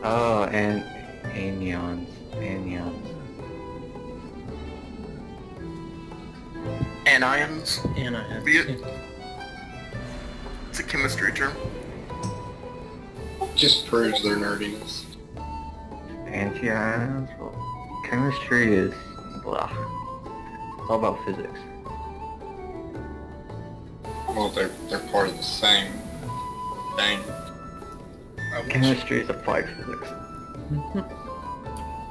Oh, and anions. Anions. Anions. Anions. It's a chemistry term. Just proves their nerdiness. Anti-ions? Well, chemistry is blah. It's all about physics. Well, they're part of the same thing. Chemistry is applied physics.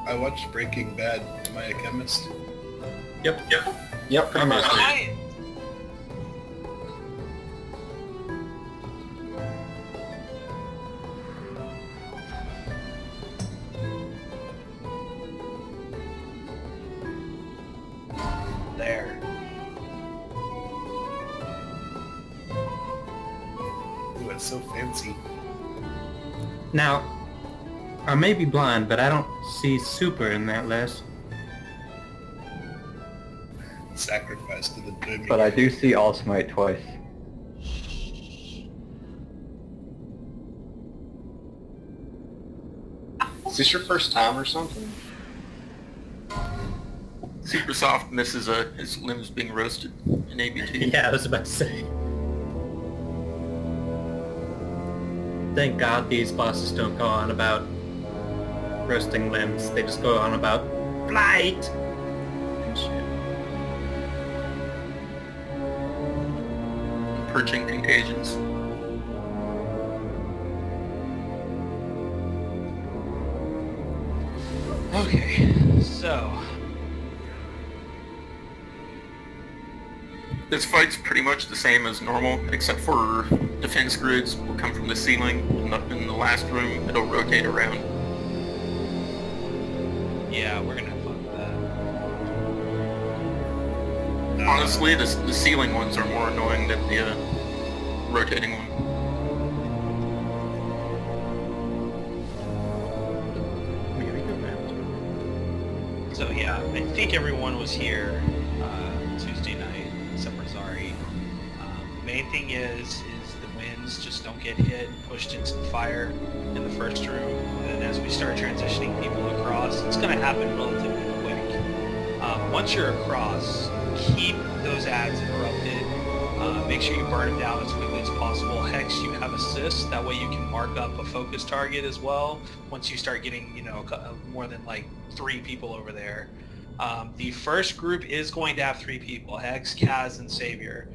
I watched Breaking Bad. Am I a chemist? Yep. Yep, pretty much. There. Ooh, it's so fancy. Now, I may be blind, but I don't see super in that list. Sacrifice to the Boomy. But I do see All Smite twice. Is this your first time or something? Super Soft misses his limbs being roasted in ABT. Yeah, I was about to say. Thank God these bosses don't go on about roasting limbs. They just go on about blight and shit. Purging contagions. Okay, so This fight's pretty much the same as normal, except for defense grids will come from the ceiling. In the last room, it'll rotate around. yeah, we're gonna have fun with that. Honestly, the ceiling ones are more annoying than the rotating one. Maybe go round. So yeah, I think everyone was here Tuesday night, except for Zari. Main thing is the winds just don't get hit and pushed into the fire in the first room. And as we start transitioning people across, it's going to happen relatively quick. Once you're across, keep those ads interrupted. Make sure you burn them down as quickly as possible. Hex, you have assist. That way you can mark up a focus target as well. Once you start getting, more than like 3 people over there. The first group is going to have 3 people: Hex, Kaz, and Savior.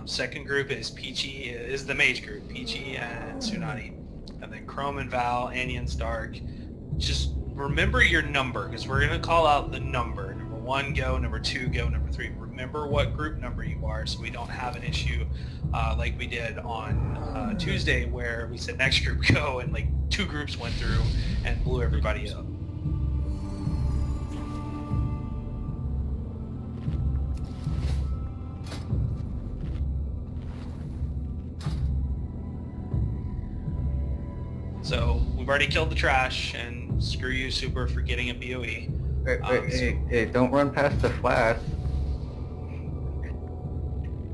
Second group is Peachy, is the mage group, Peachy and Tsunade. And then Chrome and Val, Annie and Stark. Just remember your number, because we're going to call out the number. Number 1, go. Number 2, go. Number 3. Remember what group number you are so we don't have an issue like we did on Tuesday, where we said next group go, and like 2 groups went through and blew everybody up. So we've already killed the trash, and screw you, Super, for getting a BOE. Hey, don't run past the flash.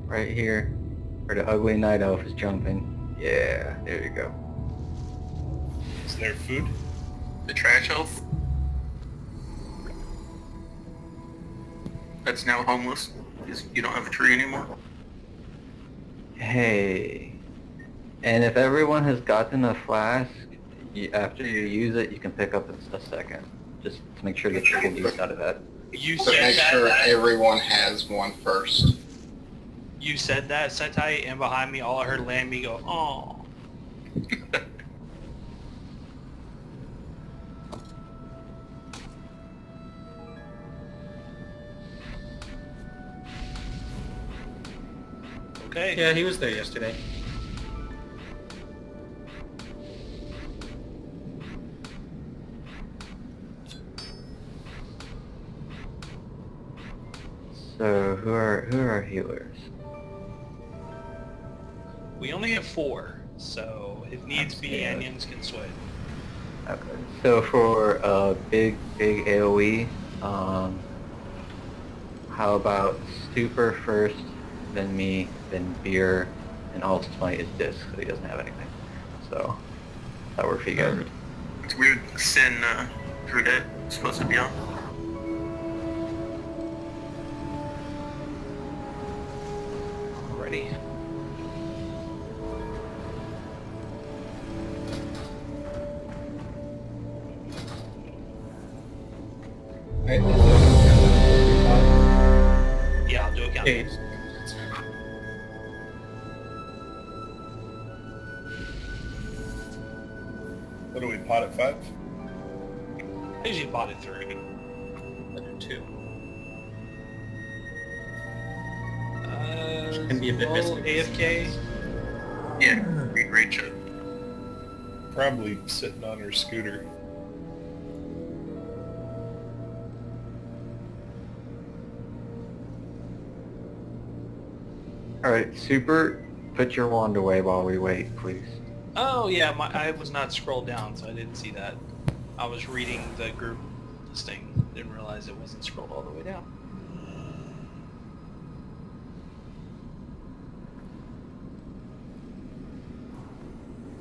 Right here, where the ugly night elf is jumping. Yeah, there you go. Is there food? The trash elf. That's now homeless because you don't have a tree anymore. Hey, and if everyone has gotten a flask, after you use it, you can pick up a second. Just to make sure that you get use out of that. You So said make that. sure everyone has one first. You said that, Sentai, and behind me, all I heard Lamby go, "Oh." Okay. Yeah, he was there yesterday. So who are healers? We only have 4, so if needs be, Yeah. onions can switch. Okay. So for a big AOE, how about Super first, then me, then Beer, and All Smite is Disc, so he doesn't have anything. So that works for you guys. It's weird. Sin Druidette is supposed to be on. Ready. Alright, Yeah, I'll do a count. 8. What do we pot at 5? I usually bought it 3. I do 2. Can be a bit roll missing. AFK. Yeah, great shot. Probably sitting on her scooter. Alright, Super, put your wand away while we wait, please. Oh yeah, I was not scrolled down, so I didn't see that. I was reading the group listing. Didn't realize it wasn't scrolled all the way down.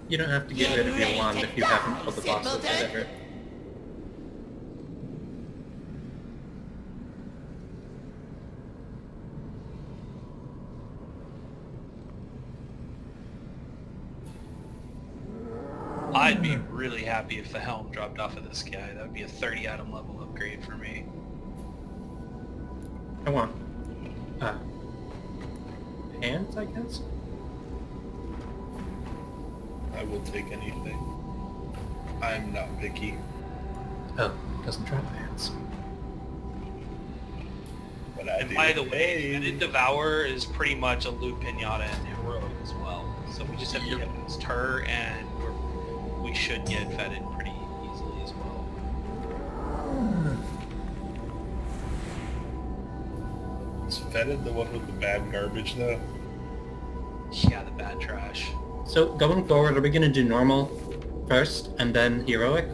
You don't have to get rid of your wand if you haven't killed the bosses ever. I'd be really happy if the helm dropped off of this guy. That would be a 30 item level upgrade for me. I want hands, I guess? I will take anything. I'm not picky, Oh, it doesn't drop hands. but I do. By the way, Fetid Devour is pretty much a loot pinata and heroic as well. So we just have to get against her, and we should get Fetid pretty easily as well. Is Fetid the one with the bad garbage, though? Yeah, the bad trash. So, going forward, are we gonna do normal first, and then heroic?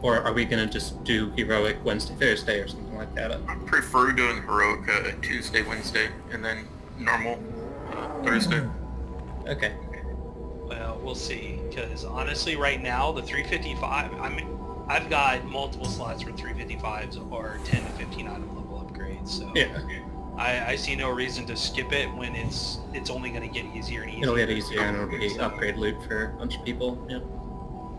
Or are we gonna just do heroic Wednesday, Thursday, or something like that? I prefer doing heroic Tuesday, Wednesday, and then normal Thursday. Okay. Well, we'll see. Because honestly, right now, the 355, I've got multiple slots for 355s or 10 to 15 item level upgrades. So Yeah. I see no reason to skip it when it's only going to get easier and easier. It'll get easier and it'll be upgrade loot for a bunch of people, yeah.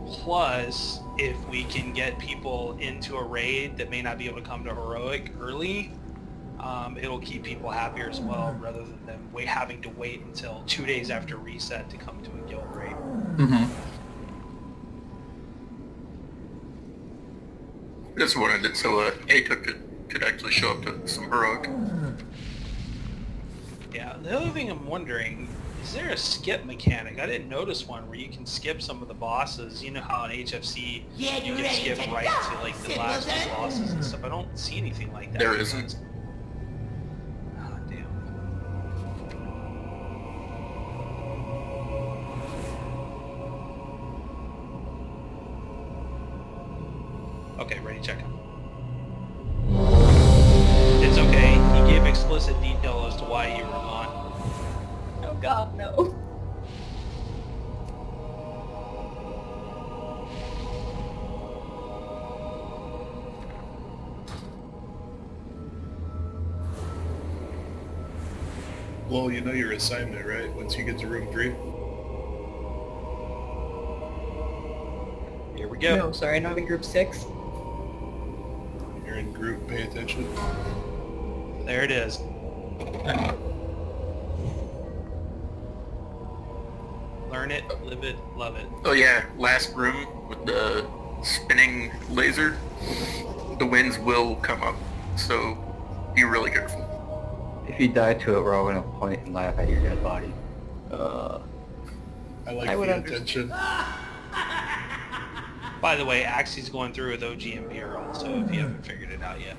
Plus, if we can get people into a raid that may not be able to come to heroic early, it'll keep people happier as well, rather than them having to wait until 2 days after reset to come to a guild raid. Mm-hmm. Just wanted it so A-Took could actually show up to some heroic. Yeah, the other thing I'm wondering, is there a skip mechanic? I didn't notice one where you can skip some of the bosses. You know how in HFC you can skip right to like the last two bosses and stuff. I don't see anything like that. There isn't. Ah, damn. Okay, ready, check him. It's okay. He gave explicit detail as to why you were gone. Oh god, no. Well, you know your assignment, right? Once you get to room 3? Here we go. No, sorry, I'm not in group 6. You're in group, pay attention. There it is. Learn it, live it, love it. Oh yeah, last room with the spinning laser. The winds will come up, so be really careful. If you die to it, we're all gonna point and laugh at your dead body. I like I would the understand. attention. By the way, Axie's going through with OG and beer also, if you haven't figured it out yet.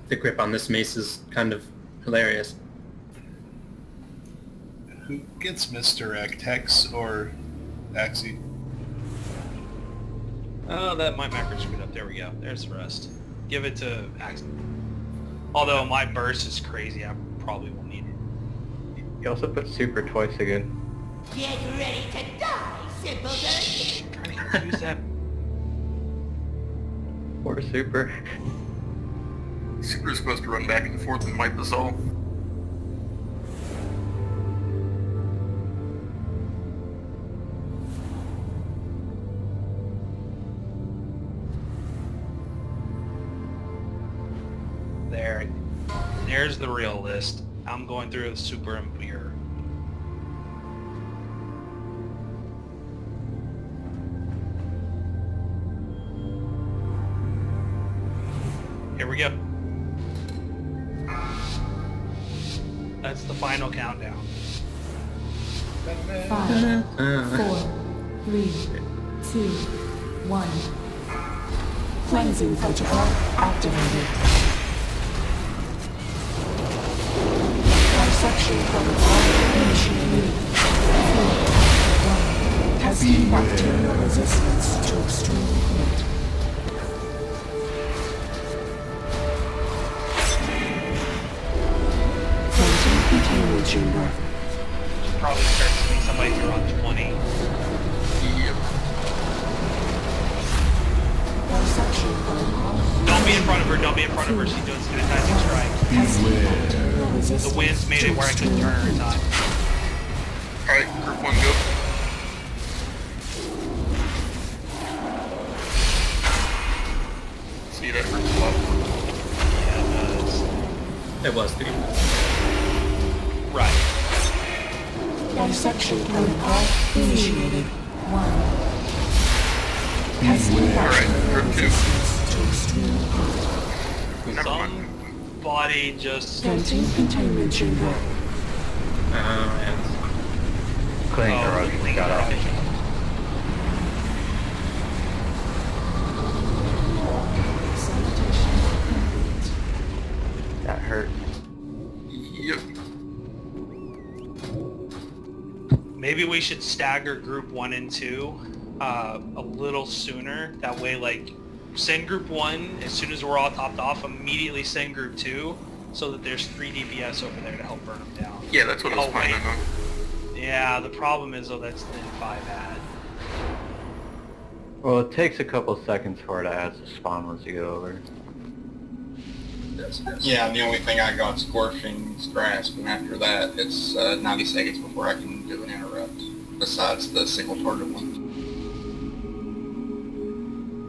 The grip on this mace is kind of hilarious. Who gets misdirect, Hex or Axie? Oh, that my macro screwed up. There we go. There's the rest. Give it to Axie. Although my burst is crazy, I probably won't need it. You also put super twice again. Get ready to die, simpleton! Trying to confuse that. Or super. Super's supposed to run back and forth and wipe us all. There's the real list. I'm going through the super and pure. Here we go. That's the final countdown. 5, 4, 3, 2, 1. Cleansing protocol activated. Dissection protocol initiated. 3, 2, 1. Testing bacterial resistance to extreme heat. Cleansing containment chamber. Should probably start seeing somebody through on 20. Yep. Dissection protocol. Don't be in front of her. Don't be in front of her. She's doing sanitizing strike. The winds made it where I couldn't turn her in time. Alright, group 1 go. See, that hurts a lot. Yeah, it does. It was 3. Right. Dissection protocol initiated. 1. Testing Alright, group 2. to extreme heat. Never mind. Somebody just... Venting containment chamber. And Cleaning Oh, corrosion clean got off. corrosion. Sanitation complete. That hurt. Yep. Maybe we should stagger group 1 and 2 a little sooner. That way, like, send group 1 as soon as we're all topped off, immediately send group 2 so that there's 3 DPS over there to help burn them down. Yeah, that's what I was Oh, planning wait. on. Yeah, the problem is, though, that's then 5 ad. Well, it takes a couple seconds for it to add to spawn once you go over. Yeah, the only thing I got is Scorching's Grasp, and after that, it's 90 seconds before I can do an interrupt, besides the single target one.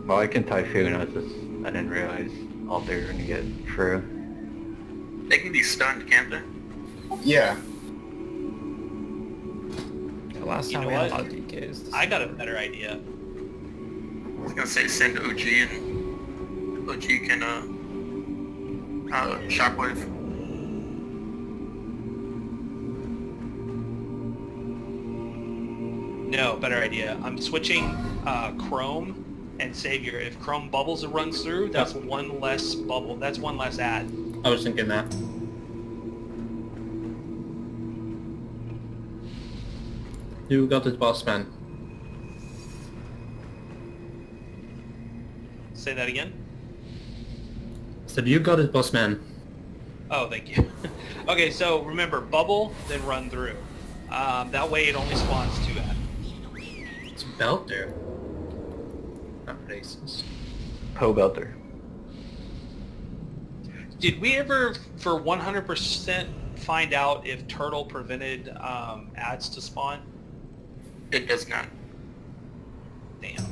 Well, I can Typhoon, I didn't realize Uldir when you get through. They can be stunned, can't they? Yeah. the last You time know we had a what? lot of DKs. I got a better idea. I was gonna say send OG and OG can shockwave. No, better idea. I'm switching Chrome and Savior. If Chrome bubbles and runs through, that's one less bubble. That's one less ad. I was thinking that. You got it, boss man. Say that again? Said you got it, boss man. Oh, thank you. Okay, so remember, bubble, then run through. That way it only spawns 2 ad. It's Belter. Not racist. Poe Belter. Did we ever, for 100%, find out if Turtle prevented ads to spawn? It does not. Damn.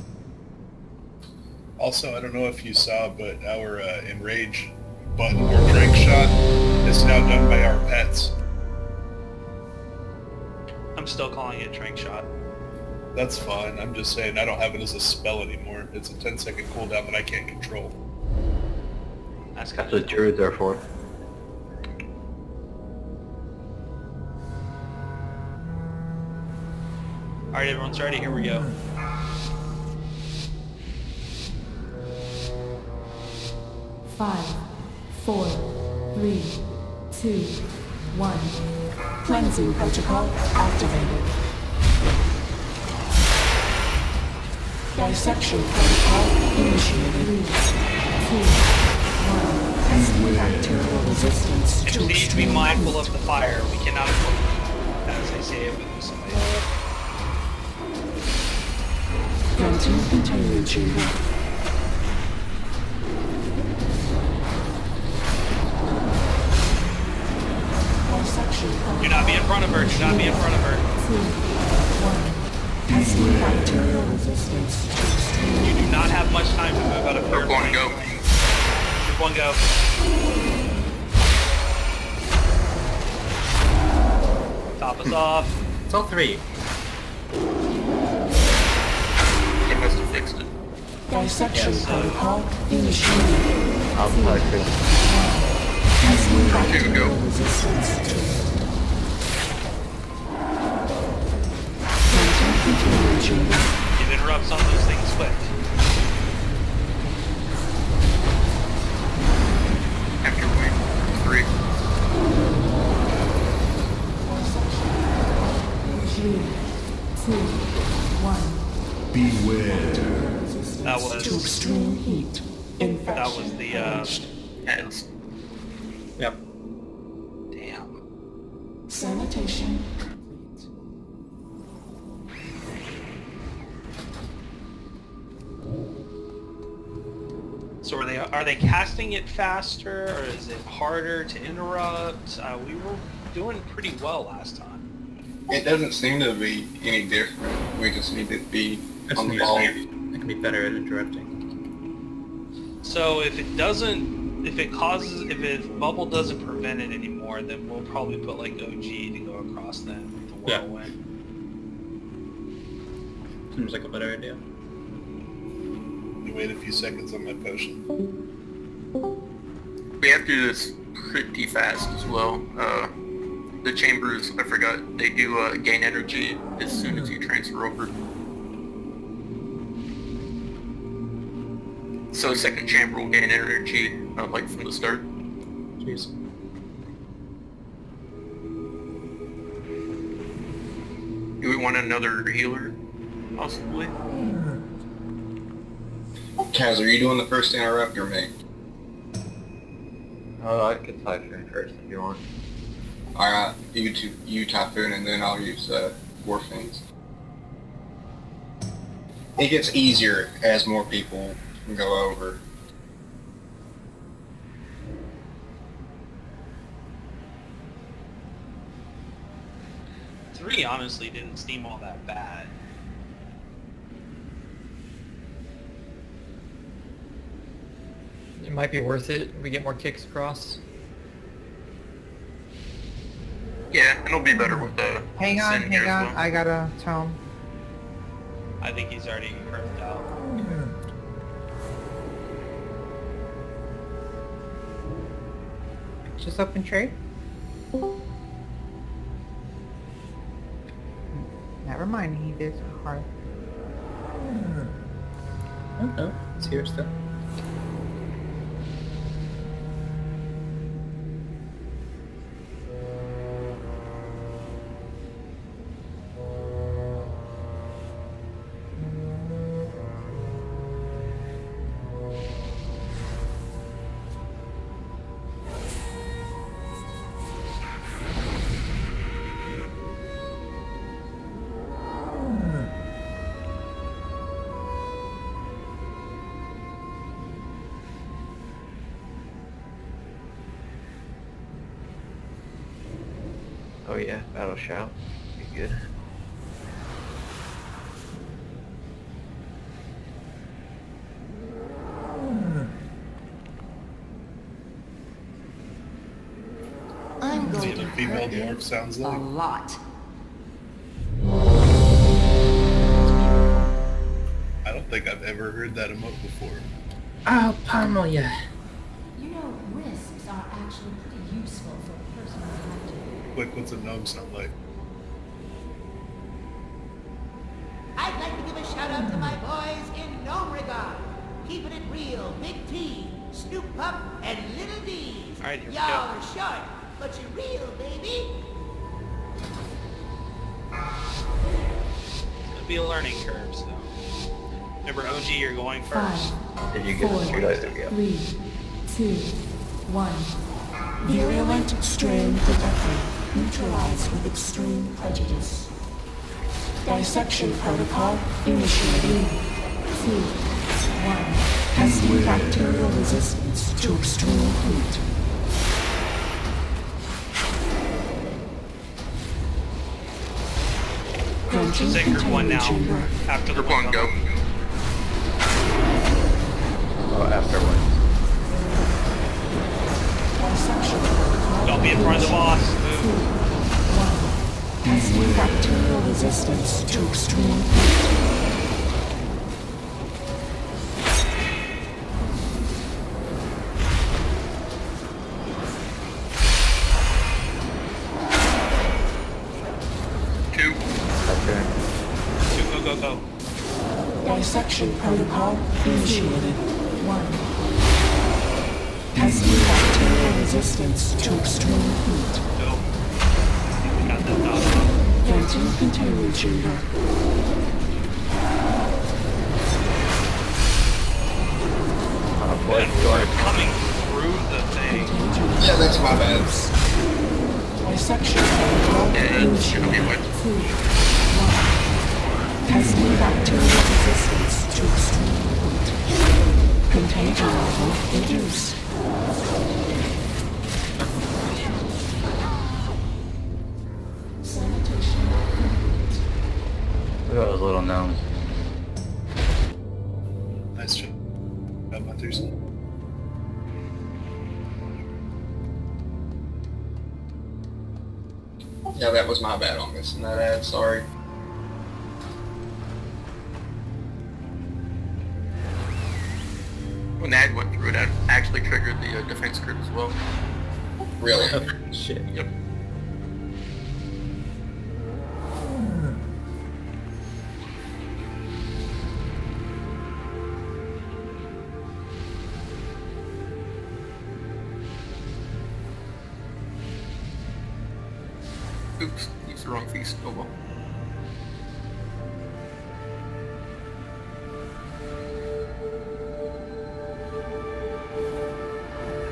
Also, I don't know if you saw, but our Enrage button or drink shot is now done by our pets. I'm still calling it Trank Shot. That's fine. I'm just saying I don't have it as a spell anymore. It's a 10-second cooldown that I can't control. That's That's kind what of druids are for. Alright, everyone's ready. Here we go. Five, 4, 3, 2, 1. Cleansing protocol activated. Dissection protocol initiated. 3, 2, 1. Testing bacterial resistance We to just need to be extreme mindful heat. of the fire. We cannot say it with somebody. Granting containment chamber. Dissection Do not be in front of her. Do not be in front of her. 2, 1. Testing bacterial resistance to extreme. You do not have much time to move out of here. Group 1, go. Group 1, go. Top us off. It's all 3. They must have fixed it. Dissection Yes, protocol initiated. I'll talk to Testing Group 2, bacterial go. resistance to granting containment chamber. Give interrupts on those things quick. After wing 3. 3, 2, 1. Beware. That was- To extreme heat. Infection. That was the, Heads. Yep. damn. Sanitation. So are they casting it faster, or is it harder to interrupt? We were doing pretty well last time. It doesn't seem to be any different. We just need to be Just on the need ball. I can be better at interrupting. So if it doesn't, if bubble doesn't prevent it anymore, then we'll probably put like OG to go across then with the Yeah. whirlwind. Seems like a better idea. You wait a few seconds on my potion. We have to do this pretty fast as well. The chambers, I forgot, they do gain energy as soon as you transfer over. So second chamber will gain energy, like from the start. Jeez. Do we want another healer, possibly? Kaz, are you doing the first interrupt or me? Oh, I could Typhoon first if you want. Alright, you Typhoon, and then I'll use Warfiends. It gets easier as more people go over. Three honestly didn't seem all that bad. It might be worth it. We get more kicks across. Yeah, it'll be better with the Hang on, Sin here hang as on. well. I got a tome. I think he's already curved out. Just open trade. Never mind, he did hard. Oh no, it's here still. Oh yeah, Battle Shout. Be good. I'm See going what to a female hurt him dwarf sounds a like. lot. I don't think I've ever heard that emote before. I'll pummel ya. You know, risks are actually pretty useful for a person who have to. Quick, what's a gnome sound like? I'd like to give a shout out to my boys in Gnome Regard. Keeping it real, Big T, Snoop Pup, and Little D's. All right, here we Y'all go. are short, but you're real, baby. It'll be a learning curve, so. Remember, OG, you're going first. 5, Did you get the 4, street light? Yeah. 3, 2, 1. Virulent strain detected. neutralized with extreme prejudice. Dissection protocol initiating. 2, 1. Testing bacterial resistance to extreme heat. Just say group 1 now. After the Group 1, go. Oh, afterwards. Don't be in front of the boss. Move. 1. Testing bacterial resistance to extreme heat. Go. Dissection protocol initiated. 1. Testing bacterial resistance to extreme heat. Go. We got that done. Venting containment chamber. Coming through the thing. Yeah, that's my bad. Dissection protocol initiated. 2, 1. Testing bacterial resistance to extreme heat. Contagion level reduced. Sanitation complete. Look at those little gnomes. Nice job, hunters. Yeah, that was my bad on missing that ad, sorry. When the ad went through, it actually triggered the defense group as well. Really? Shit. Yep. Oops, used the wrong piece. Oh well.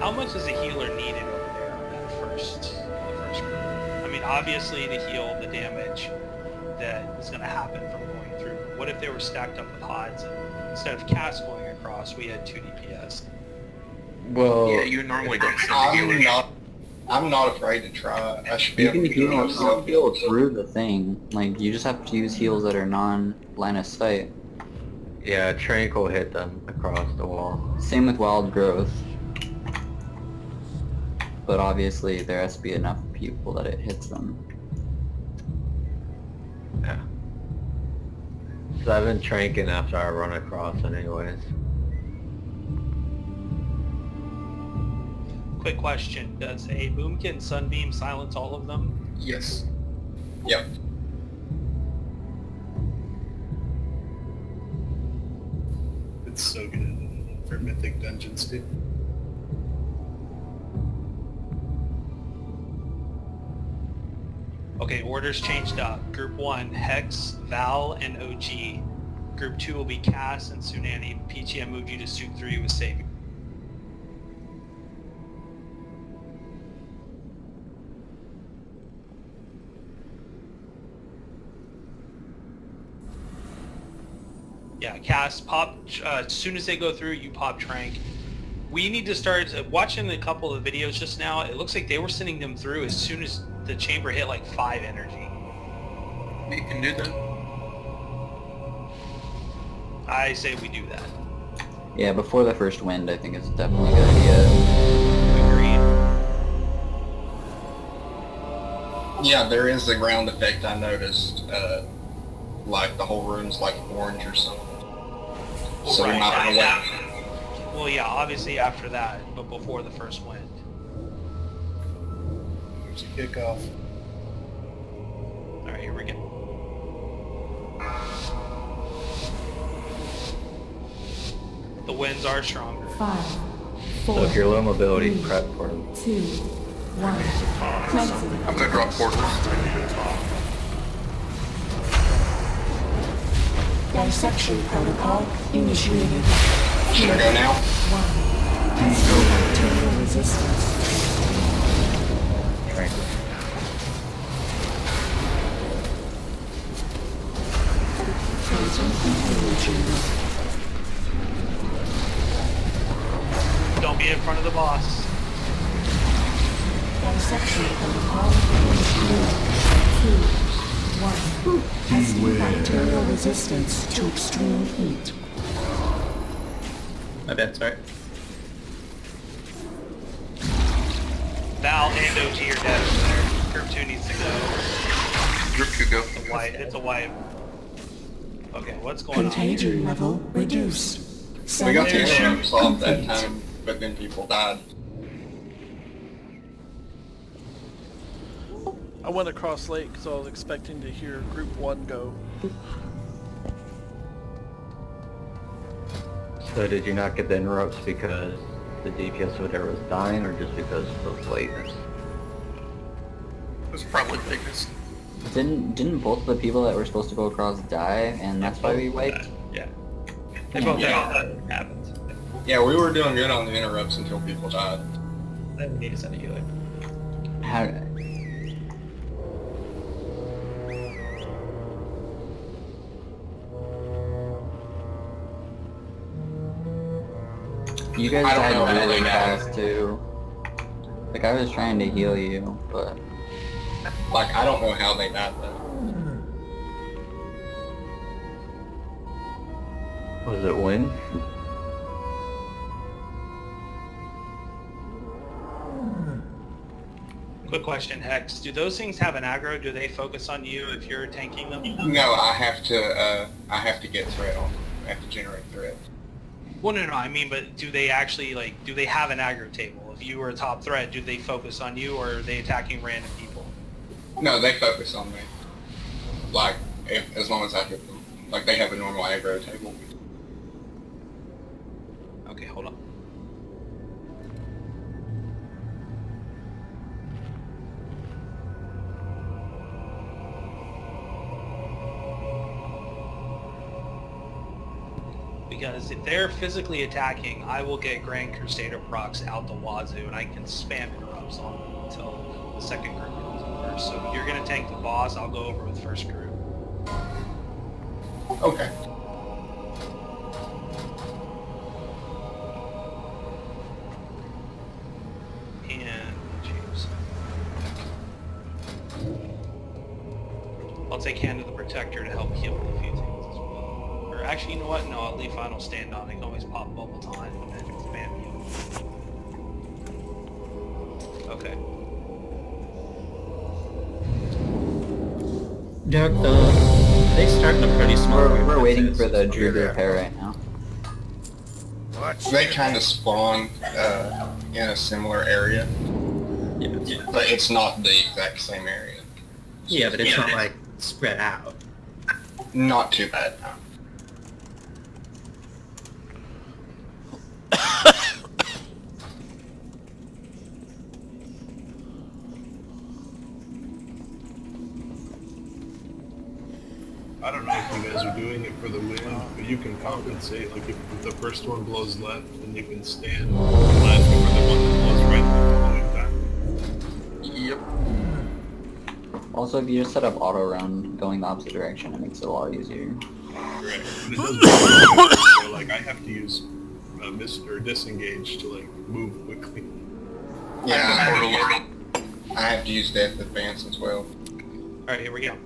How much is a healer needed over there on that the first group? I mean, obviously to heal the damage that is going to happen from going through. What if they were stacked up with pods and instead of cast going across, we had 2 DPS? Well, Yeah, you normally don't send a healer. I'm not afraid to try. I should be You able can to do it heal, myself. heal through the thing. Like, you just have to use heals that are non-line of sight. yeah, Trank will hit them across the wall. Same with wild growth. But obviously there has to be enough people that it hits them. Yeah. So I've been tranking after I run across it anyways. Quick question, does a Boomkin Sunbeam silence all of them? Yes. Yep. It's so good for mythic dungeons too. Okay, orders changed up. Group 1, Hex, Val, and OG. Group 2 will be Cass and Tsunami. PTM moved you to Suit 3 with Savior. Yeah, Cass, pop, as soon as they go through, you pop Trank. We need to start, watching a couple of videos just now, it looks like they were sending them through as soon as the chamber hit like 5 energy. You can do that. I say we do that. Yeah, before the first wind, I think it's definitely a good idea. Agreed. Yeah, there is a ground effect I noticed. Like the whole room's like orange or something. Well, So right, you're not gonna yeah. win. Well, yeah, obviously after that, but before the first wind. There's a kickoff. Alright, here we go. The winds are stronger. 5, So 4, if you're low mobility, 3, prep for them. 2, 1. Cleansing. I'm gonna drop portals. Dissection protocol initiated. Should I go now? 1. Testing bacterial resistance. Trank. boss. Dissection protocol. 3, 2, 1. Testing bacterial resistance to extreme heat. My bad, sorry. Val and OT are dead over there. Group 2 needs to go. Group 2 go. It's a white. Okay, what's going Contagion level reduced. We got the interrupts off that time, but then people died. I went across late because I was expecting to hear Group 1 go. So did you not get the interrupts because the DPS or whatever was dying, or just because of lateness? It was probably lateness. Didn't both the people that were supposed to go across die, and that's why we wiped? Yeah. They both happened. Yeah, we were doing good on the interrupts until people died. Then we need to send a healer. How? You guys I don't know died how really they got fast too. Like I was trying to heal you, but Like, I don't know how they died though. Was it win? Quick question, Hex. Do those things have an aggro? Do they focus on you if you're tanking them? No, I have to get threat on them. I have to generate threat. Well, no, I mean, but do they actually, like, do they have an aggro table? If you were a top threat, do they focus on you, or are they attacking random people? No, they focus on me. Like, as long as I hit them. Like, they have a normal aggro table. Okay, hold on. Because if they're physically attacking, I will get Grand Crusader procs out the wazoo, and I can spam interrupts on them until the second group comes over. So if you're going to tank the boss, I'll go over with first group. Okay. And choose. I'll take Hand of the Protector to help heal a few things as well. Or actually, you know what? No, I'll leave Final Stand on. I can always pop Bubble Time and then spam heal. Okay. Derek, they start in a pretty small group. We're waiting for the Drew to repair right now. They kind of spawn in a similar area. Yeah. But it's not the exact same area. Yeah, but it's not like spread out. Not too bad, no. I don't know if you guys are doing it for the win, but you can compensate. Like if the first one blows left, then you can stand left for the one that blows right the following time. Yep. Also, if you just set up auto run going the opposite direction, it makes it a lot easier. Right. But it does make it so, like I have to use miss or disengage to like move quickly. Yeah, I have to use Death Advance as well. Alright, here we go.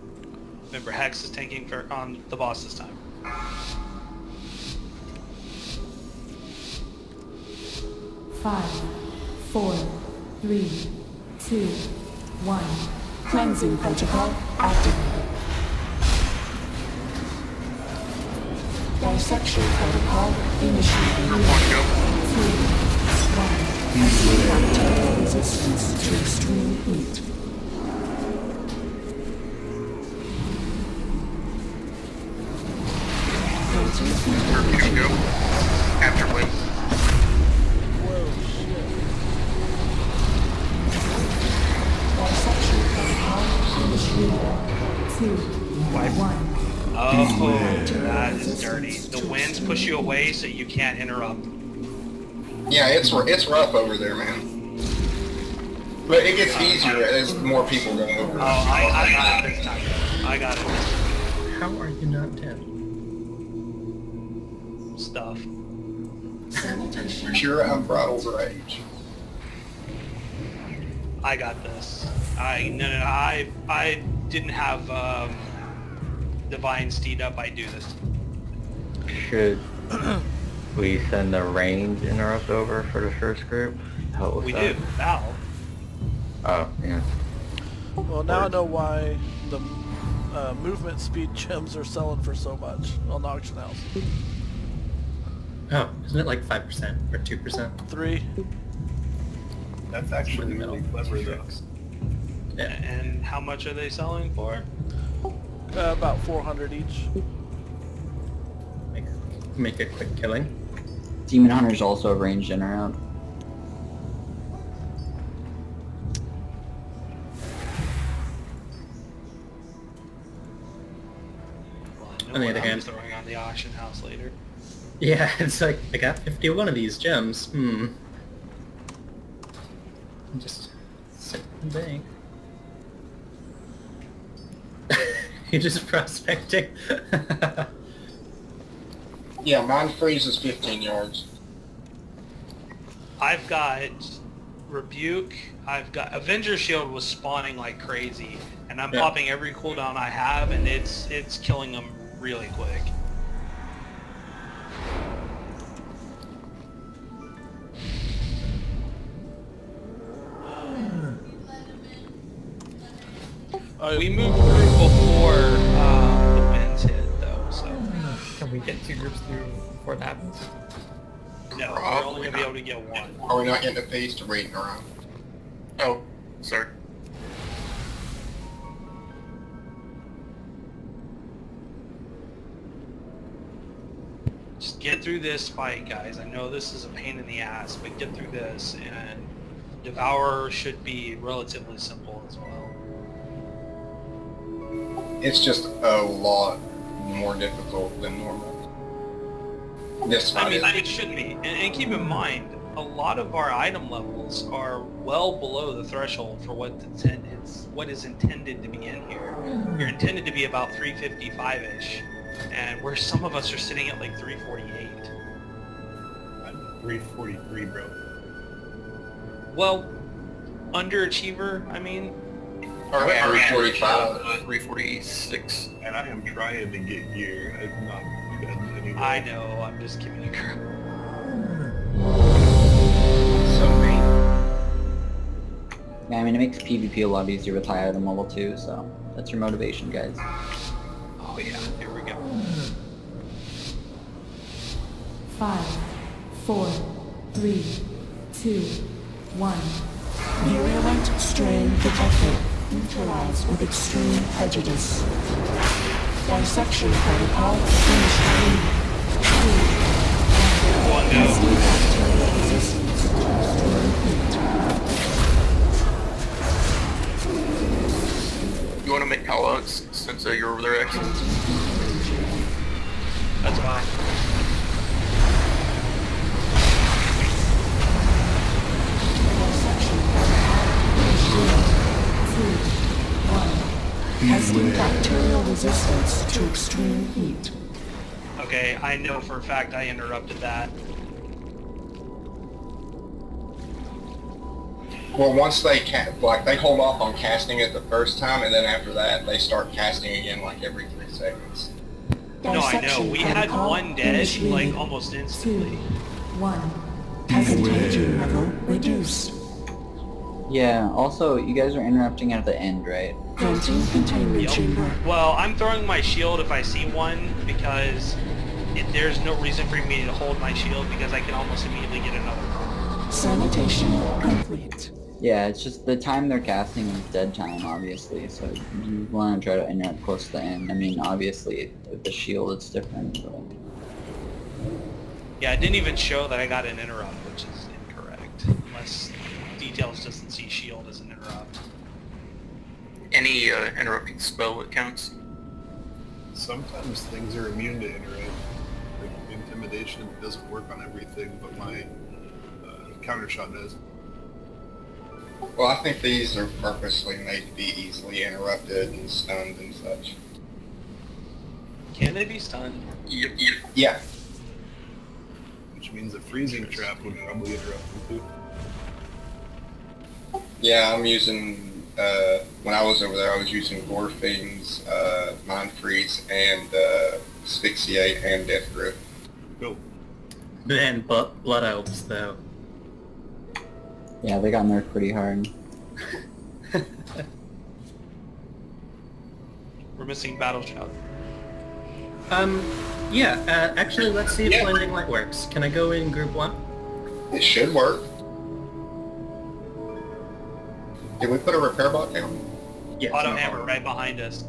Remember, Hex is tanking on the boss this time. 5, 4, 3, 2, 1. Cleansing protocol activated. Dissection protocol initiated. 2, 1. Testing bacterial resistance to extreme heat. Group 2 go. After win. Dissection protocol initiated. 2, 1. Oh, that is dirty. The winds push you away so you can't interrupt. Yeah, it's rough over there, man. But it gets easier as more people go over. Oh, I got it this time. I got it. How are you not dead? Stuff. Sanitation. Pure unbridled rage. I got this. I didn't have Divine Steed up. I do this. Should we send a range interrupt over for the first group? Help with We that? do. Val. Oh, yeah. Well, now I know why the movement speed gems are selling for so much on the auction house. Oh, isn't it like 5% or 2%? 3. That's actually really clever, though. Yeah. And how much are they selling for? About 400 each. Make a quick killing. Demon Hunter's also a ranged interrupt. Well, On the what other I'm hand- throwing on the auction house later. Yeah, it's like, I got 51 of these gems. Just sit and bank. You're just prospecting. Yeah, mine freezes 15 yards. I've got Rebuke. I've got Avenger Shield was spawning like crazy, and I'm popping every cooldown I have, and it's killing them really quick. We moved through before the winds hit, though, so... Can we get 2 groups through before that happens? No, we're only going to be able to get one. Are we not getting a piece to reading around? Oh, sorry. Just get through this fight, guys. I know this is a pain in the ass, but get through this, and Devourer should be relatively simple as well. It's just a lot more difficult than normal. This I fight mean, is. it shouldn't be. And keep in mind, a lot of our item levels are well below the threshold for what is intended to be in here. You're intended to be about 355-ish, and where some of us are sitting at like 348. I'm 343, bro. Well, underachiever, I mean. Or Yeah, 345. 346. And I am trying to get gear. I've not gotten any. I know, I'm just giving you crap. So mean. Yeah, I mean, it makes PvP a lot easier with high item level too, so that's your motivation, guys. Oh yeah, here we go. 5, 4, 3, 2, 1. Virulent strain detected. Neutralized with extreme prejudice. Dissection protocol initiated. 1 go. Bacterial resistance to extreme heat. You want to make callouts since you're over there, actually? That's fine. Testing bacterial resistance to extreme heat. Okay, I know for a fact I interrupted that. Well, once they they hold off on casting it the first time, and then after that, they start casting again like every 3 seconds. No, I know. Dissection We had protocol one dead, like, initiated. almost 2, instantly. 1. Contagion level reduced. Yeah, also, you guys are interrupting at the end, right? Granting containment Yep. chamber. Well, I'm throwing my shield if I see one, because there's no reason for me to hold my shield, because I can almost immediately get another one. Sanitation complete. Yeah, it's just the time they're casting is dead time, obviously, so you want to try to interrupt close to the end. I mean, obviously, with the shield, it's different, but... Yeah, it didn't even show that I got an interrupt, which is incorrect. Unless Details doesn't see shield as an interrupt. Any interrupting spell that counts? Sometimes things are immune to interrupt. Like intimidation doesn't work on everything, but my counter shot does. Well, I think these are purposely made to be easily interrupted and stunned and such. Can they be stunned? Yep. Yeah. Which means a freezing trap would probably interrupt them too. Yeah, I'm using, when I was over there, I was using Gorfing's, Mind Freeze, and, Asphyxiate, and Death Grip. Go. And Blood Elves, though. Yeah, they got nerfed pretty hard. We're missing Battle Shout. Yeah, actually, let's see if Yeah. Blinding Light works. Can I go in group 1? It should work. Did we put a repair bot down? Yes. Auto Hammer right behind us.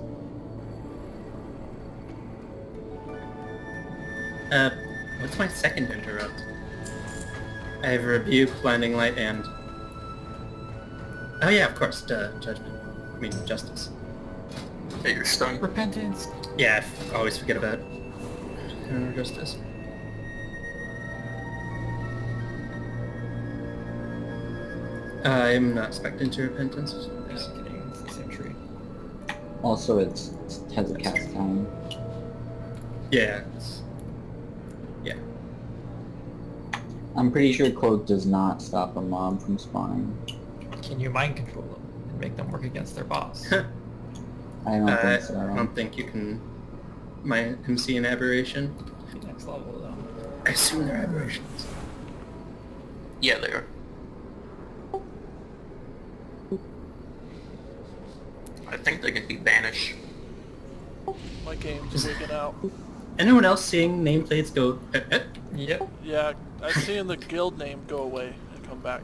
What's my second interrupt? I have Rebuke, Blinding Light, and... Oh yeah, of course, Judgment. I mean, Justice. Hey, you're stunned. Repentance. Yeah, I always forget about Justice. I'm not expecting to Repentance. Just kidding. It's the same tree. Also, it has a cast time. Yeah. I'm pretty sure Cloak does not stop a mob from spawning. Can you mind control them and make them work against their boss? I don't think so. I don't think you can MC an aberration. Next level, though. I assume they're aberrations. Yeah, they are. I think they can be banished. My game's wigging out. Anyone else seeing nameplates go? Yep. Yeah, I've seen the guild name go away and come back.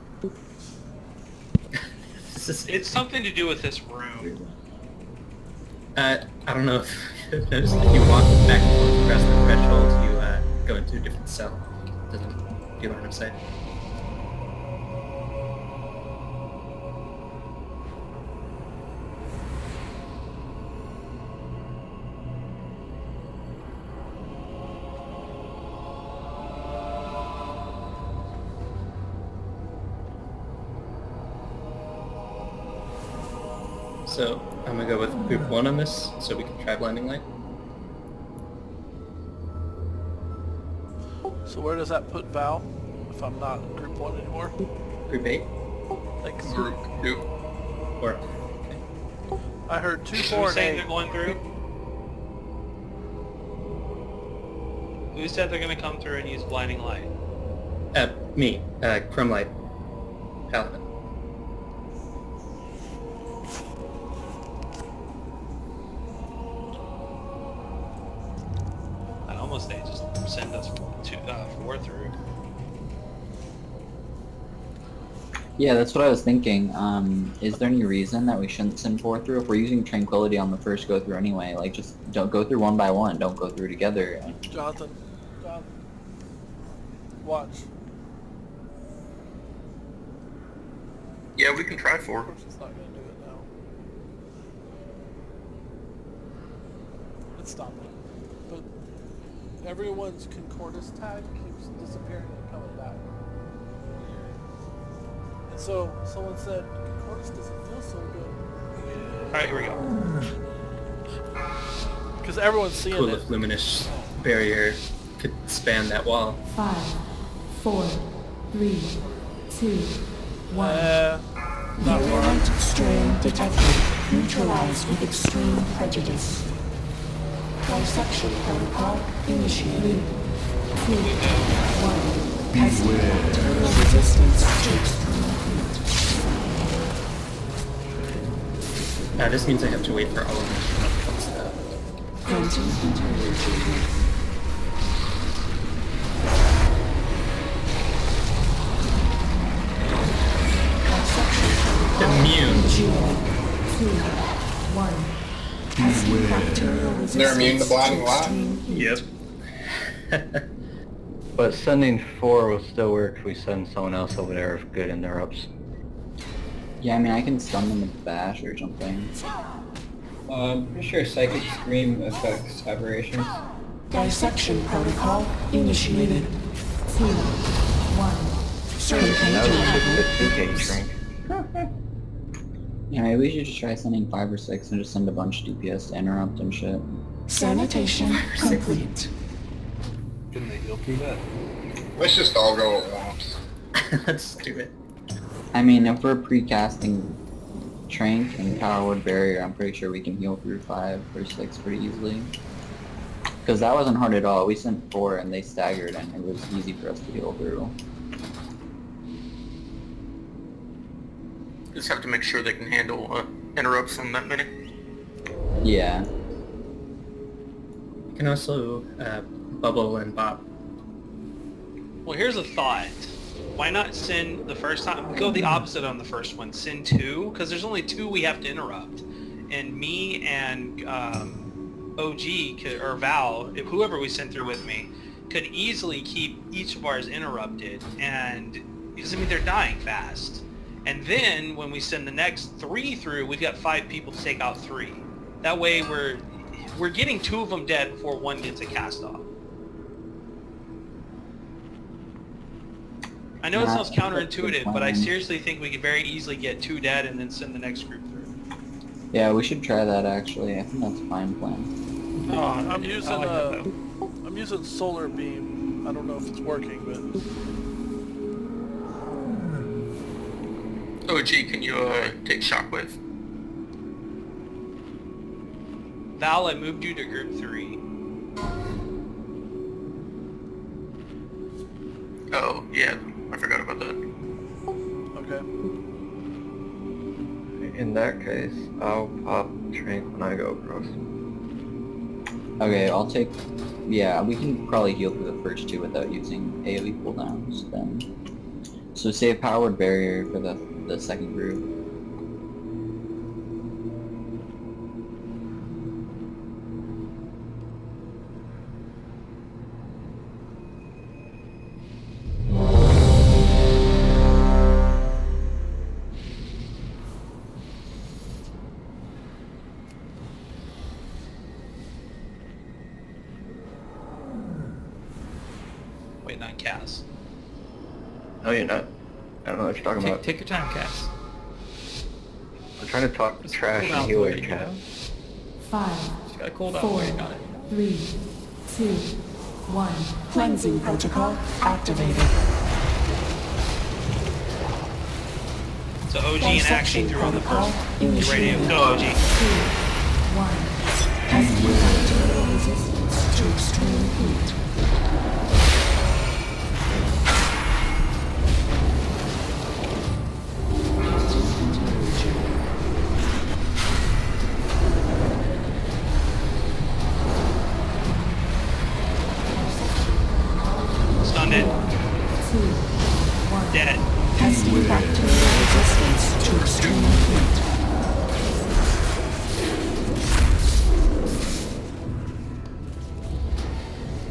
It's something to do with this room. I don't know if you've noticed if you walk back and forth across the threshold, you go into a different cell. Do you know what I'm saying? So I'm gonna go with group 1 on this, so we can try Blinding Light. So where does that put Val, if I'm not in group 1 anymore? Group 8? Thanks. Group 2. Or I heard 2, Who's 4, and saying 8. they're going through? Who said they're going to come through and use Blinding Light? Me, Chrome Light, Paladin. I'd almost say just send us 4 through. Yeah, that's what I was thinking. Is there any reason that we shouldn't send 4 through? If we're using Tranquility on the first go through anyway, like just don't go through one by one, don't go through together. Jonathan. Watch. Yeah, we can try 4. Of course it's not going to do it now. It's stopping. But everyone's Concordus tag keeps disappearing and coming back. And so someone said, Concordus doesn't feel so good. Alright, here we go. Because everyone's seeing Cool it. if Luminous Barrier could span that wall. 5, 4, 3, 2, 1. Not far. Strain detected. Neutralized with extreme prejudice. Dissection protocol initiated. 2, 1. Beware. Resistance checks complete. This means I have to wait for all of them to come stuff. Granting intervention. Immune. 2, 1. Testing bacterial resistance. They're immune to blinding light? Yep. But sending 4 will still work if we send someone else over there with good interrupts. Yeah, I mean, I can stun them with Bash or something. Pretty sure Psychic Scream affects aberrations. Dissection protocol initiated. 2, 1. That was just a 2K shrink. Yeah, maybe we should just try sending 5 or 6 and just send a bunch of DPS to interrupt and shit. Sanitation complete. Can they heal through that? Let's just all go at once. Let's do it. I mean, if we're pre-casting Trank and Powerwood Barrier, I'm pretty sure we can heal through 5 or 6 pretty easily. Because that wasn't hard at all. We sent 4 and they staggered and it was easy for us to heal through. Just have to make sure they can handle interrupts from that many. Yeah. You can also bubble and bop. Well, here's a thought. Why not send the first time? Go the opposite on the first one. Send 2, because there's only 2 we have to interrupt. And me and OG, or Val, whoever we sent through with me, could easily keep each of ours interrupted. And because, I mean, they're dying fast. And then when we send the next 3 through, we've got 5 people to take out 3. That way we're getting 2 of them dead before 1 gets a cast off. I know it sounds counterintuitive, but I seriously think we could very easily get 2 dead and then send the next group through. Yeah, we should try that actually. I think that's a fine plan. Oh, I'm using solar beam. I don't know if it's working, but OG, can you take shockwave? Val, I moved you to group 3. Oh, yeah, I forgot about that. Okay. In that case, I'll pop Trank when I go across. Okay, I'll take... Yeah, we can probably heal through the first 2 without using AoE cooldowns then. So save Powered Barrier for the second group. Waiting on Cass. No, you're not. I don't know what you're talking about. Take your time, Cass. I'm trying to talk trash cool and down heal for your you, chat. 5, Just got a cooldown 4, waiting on it. 3, 2, 1. Cleansing protocol activated. So OG in action through on the first. Get ready to go, OG. 2, 1. Resistance to extreme heat. Stunned it. 2, 1. Dead. Testing bacterial resistance to extreme heat.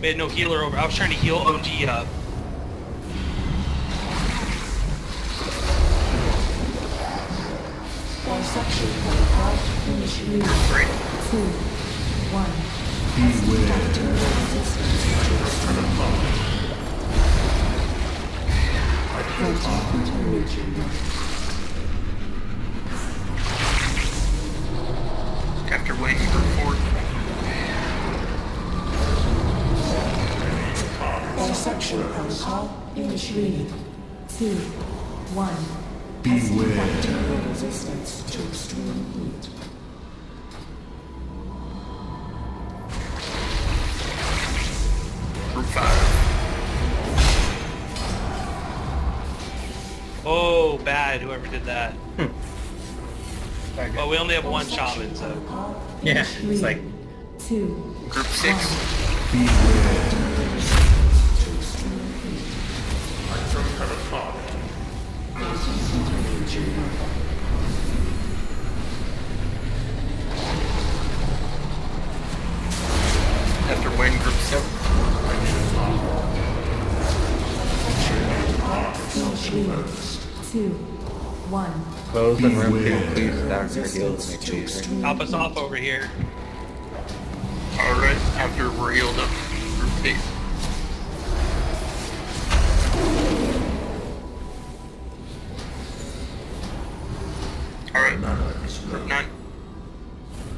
We had no healer over. I was trying to heal OG up. Dissection protocol initiated. 2, 1. Testing bacterial resistance to extreme heat. Protein contamination. After waiting for 4. Dissection protocol initiated. 2, 1. Testing bacterial resistance to extreme heat. Group 5. Oh, bad, whoever did that. Well, we only have 1 shaman, so... Yeah, it's like... 2, Group 6. After waiting group 7. 2, 1. Close and room 2, please stack your heals and make sure you're Help us off over here. Alright, after we're healed up, group 8. Alright, group 9.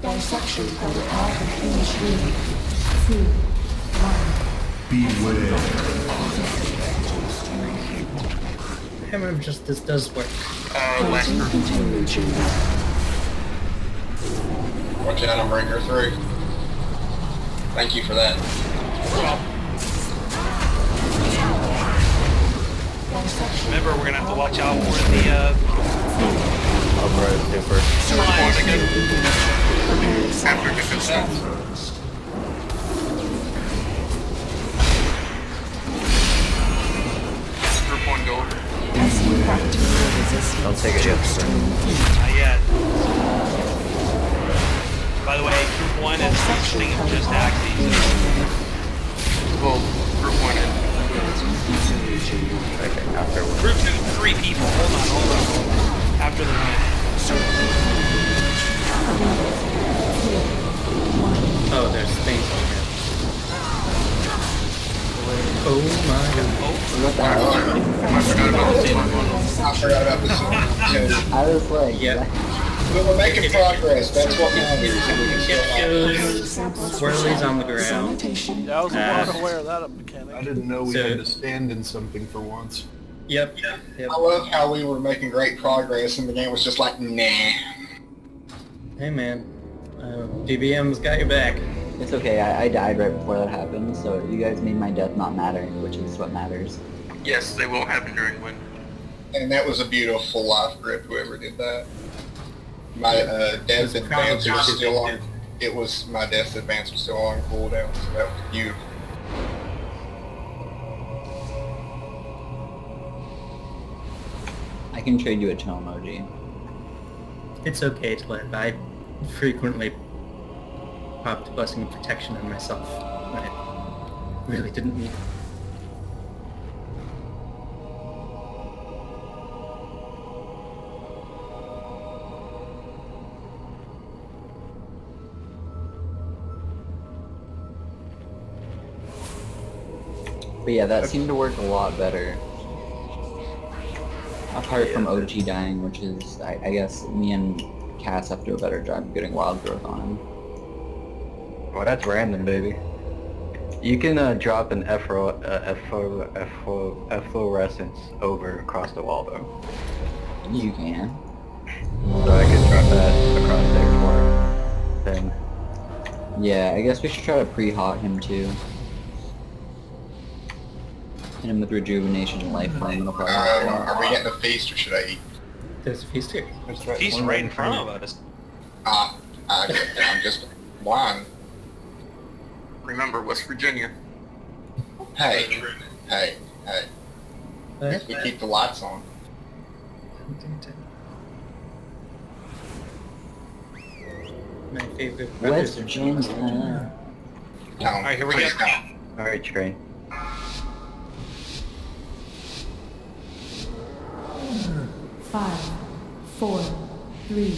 Dissection protocol initiated. 2, 1. Beware. Hammer of Justice does work. Last group. Containment chamber. Watch out, I'm breaker 3. Thank you for that. Remember, we're gonna have to watch out for the Alright, super. After defense. Group 1 gold. Don't take it yet. not yet. By the way, group 1 is functioning just axes. Well, group 1 is. Okay, after one. Group 2, 3 people. Hold on. After the win. Oh, there's things on here. Oh my god. I forgot about the scene. I was like, Yeah. But we're making progress. That's what matters. It shows swirlies on the ground. Yeah, I was not aware of that mechanic. I didn't know we So- had to stand in something for once. Yep. I love how we were making great progress and the game was just like, nah. Hey man, DBM's got your back. it's okay, I died right before that happened, so you guys made my death not matter, which is what matters. Yes, they will happen during win. And that was a beautiful life grip, whoever did that. My death advance was still on. It was my death advance was still on cooldown, so that was beautiful. I can trade you a toe emoji. It's okay to live. I frequently popped Blessing of Protection on myself when it really didn't need it. But yeah, that seemed to work a lot better. Apart from OG dying, which is, I guess, me and Cass have to do a better job of getting wild growth on him. Well, that's random, baby. You can drop an efflorescence over across the wall, though. You can. So I could drop that across there for him. Yeah, I guess we should try to pre-hot him too. Hit him with rejuvenation and life flame. And Are we getting a feast or should I eat? There's a feast here. That's right. He's right in front of us. I'm just wine. Remember, West Virginia. Hey. We keep the lights on. My favorite brothers West are Virginia. Alright, here we go. Alright, Trey. Five, four, three,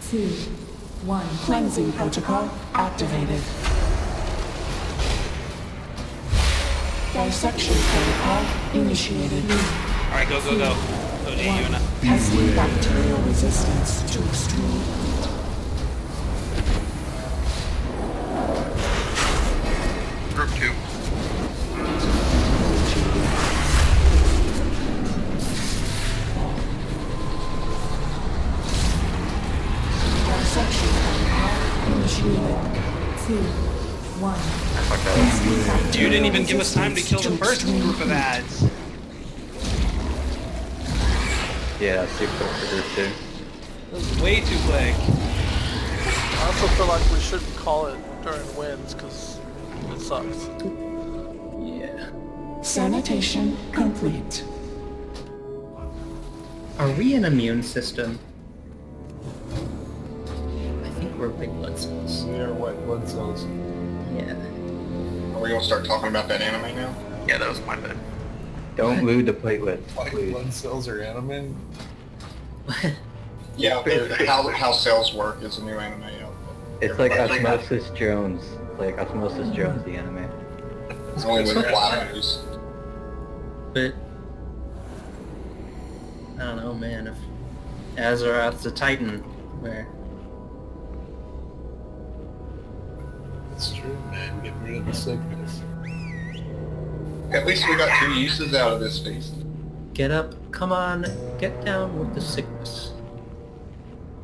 two, one. Cleansing protocol activated. Dissection protocol initiated. Alright, go. OG, you and I. Testing bacterial resistance to extreme heat. Group 2. Dissection protocol initiated. 2, 1. You didn't even give us time to kill the first group of ads. Yeah, that's too quick for this too. That was way too quick. I also feel like we shouldn't call it during wins because it sucks. Yeah. Sanitation complete. Are we an immune system? I think we're white blood cells. We are white blood cells. Yeah. Are we gonna start talking about that anime now? Yeah, that was my bad. Don't lose the platelets, White please. blood cells are anime? Yeah, how cells work is a new anime out there. It's like Everybody- Osmosis Jones. Like Osmosis Jones, the anime. It's only with flyers. But I don't know, man. If Azeroth's a Titan, where It's true, man. Get rid of the sickness. At least we got 2 uses out of this feast. get up, come on, get down with the sickness.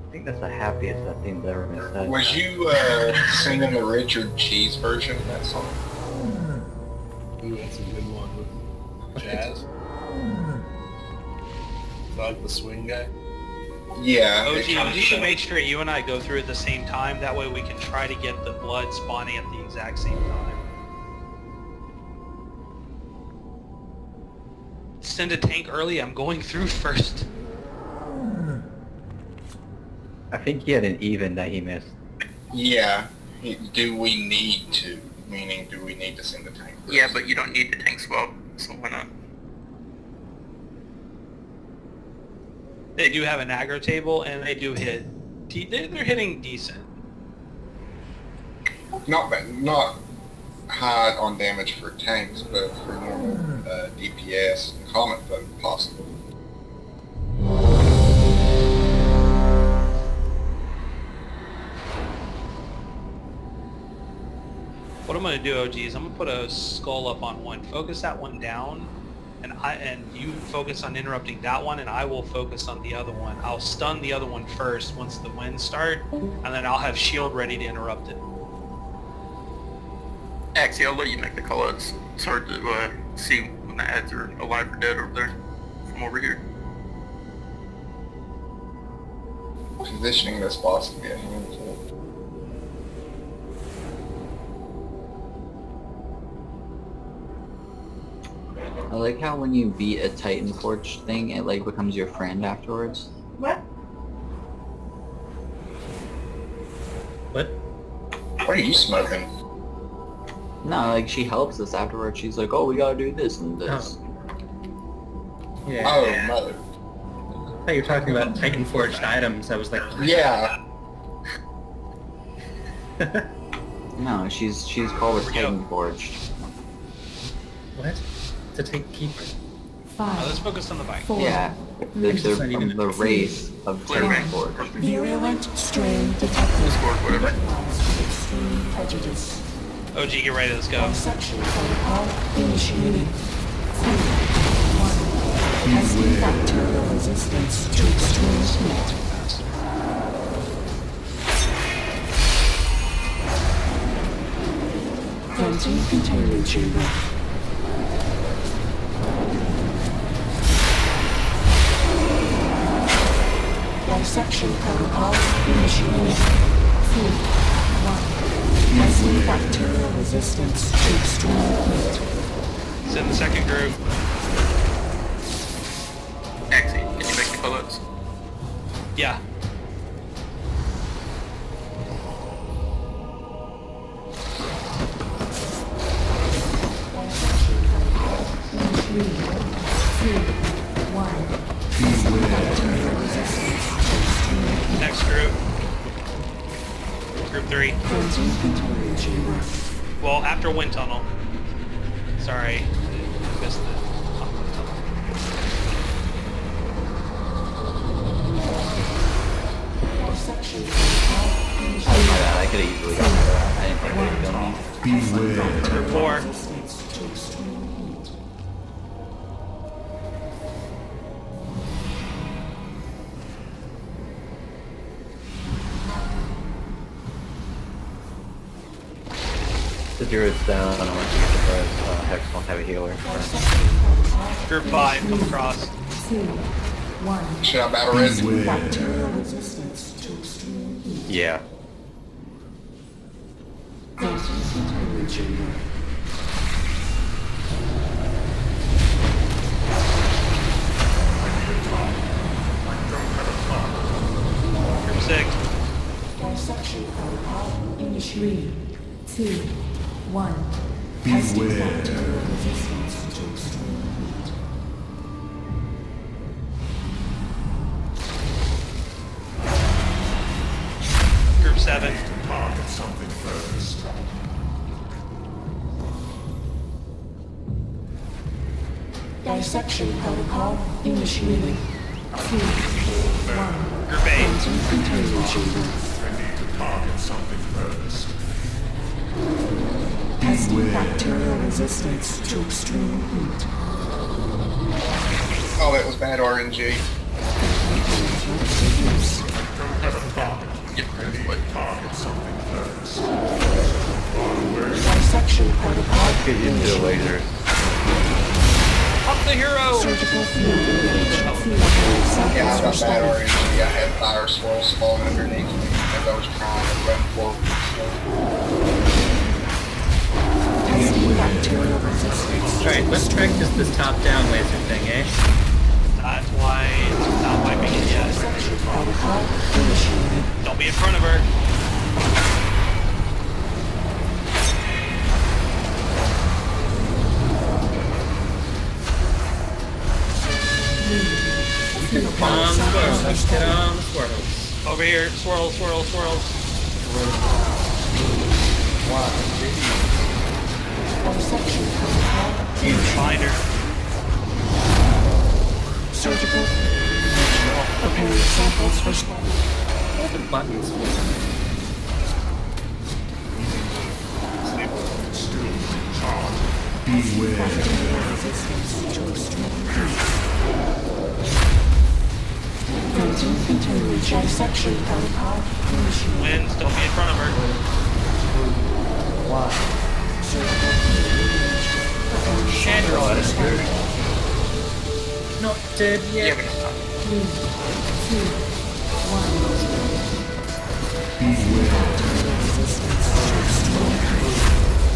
I think that's the happiest that thing's ever been said. Was you singing the Richard Cheese version of that song? Ooh, that's a good one with jazz. Is that like the swing guy? Yeah. OG, you should make sure you and I go through at the same time. That way we can try to get the blood spawning at the exact same time. Send a tank early. I'm going through first. I think he had an even that he missed. Yeah. Do we need to? Meaning, do we need to send the tank first? Yeah, but you don't need the tank swap, so why not? They do have an aggro table, and they do hit. They're hitting decent. Not bad, not high on damage for tanks, but for normal DPS and common folk, possible. What I'm going to do, OG, is I'm going to put a skull up on one. Focus that one down, and you focus on interrupting that one, and I will focus on the other one. I'll stun the other one first once the winds start, and then I'll have shield ready to interrupt it. Actually, I'll let you make the call. It's hard to see when the ads are alive or dead over there from over here. Positioning this boss to be a handful. I like how when you beat a Titan Forge thing, it like becomes your friend afterwards. What? What? What are you smoking? No, like she helps us afterwards. She's like, oh, we gotta do this and this. Yeah. Oh, mother. I thought you were talking about Titan Forged items. I was like, Yeah. No, she's called a Titan Forged. what? To keep. Let's focus on the bike. Yeah, they're from the race of Titan Forged. Virulent strain detected. Whatever. Extreme prejudice. OG, get ready. Let's go. Dissection protocol initiated. 3, 1. Testing bacterial resistance to extreme heat. Venting containment chamber. Dissection protocol initiated. 3, 1. Testing bacterial resistance to extreme heat. Send the second group. Actually, can you make the call-outs? Yeah. Next group. Group 3. Well, after wind tunnel. Sorry, I missed it. Oh my god, I could have easily gotten that. I didn't think they would kill me. Group 4. The druid's down, and once you get the first, Hex won't have a healer. Group 5, come across. 2, 1. Should I battle res? Bacterial resistance to extreme heat. Yeah. Venting containment chamber. Group 6. Dissection protocol initiated. 2, 1. Testing bacterial resistance to extreme heat. Group 7. Target something first. Dissection protocol initiated. 2, 1. Group 8. Venting containment chamber. Target something first. Testing bacterial resistance to extreme heat. Oh, that was bad RNG. Let's get into the lasers. Up the hero! Yeah, I got bad RNG. I had fire swirls falling underneath me as I was trying to run forward. Alright, what track is this top-down laser thing, eh? That's why it's not wiping it yet. Don't be in front of her. Get on the swirls. Get on the swirls. Over here, swirl, swirl, swirls. Find her. Surgical. Preparing samples for What the buttons? dissection protocol initiated. Winds, don't be in front of her. Android. Not dead yet.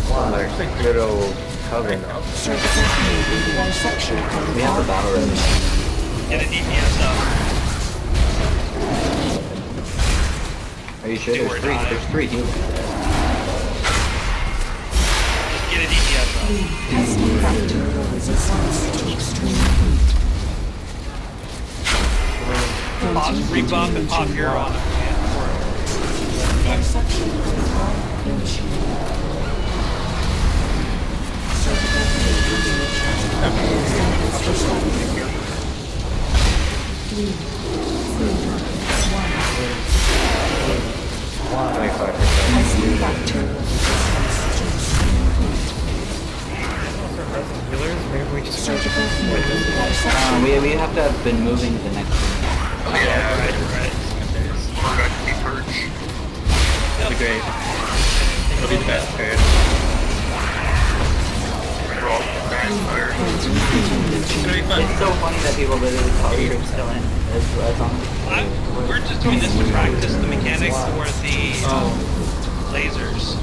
Wow, there's a good old coven up. We have a battle ready. Get a DPS up. Are you sure Do there's or three? die. There's three healers. Just get a DPS up. Pop, rebuff and pop hero on him. We have to have been moving to the next one. Oh yeah, right. Forgot to be purged. That'll be great. It'll be the best card. It's gonna be fun. It's so funny that people literally call you still in. That's on. We're just doing this to practice the mechanics for the lasers.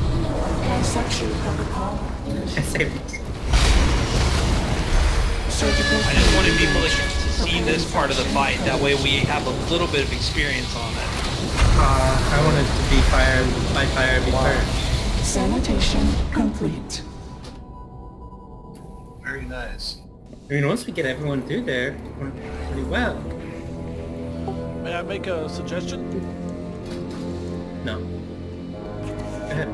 I just wanted people to see this part of the fight. That way we have a little bit of experience on it. I wanted to be fire by fire be first. Sanitation complete. Very nice. I mean, once we get everyone through there, we're pretty well. May I make a suggestion? No. Go ahead.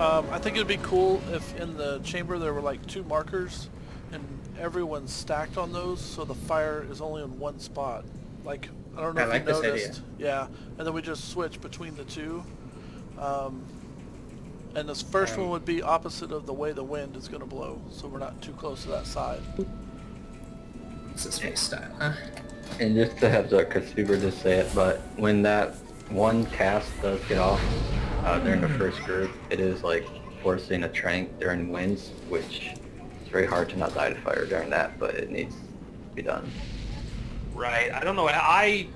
I think it'd be cool if in the chamber there were like 2 markers and everyone's stacked on those so the fire is only in one spot. Like, I don't know if like you this noticed. idea. Yeah, and then we just switch between the 2. And this first one would be opposite of the way the wind is going to blow, so we're not too close to that side. This is face style, huh? And just a heads up, because people just say it, but when that one cast does get off during the first group, it is like forcing a trank during winds, which is very hard to not die to fire during that, but it needs to be done. Right. I don't know. I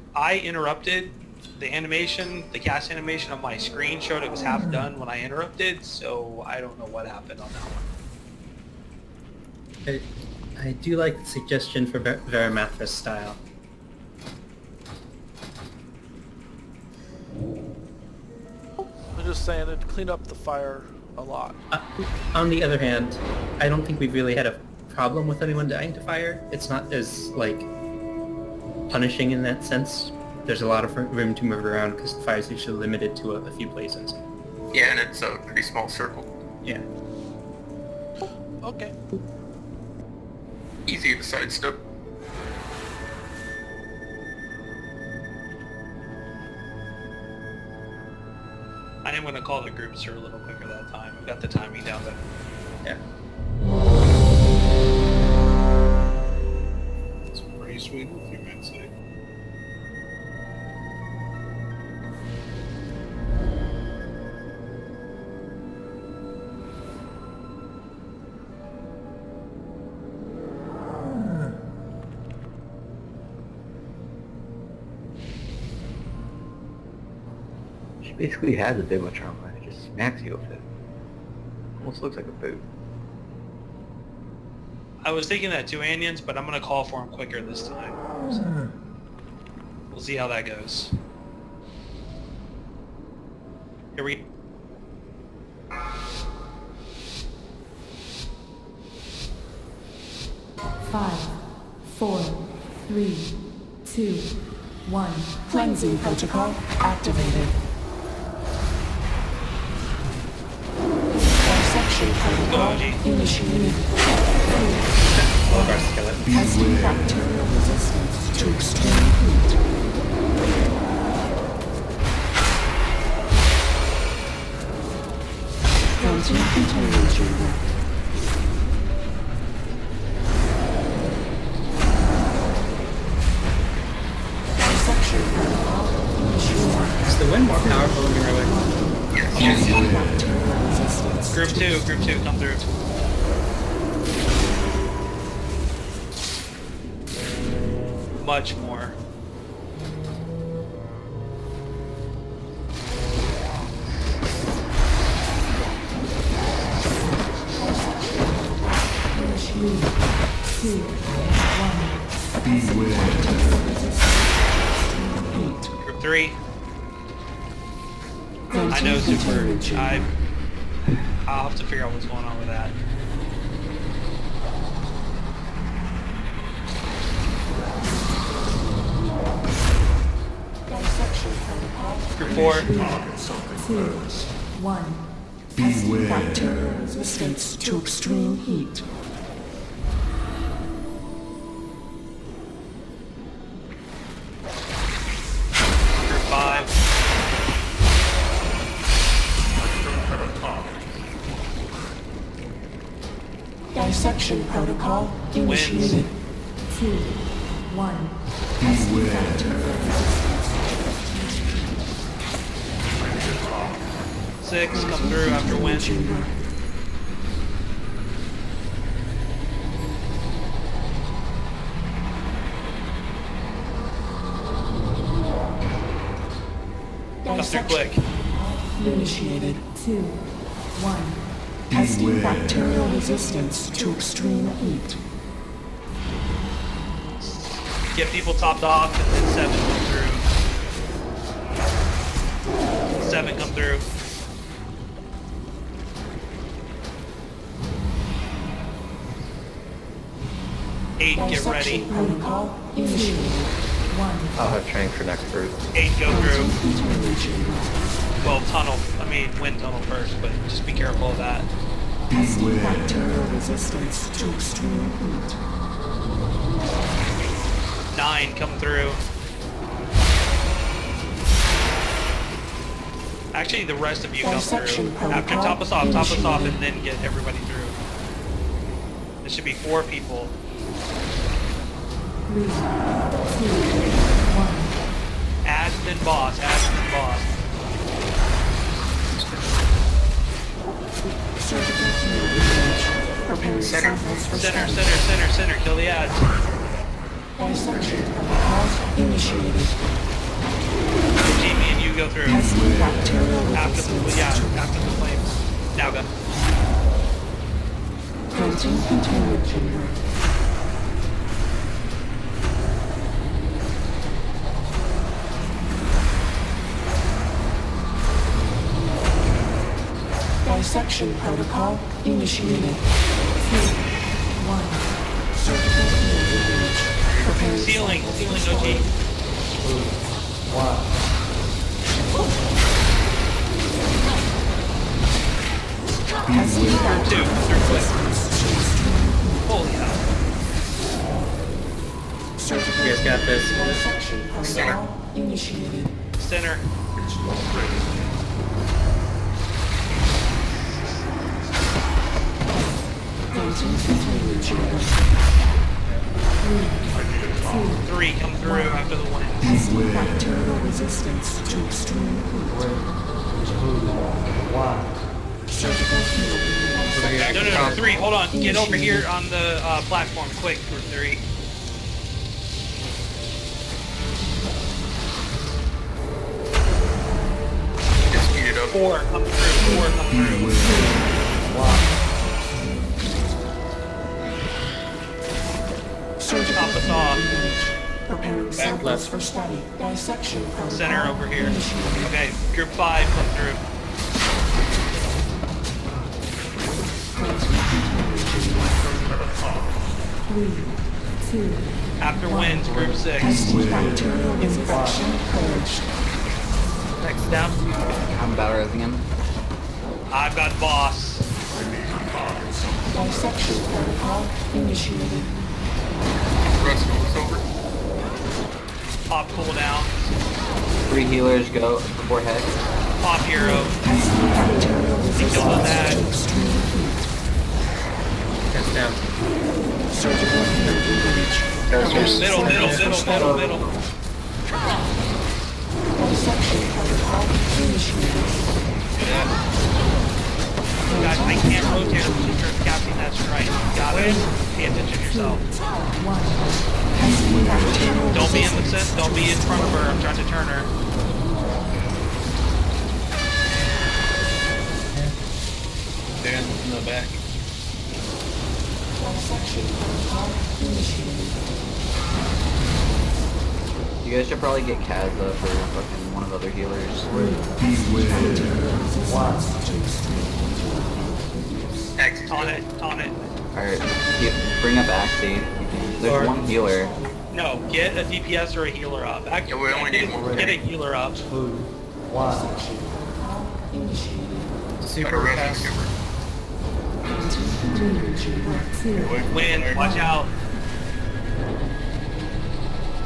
interrupted the animation, the cast animation on my screen showed it was half done when I interrupted, so I don't know what happened on that one. I do like the suggestion for Verimathras style. I'm just saying it'd clean up the fire a lot. On the other hand, I don't think we've really had a problem with anyone dying to fire. It's not as, like, punishing in that sense. There's a lot of room to move around because the fire's usually limited to a few places. Yeah, and it's a pretty small circle. Yeah. Okay. Easy to sidestep. I am going to call the groups through a little quicker that time. I've got the timing down, but yeah. between with you might say. She basically has a bit much armor. It just smacks you with it. Almost looks like a boot. I was thinking that too, Anions, but I'm gonna call for him quicker this time. So we'll see how that goes. Here we. Five, 4, 3, 2, 1. Cleansing protocol activated. Dissection protocol initiated. All of our skeletons. Testing bacterial resistance to extreme heat. Granting containment chamber. Dissection protocol initiated. Is the wind more powerful in your way? Testing bacterial resistance. Group 2, come through. Much more. Group 3. I know super. I'll have to figure out what's going on with that. Group 4. 2, 1. Testing bacterial resistance to extreme heat. Group 5. Dissection protocol initiated. 2, 1. Testing bacterial resistance. 6, come through after wind. Come through quick. Initiated. 2, 1. Testing bacterial resistance to extreme heat. Get people topped off and then 7 come through. 7 come through. 8, get ready. Protocol initiated. 1. I'll have training for next group. 8, go through. Well, wind tunnel first, but just be careful of that. Testing bacterial resistance to extreme heat. 9, come through. Actually, the rest of you come through. After top us off, and then get everybody through. There should be 4 people. 3, 2, 1. Admin boss. Preparing samples for Center, kill the ads. Dissection protocol initiated. Jamie and you go through. Testing bacterial After the flames. Now go. Granting containment chamber. Dissection protocol initiated. 2, 1. Surgical image. Preparing Sealing OG. Testing Turn 2, through quick. Holy hell. Surgical You guys got this. dissection protocol initiated. Center. Granting containment chamber. 3, 2, 3 come through after the wind. Testing bacterial resistance to extreme heat. 1. Surgical healing. No, 3, hold on. Get over here on the platform, quick, for 3. Just speed it up. 4, come through, 4, come through. Surgical Top us off. preparing samples for study. Dissection protocol. Center over here. Okay, group 5, come through. After winds, group 6. Bacterial infection purged. Next down. I'm battle resing him. I've got boss. Dissection protocol initiated. Rest is over. Pop cooldown. 3 healers go before head. Pop hero. Bacterial Kill on that. That's down. Surgical healing engaged. Middle. Dissection protocol initiated. Guys, I can't rotate or turn casting that strike. Got it? Pay attention to yourself. Don't be in the set. Don't be in front of her. I'm trying to turn her. Dan in the back. Dissection protocol initiated. You guys should probably get Kaz up or fucking one of the other healers. Taunt it. Alright, bring up Axie. There's one healer. No, get a DPS or a healer up. Yeah, we only need one. Get a healer up. Super fast. Wind, watch out.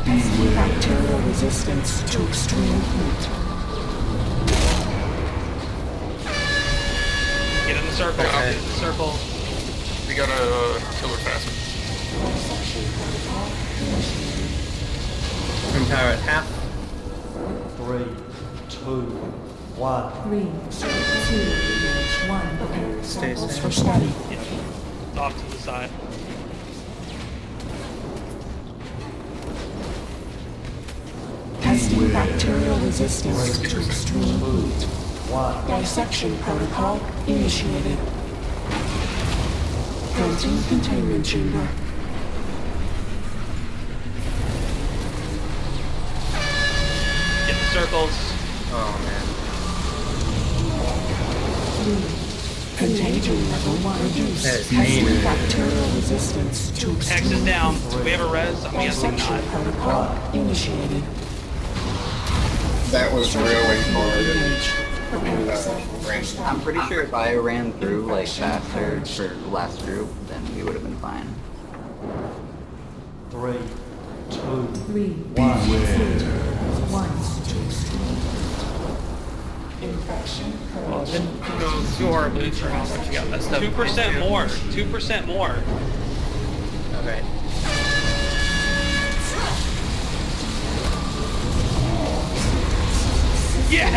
Bacterial resistance to extreme heat. Get in the circle. Okay. Get in the circle. We got a killer faster. Room power at half. 3, 2, 1. Preparing samples for study. Yeah. Off to the side. Testing bacterial resistance to extreme heat. Dissection protocol initiated. Planting containment chamber. Get the circles. Oh Contagion level 1 reduced. That is Testing mean. bacterial resistance to Hex extreme is down. heat. Do we have a res? I'm guessing Dissection not. protocol initiated. That was really hard. I'm pretty sure if I ran through like faster for the last group, then we would have been fine. 3, 2, 1. Infection Well, it didn't go too horribly for how much you got messed up. 2% more. 2% more. Okay. Yeah!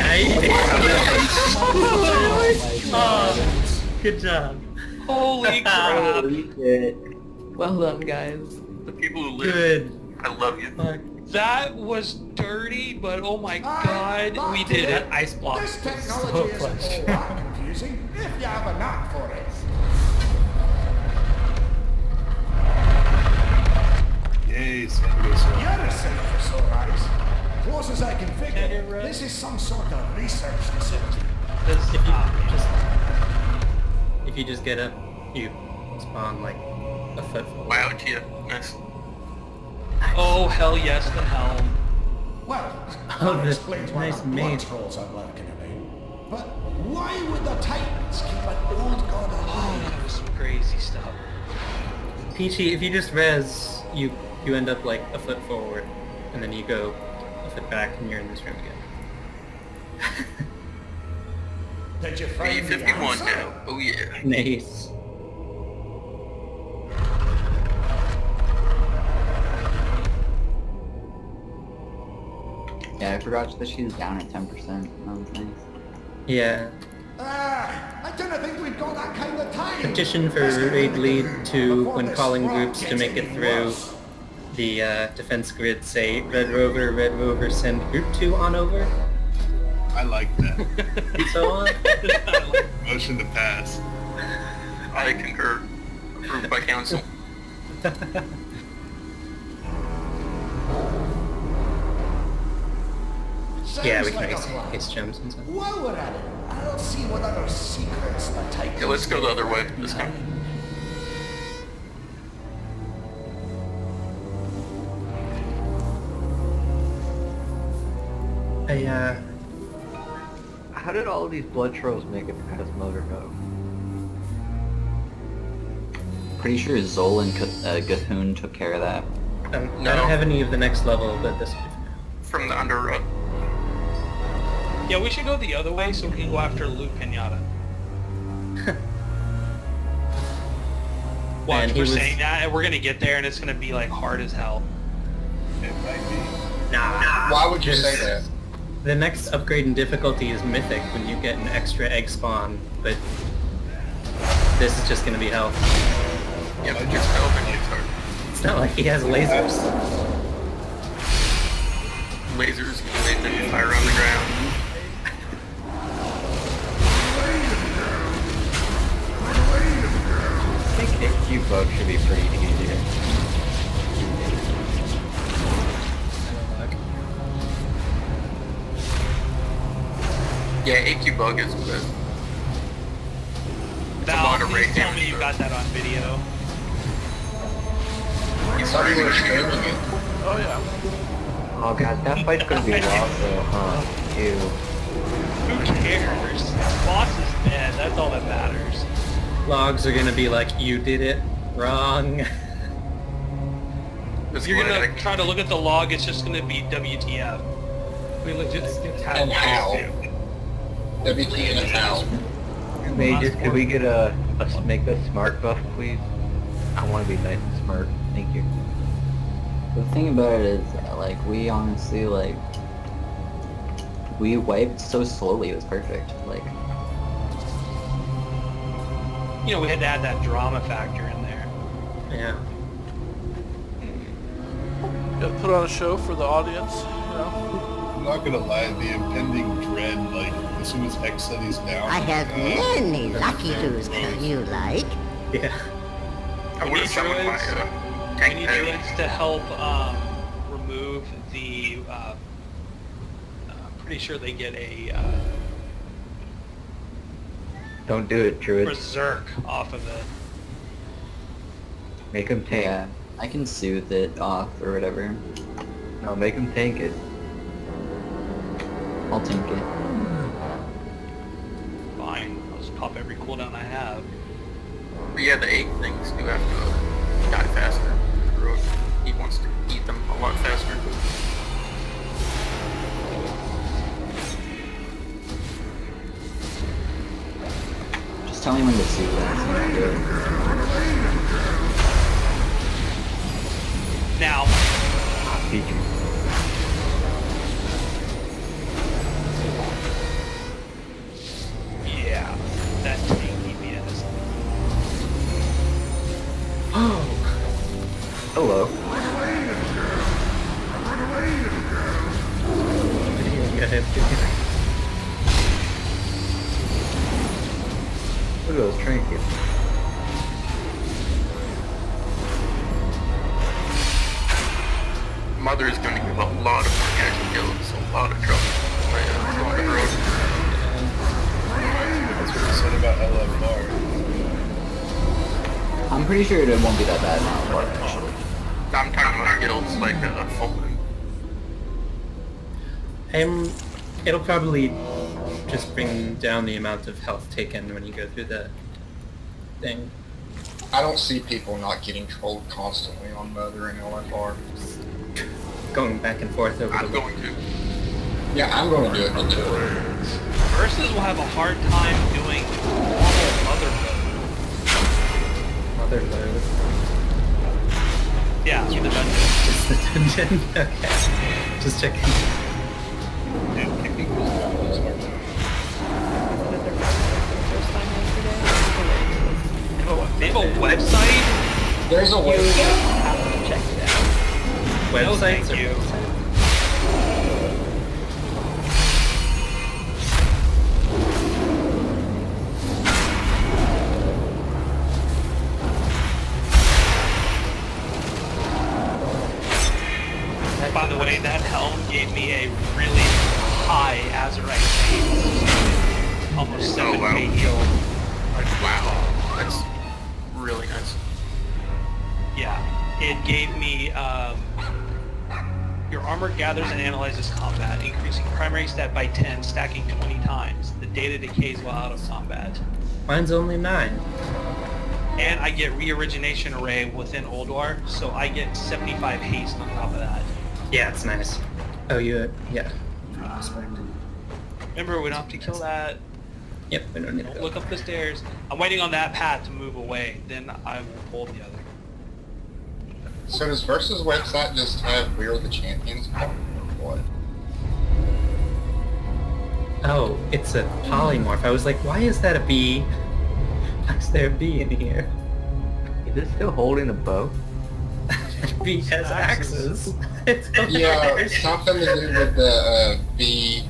Oh, good job. Holy crap! Well done, guys. The people who live, Good. I love you. That was dirty, but oh my god, we did it. That ice block This was technology so isn't clutch. all that confusing if you have a knack for it. Yay, Sandy goes You're a safe for eyes. Close as I can figure, this is some sort of research facility. If you just get up, you spawn like a foot forward. Wow, Tia. Nice. Oh hell yes, the helm. Well, Oh, that this explains why nice the maid. blood trolls are lurking about. But why would the Titans keep an old god Oh, alive? that was some crazy stuff. Peachy, if you just res, you end up like a foot forward, and then you go a foot back, and you're in this room again. Did you find the A51 answer? now. Oh yeah. Nice. forgot that she's down at 10%. That was nice. Yeah. I don't think we've got that kind of time. Petition for raid lead to, when calling groups to make it through the defense grid, say Red Rover, send group 2 on over. I like that. And so on. Motion to pass. I concur. Approved by council. Yeah, we can make some case gems and stuff. While we're at it, I'll see what other secrets the Titans. Yeah, let's go the other way this time. How did all of these blood trolls make it past Motor Go? Pretty sure Zol and Gahoon took care of that. I don't have any of the next level, but this. From the under road. Yeah, we should go the other way so we can go after Luke Pinata. Watch, we're saying that, and we're gonna get there, and it's gonna be like hard as hell. It might be. Nah. Why would you say that? The next upgrade in difficulty is Mythic when you get an extra egg spawn, but this is just gonna be hell. Yeah, but just hell when it's hard. It's not like he has lasers. Lasers, laser fire on the ground. I think HQ bug should be pretty easy. Yeah, AQ bug is good. Val, please tell me you got that on video. He's Thought you were streaming it. Oh yeah. Oh god, that fight's gonna be lost though, huh? Ew. Who cares? Boss is dead, that's all that matters. Logs are gonna be like, you did it wrong. If you're gonna try to look at the log, it's just gonna be WTF. We legit skipped And how? WT and how? Could we get make a smart buff, please? I want to be nice and smart. Thank you. The thing about it is, like, we honestly, like, we wiped so slowly, it was perfect. Like, You know, we had to add that drama factor in there. Yeah. Gotta put on a show for the audience, you know? I'm not gonna lie, the impending dread, like, as soon as X said he's down. I have many lucky loos for you like. Yeah. I would have summoned my We tank need heavy. druids to help remove the. I'm pretty sure they get a Don't do it, Druid. berserk off of it. Make him tank. yeah, I can soothe it off or whatever. No, make him tank it. I'll tank it. Fine, I'll just pop every cooldown I have. But yeah, the egg things do have to die faster. He wants to eat them a lot faster. Just tell me when to soothe it. Now, Beat you. yeah, that tanky BS. Oh. Hello. Look at those trinkets. Mother is going to give a lot of organic kills, a lot of trouble. On the road. That's what he said about LFR. I'm pretty sure it won't be that bad now, actually. I'm talking about guilds like Fulton. It'll probably just bring down the amount of health taken when you go through the thing. I don't see people not getting trolled constantly on Mother and LFR. Going back and forth over I'm the going to. Yeah, I'm going to do it too. Versus will have a hard time doing normal mother mode. mother load. Yeah, through the dungeon. Just the dungeon? Okay. Just checking. Dude, kicking was the hardest part. They have a website? There's a website. Check it out. No, Websites thank are you. By the way, that helm gave me a really high Azurite base. Almost 7k heal. Wow, that's really nice. Yeah, it gave me, your armor gathers and analyzes combat, increasing primary stat by 10, stacking 20 times. The data decays while out of combat. Mine's only 9. And I get re-origination array within Uldir, so I get 75 haste on top of that. Yeah, it's nice. Oh, yeah. Respect. Remember, we don't have to kill that. Yep, we don't need to Don't go. look up the stairs. I'm waiting on that path to move away, then I will pull the other. So does Versus website just have We're the Champions part, or what? Oh, it's a polymorph. I was like, why is that a bee? Why is there a bee in here? Is it still holding a bow? Bee has axes. It's Yeah, hilarious. something to do with the bee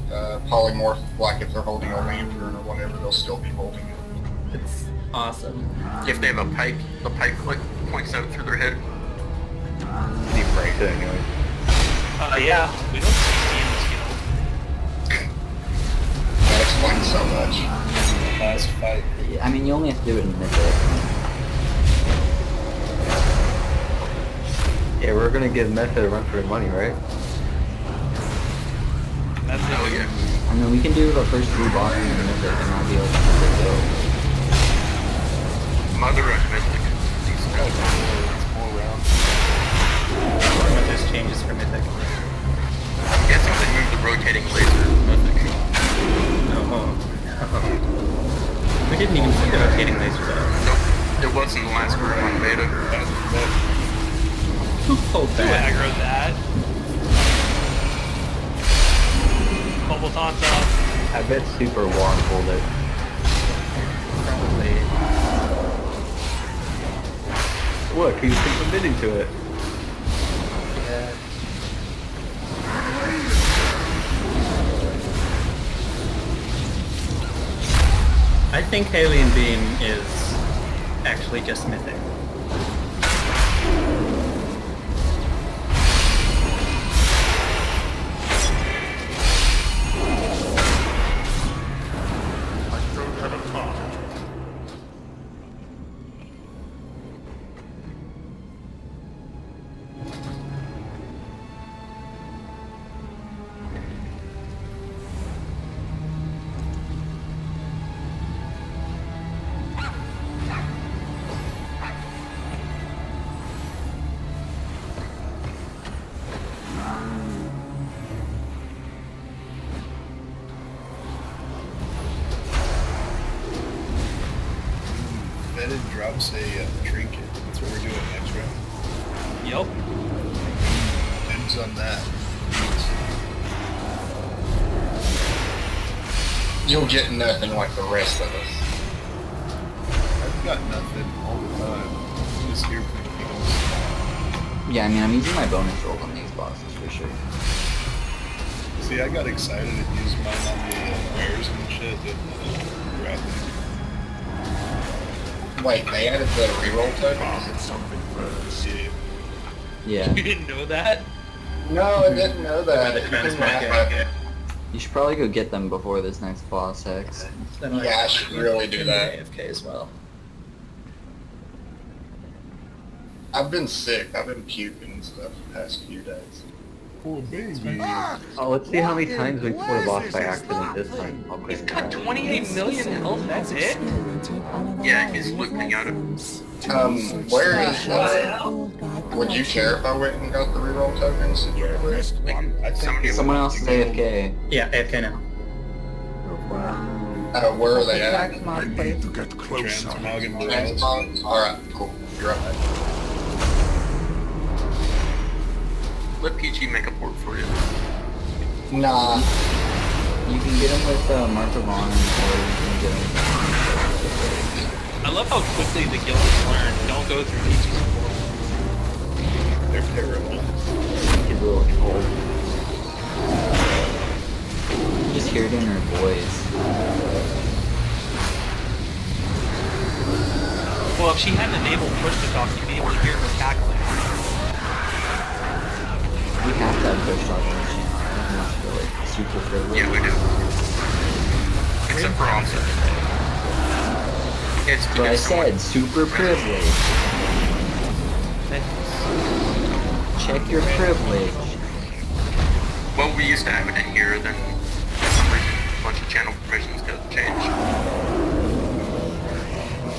polymorph, like if they're holding a lantern or whatever, they'll still be holding it. It's awesome. If they have a pike, the pike like points out through their head. He breaks it anyway. Yeah, we don't see skill. That explains so much. Last fight. Yeah, I mean, you only have to do it in Mythic. Yeah, we're gonna give Method a run for his money, right? That's it. Oh yeah. I mean, we can do the first 3 bosses in Mythic and I'll be able to go. Mother of Mystic. More rounds. One of those changes for Mythic. I'm guessing they moved the rotating laser Mythic. We didn't even see the rotating laser though. Nope. It was in the last group on beta. Who pulled Who that? aggroed that? Bubble taunts up. I bet Super Warren pulled it. Probably. Look, he's committing to it. Yeah. I think Alien Beam is actually just Mythic. Vetted drops a trinket. That's what we're doing next round. Yep. Dibs on that. You'll get nothing like the rest of us. I've got nothing all the time. I'm just here for the kills. Yeah, I mean, I'm using my bonus rolls on these bosses for sure. See, I got excited and used mine on the bears and shit, and grabbed it. Wait, they added the reroll tokens? Yeah. You didn't know that? No, I didn't know that. The It didn't transmog, happen. You should probably go get them before this next boss, Hex. Then Yeah, I should really do that. AFK as well. I've been sick. I've been puking and stuff the past few days. Poor baby. Oh, let's see how many times we pulled a boss by accident this time. I'll He's quick got count. 28 million health, that's it? Yeah, he's looking at it. Where is would you care if I went and got the reroll tokens? Did you ever? I think Someone else is AFK. Yeah, AFK now. Where are they at? I need to get closer. Transmog and Morales. Alright, cool. You're right. Let PG make a port for you. Nah, You can get him with Mark of Honor, or you can get him. I love how quickly the guild has learned. Don't go through PG support. They're terrible. He's a little cold. Just hear it in her voice. Well, if she hadn't enabled push to talk, you'd be able to hear her cackling. We have to have push talk on this channel. I don't want to feel like super privileged. Yeah, we do. Except for Onset. It's But I said super privileged. Check your privilege. Well, we used to have it in here, then for some reason a bunch of channel permissions got changed.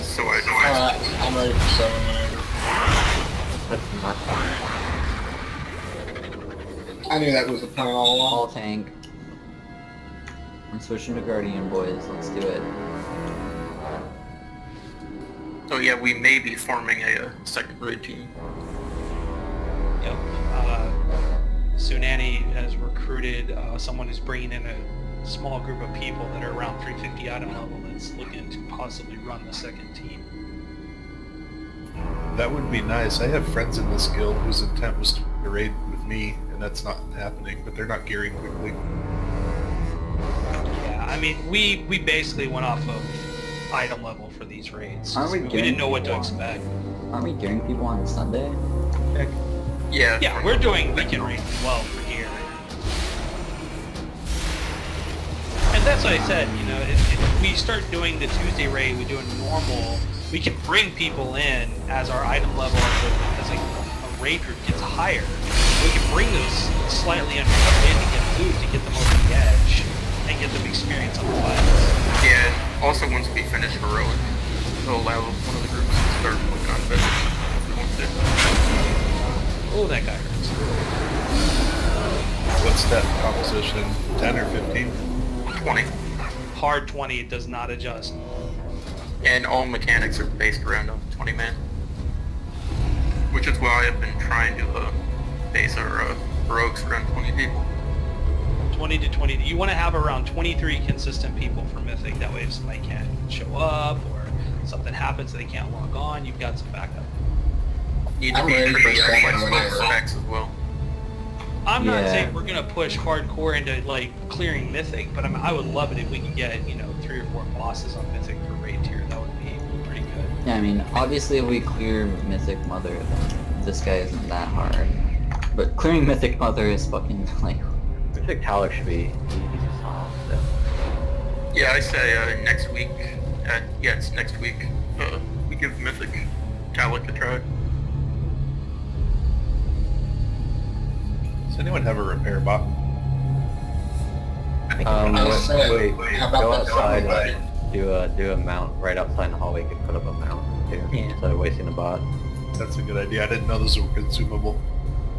So I know I'm ready for 7 whenever. I knew that was the plan all along. All tank. I'm switching to Guardian, boys. Let's do it. So yeah, we may be forming a second raid team. Yep. Tsunami has recruited someone who's bringing in a small group of people that are around 350 item level that's looking to possibly run the second team. That would be nice. I have friends in this guild whose intent was to raid with me, and that's not happening, but they're not gearing quickly. Yeah, I mean, we basically went off of item level for these raids. Aren't we We didn't know what to expect. Aren't we gearing people on Sunday? Yeah. Yeah, we're doing weekend raids as well for gear. And that's what I said, you know, if we start doing the Tuesday raid, we do a normal, we can bring people in as our item level as a raid group gets higher. We can bring those slightly undercover in to get loot, to get them over the edge, and get them experience on the fights. Yeah, also once we finish Heroic, it'll allow one of the groups to start working on Vision if we want to. Oh, that guy hurts. What's that composition? 10 or 15? 20. Hard 20 does not adjust. And all mechanics are based around a 20 man. Which is why I've been trying to base our Heroics around 20 people. 20 to 20. You want to have around 23 consistent people for Mythic. That way if somebody can't show up or something happens they can't log on, you've got some backup. Need to be pretty flexible specs as well. I'm not saying we're gonna push hardcore into like clearing Mythic, but I would love it if we could get 3 or 4 bosses on Mythic for raid tier. That would be pretty good. Yeah, I mean, obviously if we clear Mythic Mother, then this guy isn't that hard. But clearing Mythic Mother is fucking like... Mythic Tower should be easy to solve, so. Yeah, I say next week. Yeah, it's next week. We give Mythic Talic a try. Does anyone have a repair bot? Wait, go outside and do a mount right outside the hallway. You could put up a mount too, instead of wasting a bot. That's a good idea. I didn't know those were consumable.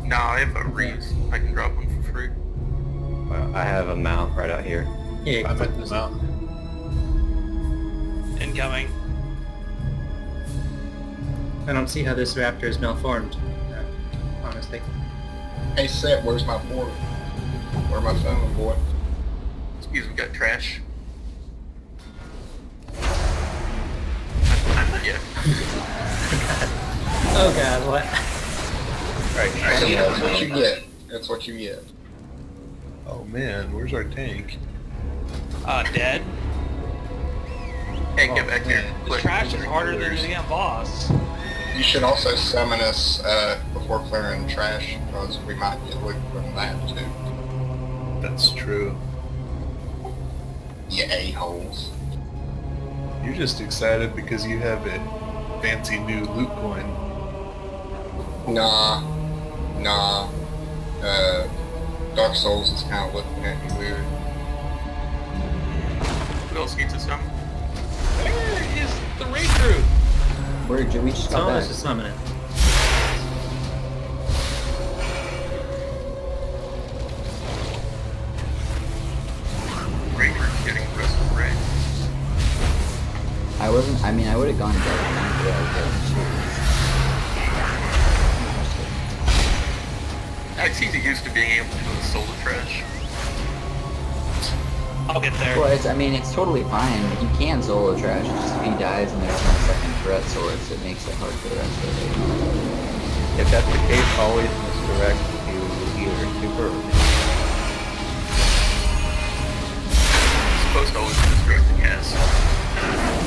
Nah, I have a Reese. I can drop one for free. Well, I have a mount right out here. Yeah, I'm at the mount. Incoming. I don't see how this raptor is malformed, honestly. Hey Seth, where's my portal? Where's my phone, boy? Excuse me, got trash. Yeah. Oh god, what? Right, that's what you get. That's what you get. Oh man, where's our tank? Dead. Hey, get back here. This trash is harder than the damn boss. You should also summon us before clearing trash, because we might get loot from that too. That's true. You a-holes. You're just excited because you have a fancy new loot coin. Nah. Dark Souls is kind of looking at me weird. Who else needs a summon? Where is the raid group? Where did we just got Someone back? was just summoning. Raid group's getting the rest of the raid. I would have gone to that tank, but I was It's easy used to being able to do a solar trash. I'll get there. Well, it's totally fine. You can solo trash. It's just if he dies and there's no second threat source, it makes it hard for the rest of the day. If that's the case, always misdirect to either super or Supposed to always misdirect the cast.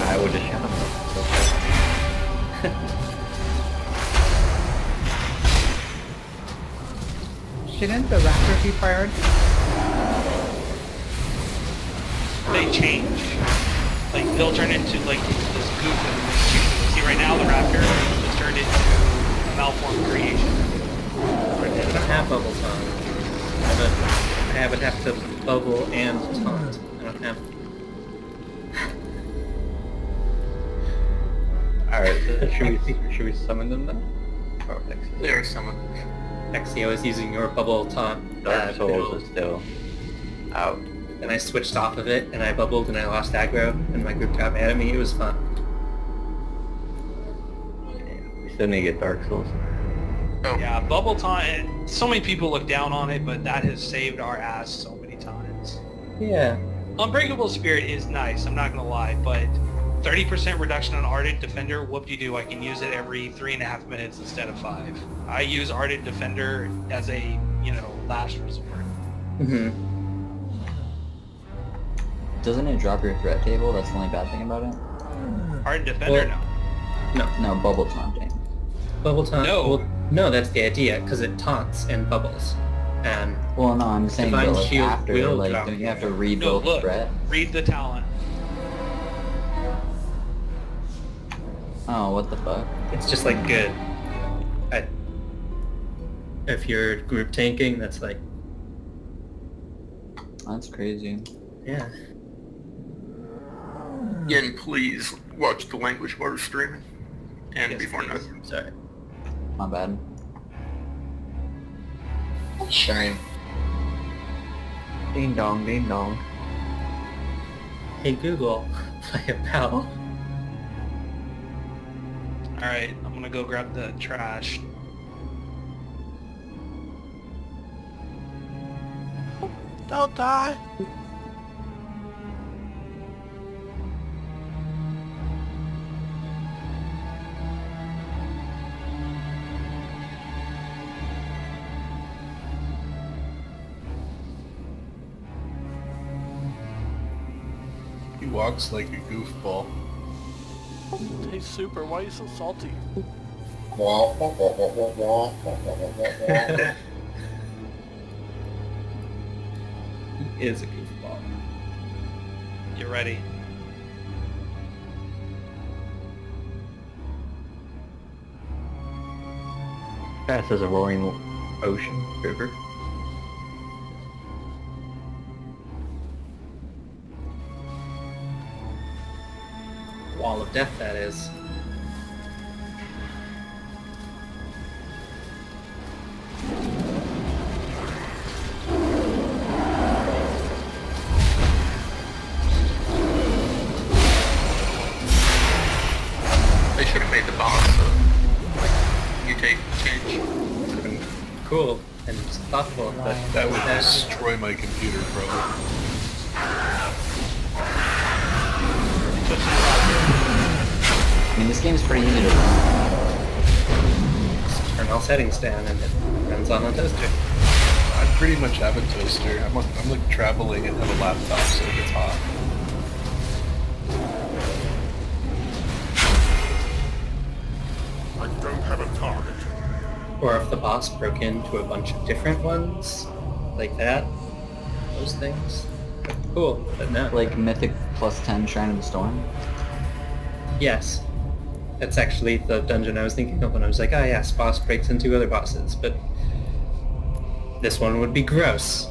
I would just shut him Shouldn't the raptors be priority? They change. Like, they'll turn into, like, this goof and this change. See, right now, the raptor just turned into a malformed creation. I don't have bubble taunt. I would have to bubble and taunt. I don't have... Alright, so should we summon them then? Oh, Exio. They are summoned. Exio is using your bubble taunt. Dark Souls is still out. And I switched off of it, and I bubbled, and I lost aggro, and my group got mad at me. It was fun. We still need to get Dark Souls. Oh. Yeah, bubble taunt, so many people look down on it, but that has saved our ass so many times. Yeah. Unbreakable Spirit is nice, I'm not gonna lie, but 30% reduction on Ardent Defender, whoop-de-doo, I can use it every 3.5 minutes instead of 5. I use Ardent Defender as a, last resort. Mm-hmm. Doesn't it drop your threat table? That's the only bad thing about it? Ardent Defender, no. No, bubble taunting. Bubble taunt? No. Well, no, that's the idea, because it taunts and bubbles. And Well, no, I'm saying Divine but like Shield after, will like, drop. don't you have to No, rebuild look, threat? read the talent. Oh, what the fuck? it's just like good. If you're group tanking, that's like, That's crazy. yeah. Again, please watch the language bar streaming. And Yes, before please. nothing. Sorry. My bad. Shame. Ding dong, ding dong. Hey Google, play a pal. Alright, I'm gonna go grab the trash. Don't die. He walks like a goofball. Hey, Super, why are you so salty? Wah, wah, wah, wah, wah, wah, wah, wah, wah, wah. He is a goofball. You ready? Fast as a roaring ocean river. Wall of death, that is. They should have made the boss mutate change. Would have been cool and thoughtful, but That would destroy my computer, probably. I mean, this game's pretty easy to run. turn all settings down and it runs on a toaster. I pretty much have a toaster. I'm like traveling and have a laptop, so it gets hot. I don't have a target. Or if the boss broke into a bunch of different ones, like that, those things. Cool, but no. Like Mythic +10 Shrine of the Storm? Yes. That's actually the dungeon I was thinking of when I was like, oh yes, boss breaks into other bosses, but this one would be gross.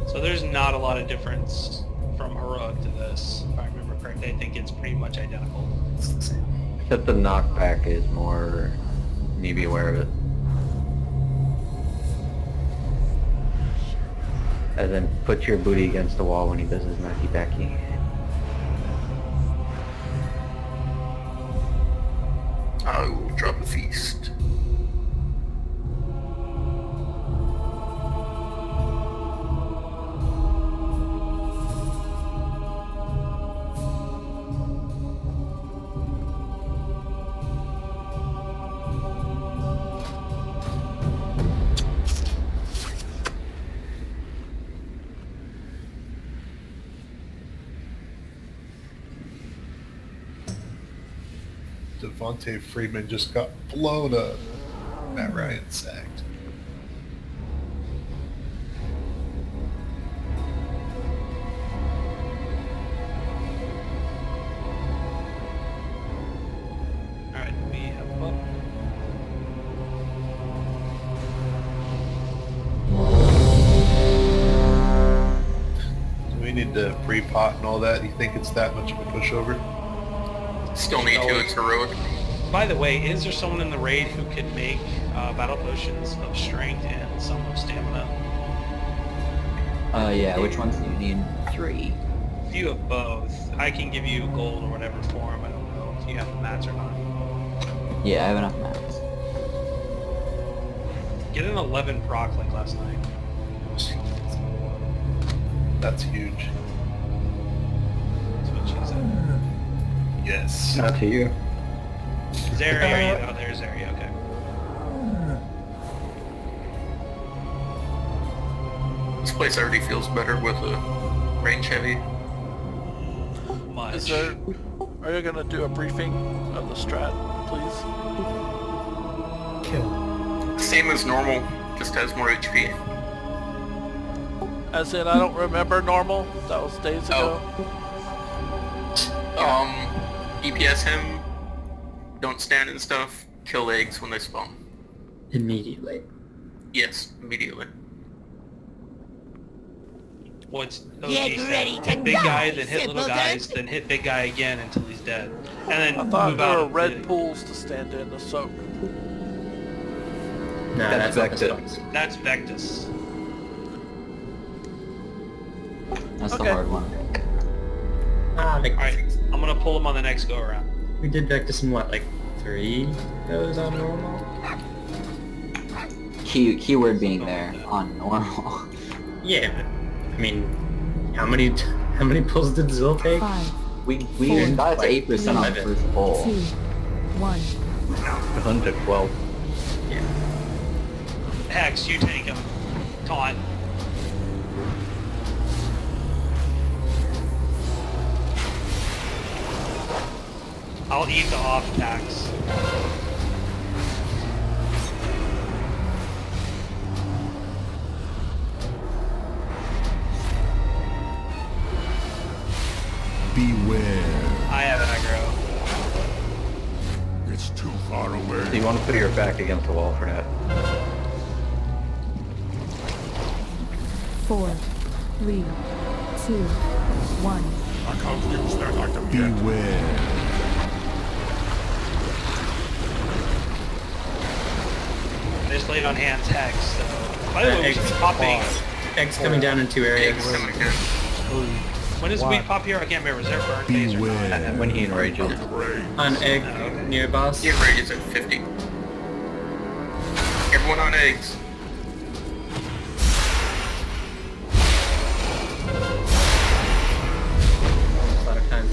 So there's not a lot of difference from Heroic to this, if I remember correctly. I think it's pretty much identical. It's the same. Except the knockback is more... you need to be aware of it. As in, put your booty against the wall when he does his knocky-backy. I will drop a feast. Devontae Freeman just got blown up. Matt Ryan sacked. Alright, we have a book. Do we need to pre-pot and all that? You think it's that much of a pushover? Still need to, it's heroic. By the way, is there someone in the raid who can make battle potions of strength and some of stamina? Yeah, which ones do you need? 3. If you have both, I can give you gold or whatever for them. I don't know if you have the mats or not. Yeah, I have enough mats. Get an 11 proc like last night. That's huge. That's what she said. Yes. Not to you. Zeri, are you? Oh, there's Zeri, okay. This place already feels better with a range heavy. Much. Are you gonna do a briefing of the strat, please? Same as normal, just has more HP. As in, I don't remember normal. That was days ago. DPS him, don't stand and stuff, kill eggs when they spawn. Immediately. Yes, immediately. What's Get ready to hit big die, guys, then hit little simpleton. guys, then hit big guy again until he's dead. And then I thought move there out were of red the- pools to stand in to soak. Nah, That's not the Vectus. spawns. That's Vectus. That's Okay. the hard one. Alright, I'm gonna pull him on the next go around. We did Vectus in what, like 3 goes on normal? Keyword being there on normal. Yeah, but, I mean, how many pulls did Zil take? 5, We Four, got to 8% on the like, first pull. 2, 1. 1 to 12. Yeah. Hex, you take him. Taunt. I'll eat the off tax. Beware. I have aggro. It's too far away. So you want to put your back against the wall for that. 4, 3, 2, 1. I can't use that item yet. Beware. I just laid on hands Hex, so... By the way, we Eggs, should be popping... Eggs coming down in 2 areas. Eggs coming in. When does we pop here? I can't remember. Is there a burn phase or not? When he enrages. On egg near boss. The enrage is at 50. Everyone on eggs. A lot of times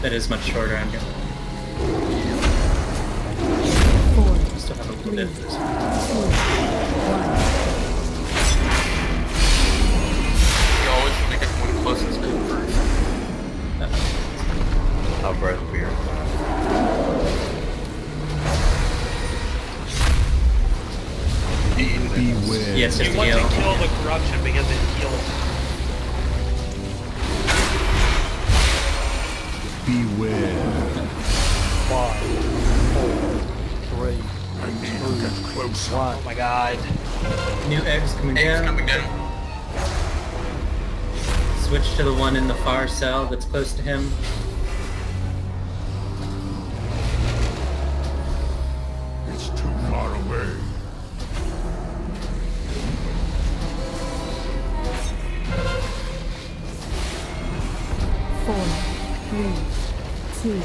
that is much shorter. I'm gonna 4, still have a little bit of this. 2, 1. You always want to get the one closest to him first. I'll breath beer. Beware. Yes, You just want heal. to kill the corruption because it heals. Beware. 5, 4, 3, I need to get closer. 1. Oh my god. New eggs coming Eggs down. coming down. Switch to the one in the far cell that's close to him. It's too far away. Four, 3, 2,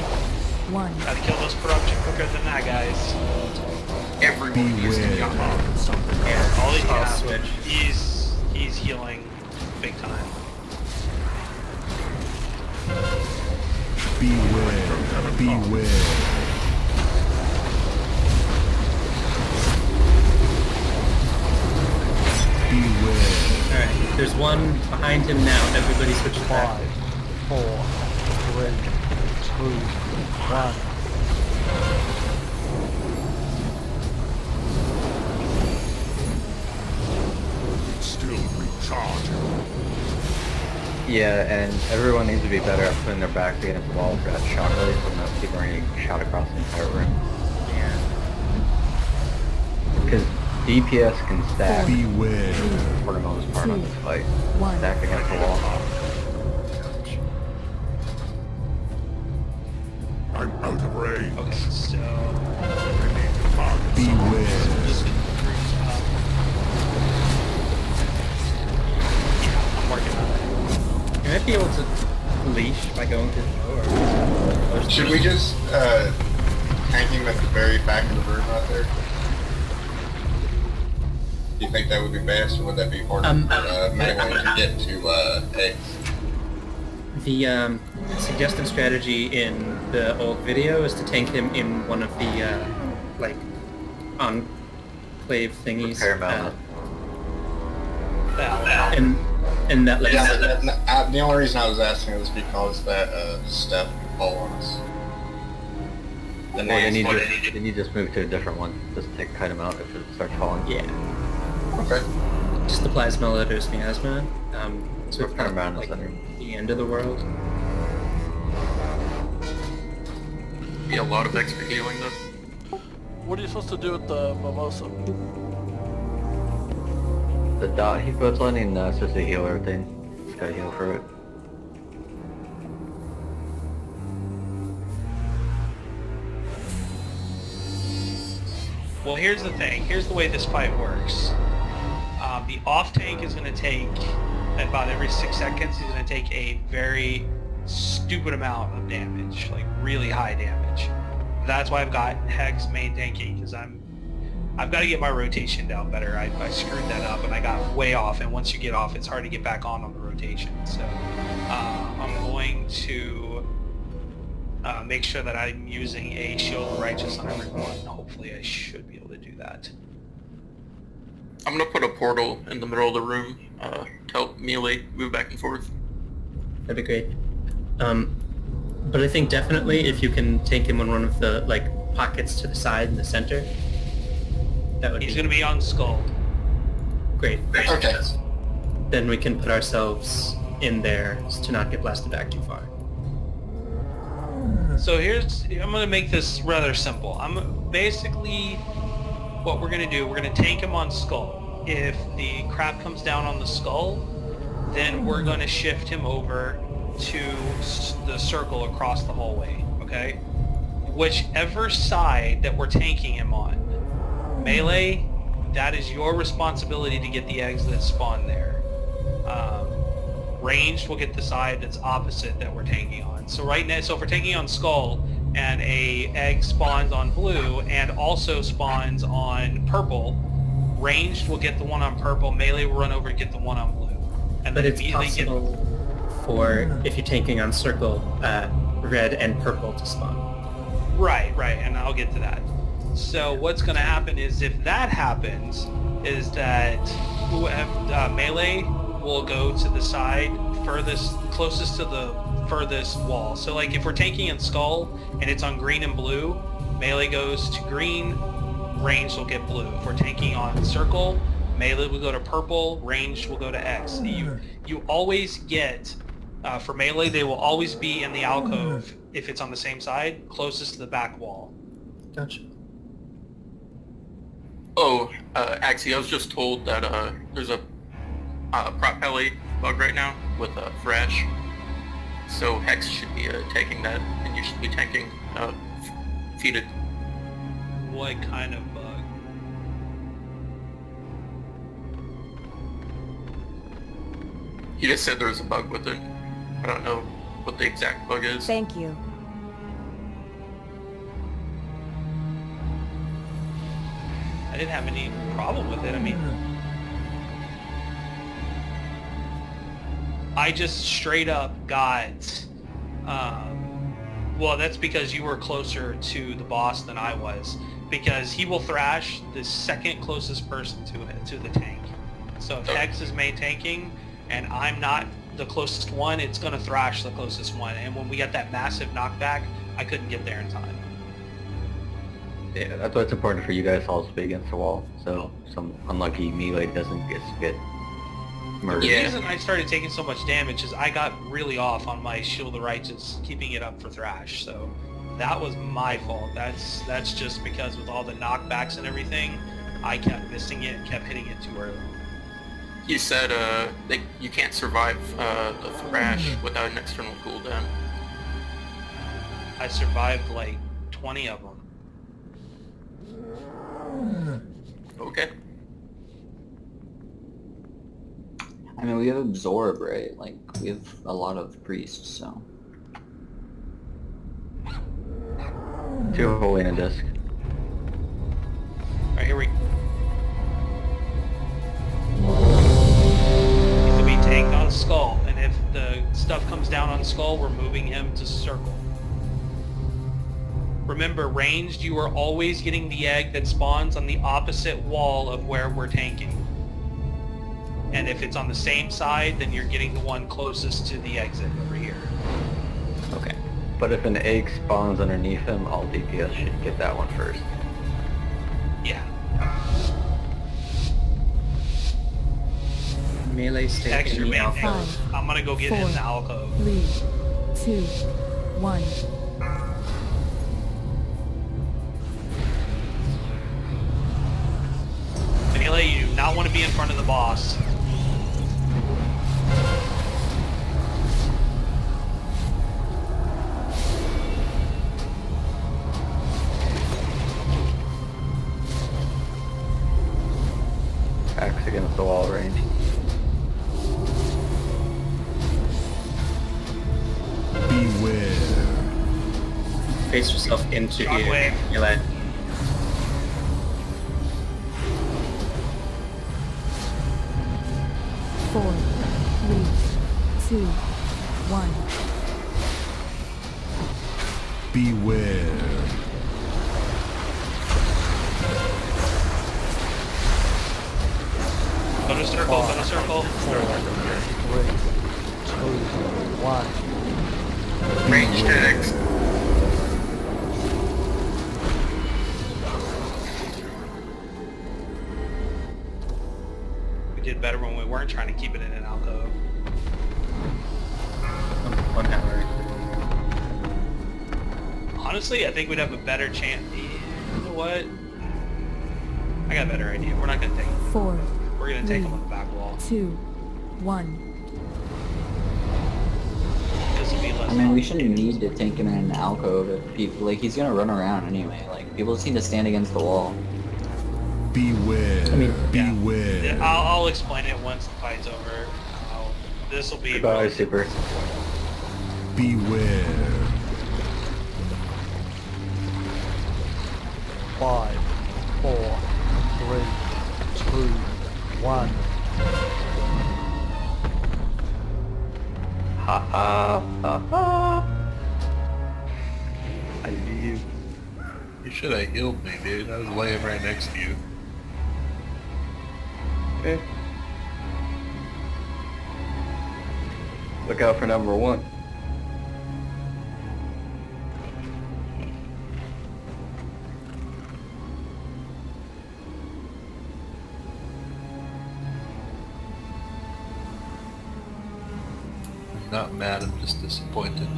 1. Gotta kill this corruption quicker than that, guys. Everyone using Beware. Yama. Yeah, All these I'll yeah, switch. He's healing big time. Beware. Beware. Beware. Alright, there's one behind him now. Everybody switch back. 5, 4, 3, 1. It's still recharging. Yeah, and everyone needs to be better at putting their backs against the wall for that shot release, so no people are getting shot across the entire room. Yeah. Because DPS can stack Beware. for the most part on this fight. One. Stack against the wall. I'm out of range. Okay, so Beware. just get the groups up. Yeah, I'm working on it. You might be able to leash by going to the door. Should we just hang him at the very back of the room right there? Do you think that would be best, or would that be harder for Melee to get to X? The suggested strategy in the old video is to tank him in one of the like enclave thingies. Paramount. And that lets The only reason I was asking was because that step can fall on us. Or then you just move to a different one. Just kite him out if it starts falling. Yeah. Okay. Just the plasma loaders miasma. So it's Paramount not like center. the end of the world. Be a lot of extra healing though. What are you supposed to do with the mimosa? The dot he puts on in supposed to heal everything. Just gotta heal for it. Well, here's the thing. Here's the way this fight works. The off tank is going to take, about every 6 seconds, he's going to take a very stupid amount of damage, like really high damage. That's why I've got Hex main tanking, because I've got to get my rotation down better. I screwed that up and I got way off, and once you get off, it's hard to get back on the rotation. So I'm going to make sure that I'm using a Shield of Righteous on everyone. Hopefully I should be able to do that. I'm gonna put a portal in the middle of the room to help Melee move back and forth. That'd be great. But I think definitely if you can tank him in one of the like pockets to the side in the center, that would He's going to be on Skull. Great. Okay. Then we can put ourselves in there to not get blasted back too far. So I'm going to make this rather simple. Basically, what we're going to do, we're going to tank him on Skull. If the crap comes down on the Skull, then we're going to shift him over to the circle across the hallway, okay? Whichever side that we're tanking him on, Melee, that is your responsibility to get the eggs that spawn there. Ranged will get the side that's opposite that we're tanking on. So right now, so if we're taking on Skull and a egg spawns on blue and also spawns on purple, Ranged will get the one on purple, Melee will run over and get the one on blue. And But then it's immediately possible for, if you're tanking on circle, red and purple to spawn. Right, and I'll get to that. So what's going to happen is if that happens, is that Melee will go to the side closest to the furthest wall. So like if we're tanking in Skull and it's on green and blue, Melee goes to green, Ranged will get blue. If we're tanking on Circle, Melee will go to purple, Ranged will go to X. You always get, for Melee, they will always be in the alcove, if it's on the same side, closest to the back wall. Gotcha. Oh, Axie, I was just told that there's a prop heli bug right now with Thrash. So Hex should be taking that, and you should be tanking Feeded. What kind of bug? He just said there was a bug with it. I don't know what the exact bug is. Thank you. I didn't have any problem with it. I mean, I just straight up got, well, that's because you were closer to the boss than I was, because he will thrash the second closest person to the tank. So if Hex is main tanking and I'm not the closest one, it's gonna thrash the closest one. And when we got that massive knockback, I couldn't get there in time. Yeah, that's why it's important for you guys all to be against the wall, so some unlucky melee doesn't get murdered. The reason I started taking so much damage is I got really off on my Shield of the Righteous, keeping it up for thrash. So that was my fault. That's just because with all the knockbacks and everything, I kept missing it and kept hitting it too early. You said you can't survive the thrash without an external cooldown. I survived like 20 of them. Okay. I mean, we have absorb, right? Like, we have a lot of priests, so. 2 holy in a disc. Alright, here we go. He's to be tanked on Skull, and if the stuff comes down on Skull, we're moving him to Circle. Remember, ranged, you are always getting the egg that spawns on the opposite wall of where we're tanking. And if it's on the same side, then you're getting the one closest to the exit over here. Okay. But if an egg spawns underneath him, all DPS should get that one first. Yeah. Melee stay Extra in the main alpha. egg. I'm gonna go get him in the alcove. 3, 2, 1. Melee, you do not want to be in front of the boss. Axe against the wall range. Beware. Face yourself into Shockwave. here. Melee. Four, 3, 2, 1. Beware. Go to circle, go to circle. 4, 3, 2, 1. Range tags. We did better when we weren't trying to keep it in an alcove. 1 hour. Honestly, I think we'd have a better chance. You know what? I got a better idea. We're not gonna take him. 4, We're gonna take him on the back wall. 2, 1. This will be less. I mean, we shouldn't need to tank him in an alcove if people, like, he's gonna run around anyway. Like, people just need to stand against the wall. Beware. Beware. Yeah, I'll explain it once the fight's over. This will be. Goodbye, Super. Beware. 5, 4, 3, 2, 1. Ha ha ha ha. I leave. You should have healed me, dude. I was laying right next to you. Okay. Look out for number 1. I'm not mad, I'm just disappointed.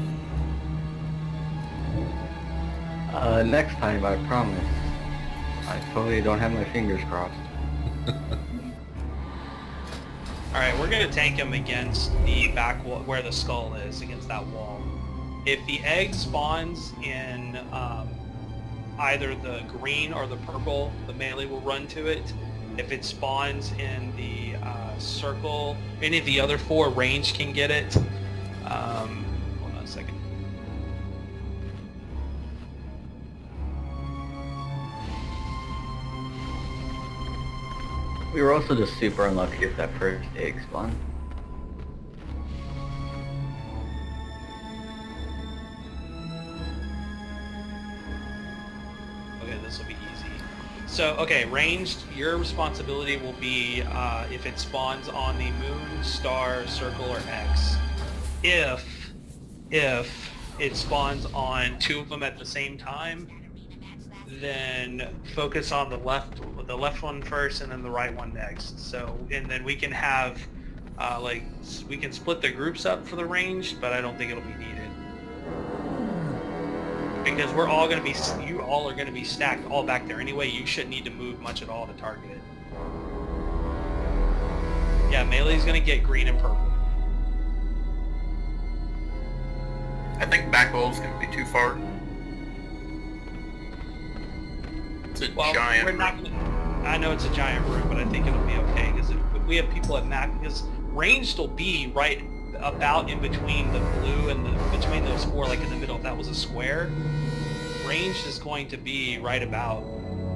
Next time, I promise. I totally don't have my fingers crossed. Alright, we're gonna tank him against the back wall, where the skull is, against that wall. If the egg spawns in either the green or the purple, the melee will run to it. If it spawns in the circle, any of the other 4 range can get it. Hold on a second. We were also just super unlucky if that first egg spawned. Okay, this will be easy. So, okay, ranged, your responsibility will be if it spawns on the moon, star, circle, or X. If it spawns on 2 of them at the same time, then focus on the left one first and then the right one next. So, and then we can have, we can split the groups up for the ranged, but I don't think it'll be needed. Because we're all going to be, you all are going to be stacked all back there anyway. You shouldn't need to move much at all to target it. Yeah, melee's going to get green and purple. I think back wall's going to be too far. It's a giant room. I know it's a giant room, but I think it'll be okay because if we have people at max, because ranged will be right about in between the blue and between those 4, like in the middle. If that was a square, ranged is going to be right about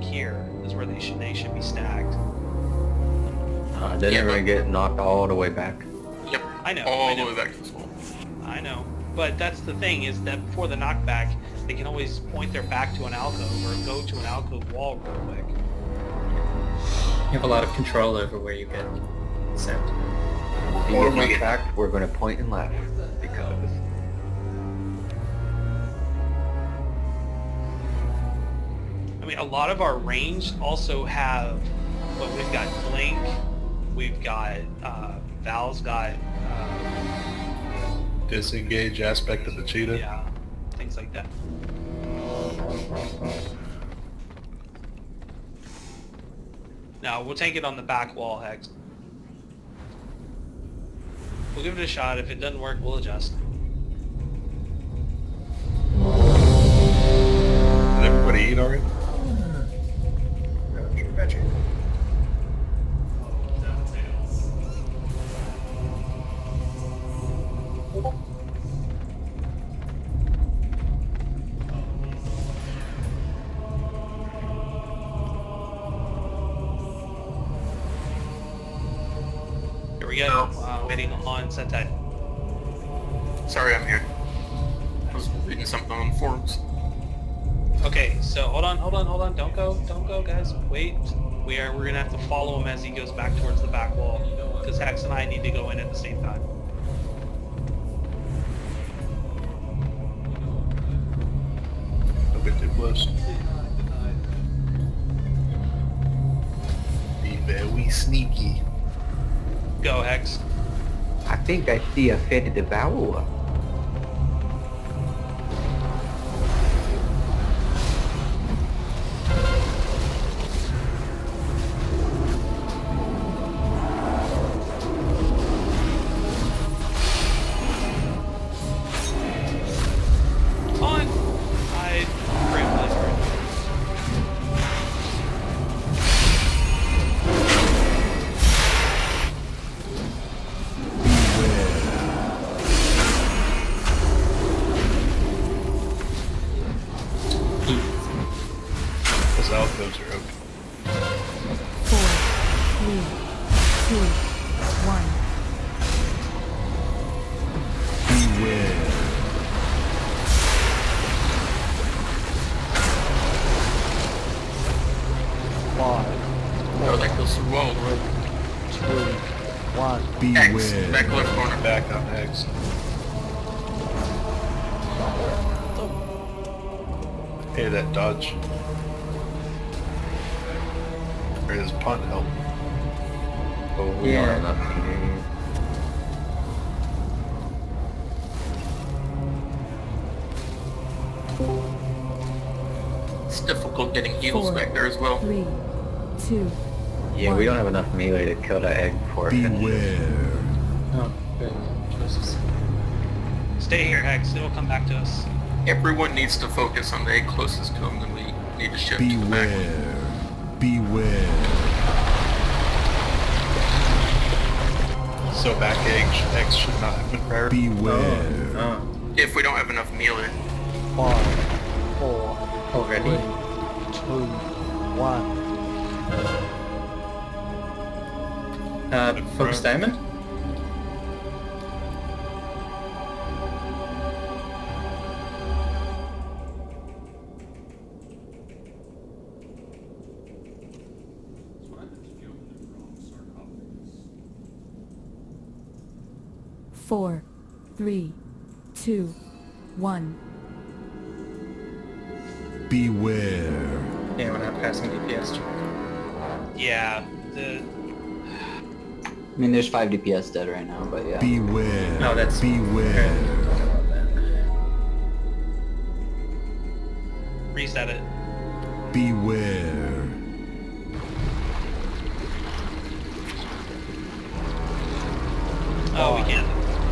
here. Is where they should be stacked. They're never gonna get knocked all the way back. Yep. I know. All the way back to the school. I know. But that's the thing, is that before the knockback, they can always point their back to an alcove or go to an alcove wall real quick. You have a lot of control over where you get sent. If you get knocked back, we're going to point and laugh because... I mean, a lot of our range also have, well, we've got Blink, we've got, Val's got, Disengage aspect of the cheetah. yeah, things like that. No, we'll take it on the back wall, Hex. We'll give it a shot. If it doesn't work, we'll adjust. Did everybody eat already? Gotcha. Here we go. Waiting on Sentai. Sorry, I'm here. I was reading something on the forums. Okay, so hold on. Don't go, guys. Wait. We're gonna have to follow him as he goes back towards the back wall, because Hex and I need to go in at the same time. Don't get too close. Be very sneaky. Go, Hex. I think I see a fetid devourer. Those alcoves are open. 4, 3, 2, 1. Beware. Oh, that goes through wall. 2, 1. X, Beware. back left corner. Back on X. Hey, that dodge. Or does punt help? Oh, we Yeah. are enough here. It's difficult getting heals 4, back there as well. 3, 2, Yeah, we don't have enough melee to kill that egg before it finishes. Beware. Oh, good. Jesus. Stay here, Hex. It'll come back to us. Everyone needs to focus on the egg closest to them, then we need to shift to the back one. Beware. Beware. So back X should not have been priority. Beware. Oh, If we don't have enough melee. 5, 4, already? 2, 1. Focus Diamond? 4, 3, 2, 1. Beware. Yeah, we're not passing DPS check. Yeah, I mean, there's 5 DPS dead right now, but yeah. Beware. No, that's Beware. Talk about that. reset it. Beware. Oh, we can't.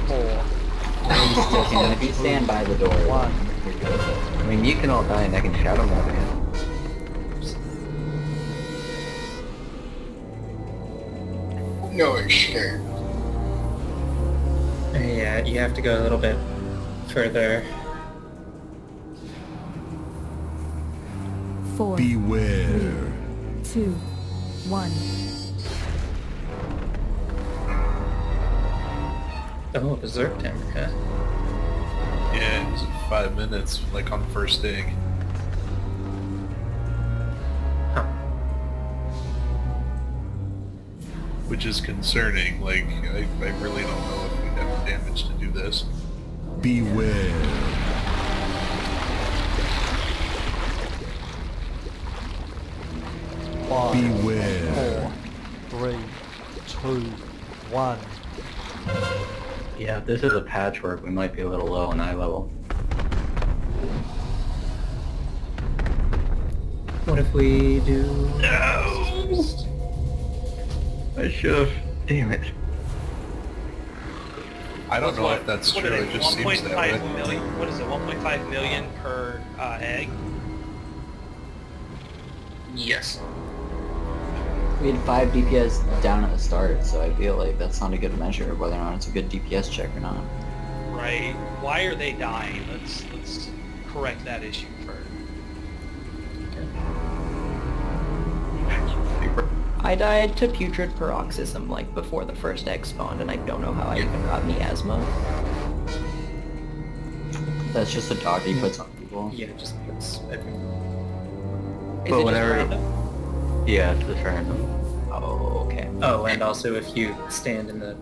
4, You still can. If you stand by the door, 1. you're good. I mean, you can all die and I can shadow move in. No escape. Yeah, you have to go a little bit further. 4, Beware. 2, 1. Oh, Berserk Timber, huh? Yeah, it was 5 minutes, like on first egg. Huh. Which is concerning. Like, I really don't know if we have the damage to do this. Beware. 5, Beware. 4, 3, 2, 1. Yeah, if this is a patchwork, we might be a little low on eye level. What if we do... No! I should've... Damn it. I don't know if that's What true, is it just seems that 1.5 way. million. What is it? 1.5 million per egg. Yes. We had 5 DPS down at the start, so I feel like that's not a good measure of whether or not it's a good DPS check or not. Right? Why are they dying? Let's correct that issue first. I died to putrid paroxysm like before the first egg spawned, and I don't know how I even got miasma. That's just a dog he puts on people. Yeah, just puts everyone. Is But it whenever- just random? Yeah, it's just random. Oh, okay. Oh, and also if you stand in the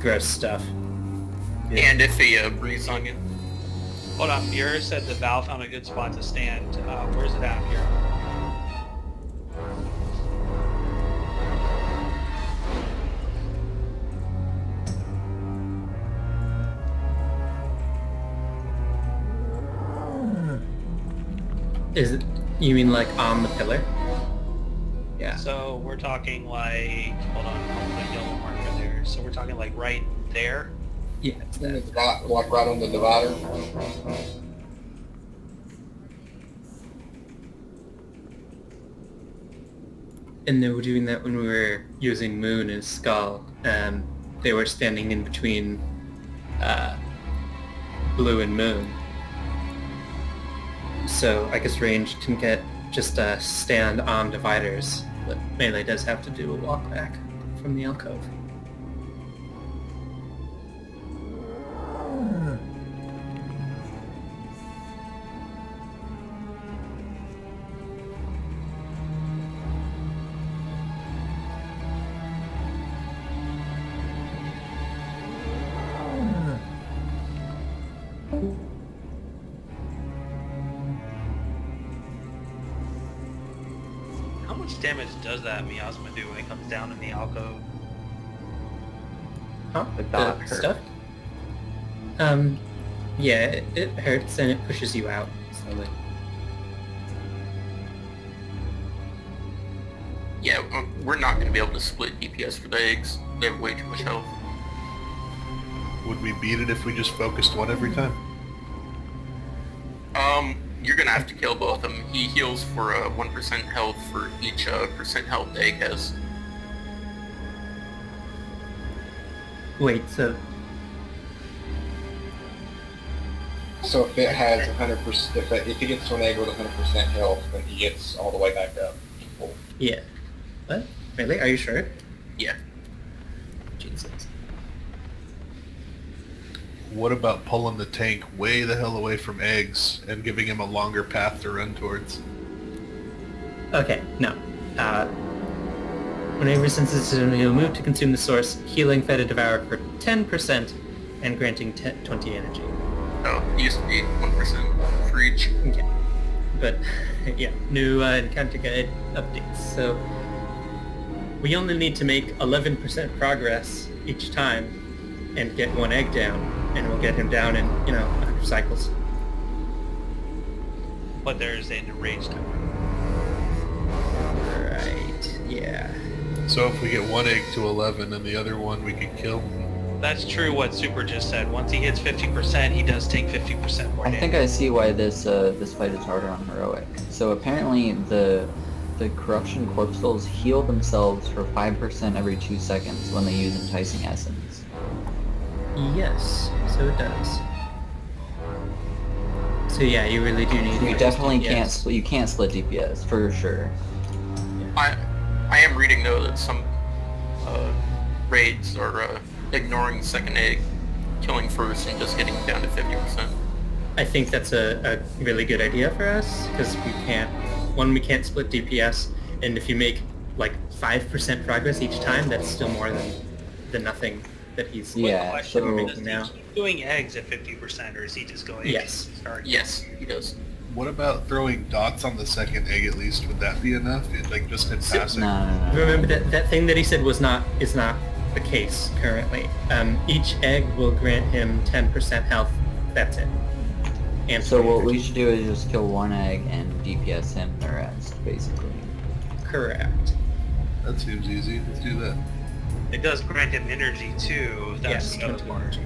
gross stuff. And if he breathes on you. Hold on, Muir said the Val found a good spot to stand. Where's it at, Muir? Is it? You mean like on the pillar? Yeah. So we're talking like, hold on, I'll put a yellow marker there. So we're talking like right there. Yeah, it's that. Like right on the divider. And they were doing that when we were using Moon and Skull. They were standing in between Blue and Moon. So I guess range can get just a stand on dividers, but melee does have to do a walk back from the alcove. How much damage does that miasma do when it comes down in the alcove? Huh? The dot hurt. Stuff? Yeah, it hurts and it pushes you out slowly. Yeah, we're not going to be able to split DPS for the eggs. They have way too much health. Would we beat it if we just focused one every time? You're going to have to kill both of them. He heals for 1% health for each percent health the egg has. Wait, so So if it has 100%, if he gets to an egg with 100% health, then he gets all the way back up to full. yeah. What? Really? Are you sure? Yeah. Jesus. What about pulling the tank way the hell away from eggs and giving him a longer path to run towards? Okay, no. Whenever he senses it, he'll move to consume the source, healing Fed Devour for 10% and granting 20 energy. Oh, it used to be 1% for each. Okay. But, yeah, new encounter guide updates. So, we only need to make 11% progress each time and get one egg down, and we'll get him down in, 100 cycles. But there's a range timer. Right, yeah. So if we get one egg to 11 and the other one we can kill. That's true what Super just said. Once he hits 50%, he does take 50% more I damage. think I see why this fight is harder on heroic. So apparently the corruption corpse souls heal themselves for 5% every 2 seconds when they use enticing essence. Yes, so it does. So yeah, you really do need. You definitely can't split. You can't split DPS for sure. I am reading though that some raids are ignoring the second egg, killing first, and just getting down to 50%. I think that's a really good idea for us because we can't split DPS, and if you make like 5% progress each time, that's still more than nothing that he's making now. Does he keep doing eggs at 50%, or is he just going? Yes. Yes, he does. What about throwing dots on the second egg at least? Would that be enough? Like just in passing? No. Remember that thing that he said is not the case currently. Each egg will grant him 10% health. That's it. And So what we should do is just kill one egg and DPS him the rest, basically. Correct. That seems easy. Let's do that. It does grant him energy too. That's the other part.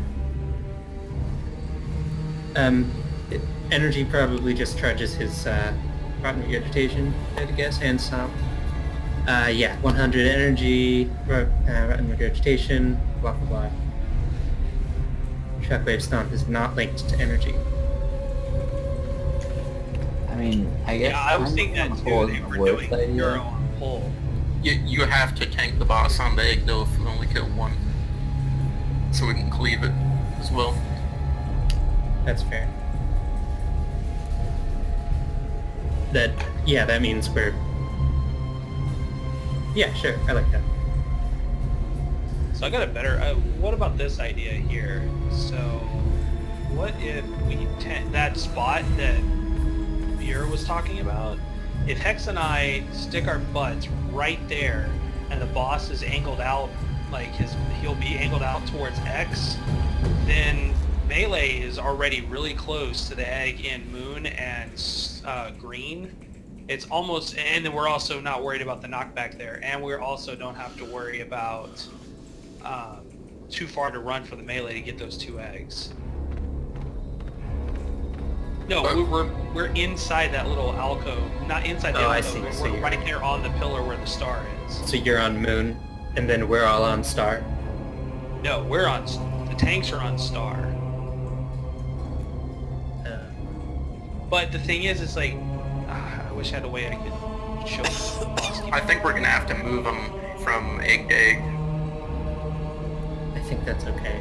Energy probably just charges his rotten regurgitation, I'd guess, and stomp. 100 energy, rotten regurgitation, blah blah blah. Shockwave stomp is not linked to energy. I mean, I guess. Yeah, I was thinking that too. They were doing Euro on pull. You have to tank the boss on the egg though if we only kill one, so we can cleave it as well. That's fair. That means we're... Yeah, sure, I like that. So I got a better... what about this idea here? So, what if we... that spot that Buer was talking about, if Hex and I stick our butts right there, and the boss is angled out, like he'll be angled out towards X, then Melee is already really close to the egg in Moon and Green. It's almost, and then we're also not worried about the knockback there, and we also don't have to worry about too far to run for the Melee to get those 2 eggs. No, we're inside that little alcove. Not inside the alcove. I see. We're right there on the pillar where the star is. So you're on Moon, and then we're all on Star? No, we're on... The tanks are on Star. But the thing is, it's like... I wish I had a way I could show this. I think we're gonna have to move them from egg to egg. I think that's okay.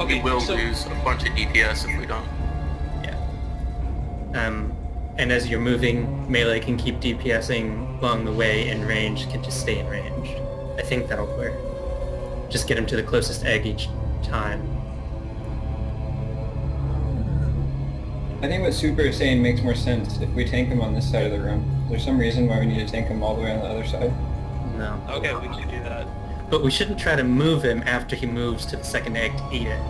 We will lose a bunch of DPS if we don't. Yeah. And as you're moving, Melee can keep DPSing along the way, and range can just stay in range. I think that'll work. Just get him to the closest egg each time. I think what Super is saying makes more sense if we tank him on this side of the room. Is there some reason why we need to tank him all the way on the other side? No. Okay, we can do that. But we shouldn't try to move him after he moves to the second egg to eat it.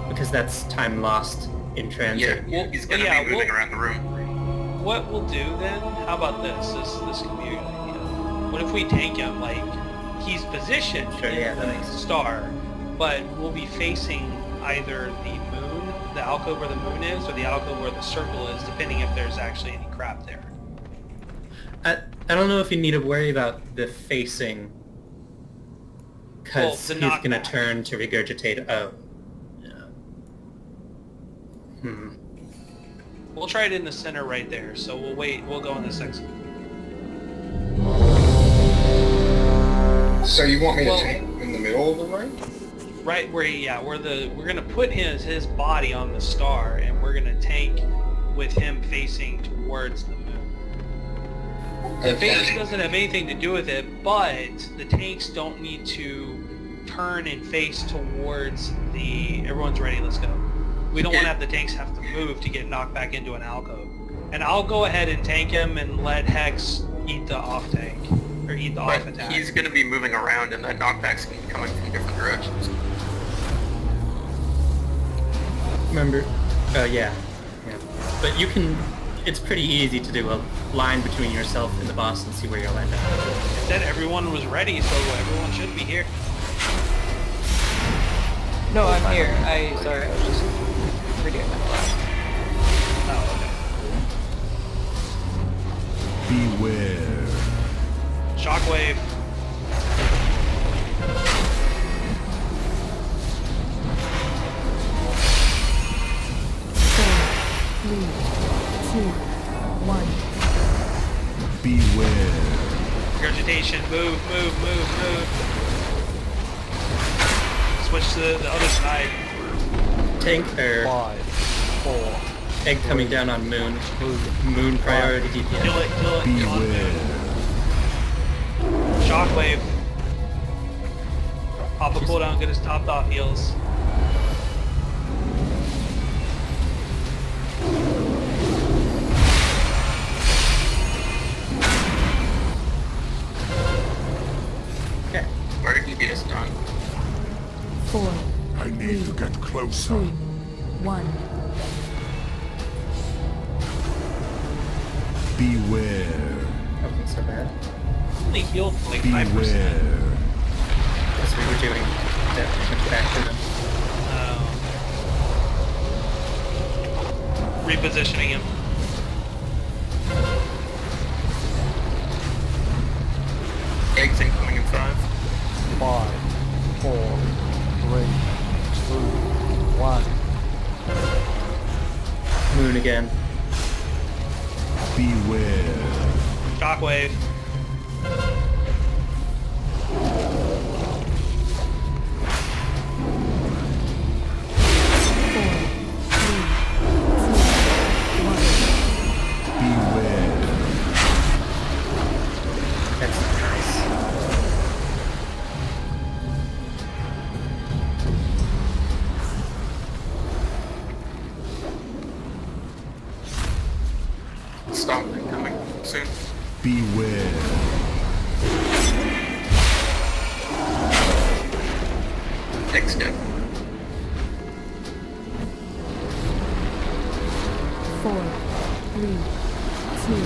Because that's time lost in transit. Yeah, he's gonna be moving around the room. What we'll do then, how about this? This could be a good idea. What if we tank him, like, he's positioned in the star, but we'll be facing either the moon, the alcove where the moon is, or the alcove where the circle is, depending if there's actually any crap there. I don't know if you need to worry about the facing, because he's going to turn to regurgitate. Oh. Yeah. We'll try it in the center right there, so we'll wait, we'll go in the section. So you want me to tank in the middle of the room? Right where we're gonna put his body on the star, and we're gonna tank with him facing towards the moon. The phase doesn't have anything to do with it, but the tanks don't need to turn and face towards the... Everyone's ready, let's go. We don't want to have the tanks have to move to get knocked back into an alcove. And I'll go ahead and tank him and let Hex eat the off tank. Or eat the off attack. He's going to be moving around and that knockback's going to be coming from different directions. Remember, yeah. But you can, it's pretty easy to do a line between yourself and the boss and see where you'll end up. It said everyone was ready, so everyone should be here. No, I'm here. Sorry, I was just redoing my class. Oh, okay. Beware. Shockwave. Three, two, one. Beware. Regurgitation. Move. Switch to the other side. Tank, 5, 4. egg coming down on moon. Moon priority DPS. Kill it. Beware. Shockwave. Pop a cooldown, get his topped off heals. Okay. Where did you get us done? 4, I need to get closer. 2, 1. Beware. Nothing so bad. Only healed for like 5%. Beware. Because we were doing that back to them. Repositioning him. Eggs incoming in 5. 5, 4, 3, 2, 1. Moon again. Beware. Shockwave. Beware. That's nice. Stop incoming soon. Beware. Eggs dead. 4, 3, 2,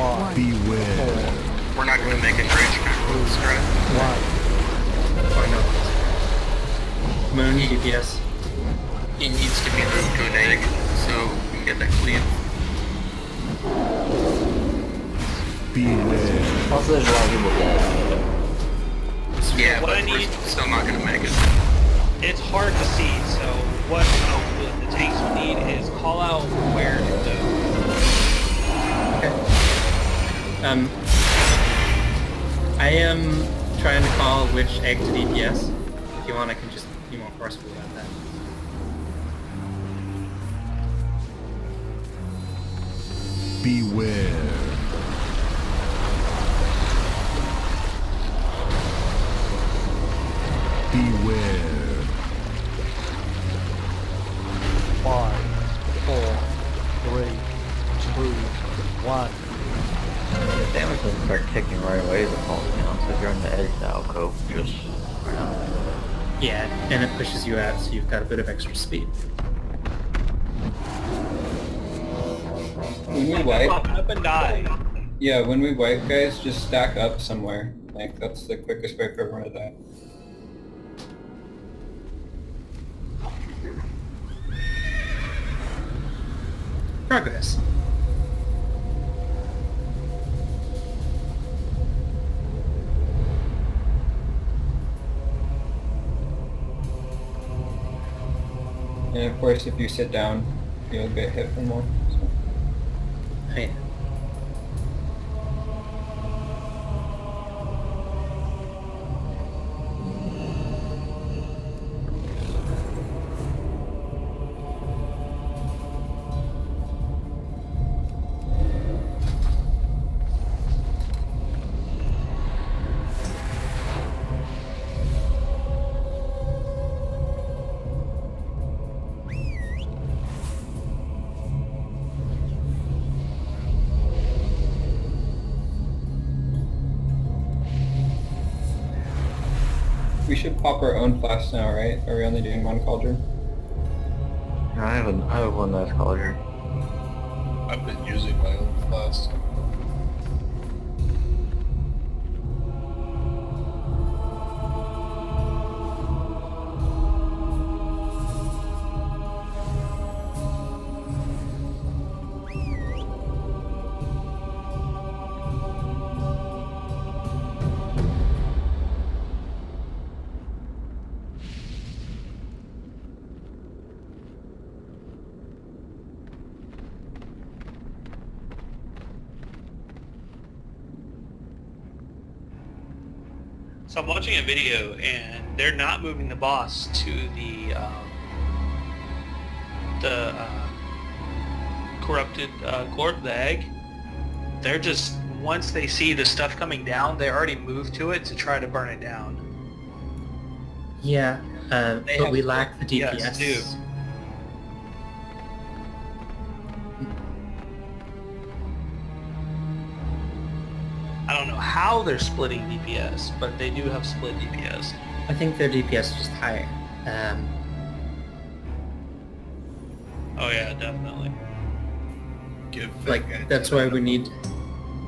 1. Beware. We're not going to make a great this right? 1. Or no. Moon DPS. He needs to be moved to an egg so we can get that clean. Beware. Also, there's a lot of people dead. Yeah, What but I need- we're still not going to make it. It's hard to see, so what the tanks will need is call out where to go. I am trying to call which egg to DPS. If you want, I can just be more forceful about that. Beware. Beware. 5, 4, 3, 2, 1. The damage doesn't start ticking right away as it falls down, so if you're on the edge of the alcove, just run out. Yeah, and it pushes you out, so you've got a bit of extra speed. When we wipe, Pop up and die. yeah, when we wipe, guys, just stack up somewhere. Like, that's the quickest way for everyone to die. Progress. And of course, if you sit down, you'll get hit for more. So. Oh, yeah. We should pop our own flask now, right? Are we only doing one cauldron? I have one that's cauldron. I've been using my own flask. So I'm watching a video, and they're not moving the boss to the corrupted core, the egg. They're just, once they see the stuff coming down, they already move to it to try to burn it down. Yeah, but have- we lack the DPS. Yes, do. I don't know how they're splitting DPS, but they do have split DPS. I think their DPS is just higher. Oh yeah, definitely. Like, that's why we need to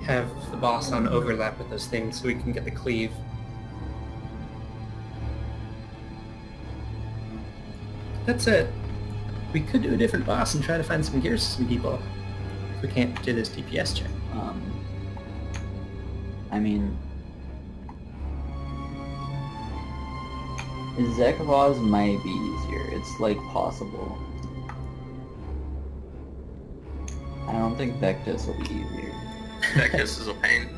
have the boss on overlap with those things so we can get the cleave. That's it. We could do a different boss and try to find some gear system people. If we can't do this DPS check. I mean, Zekavaz might be easier. It's like possible. I don't think Vectus will be easier. Vectus is a pain.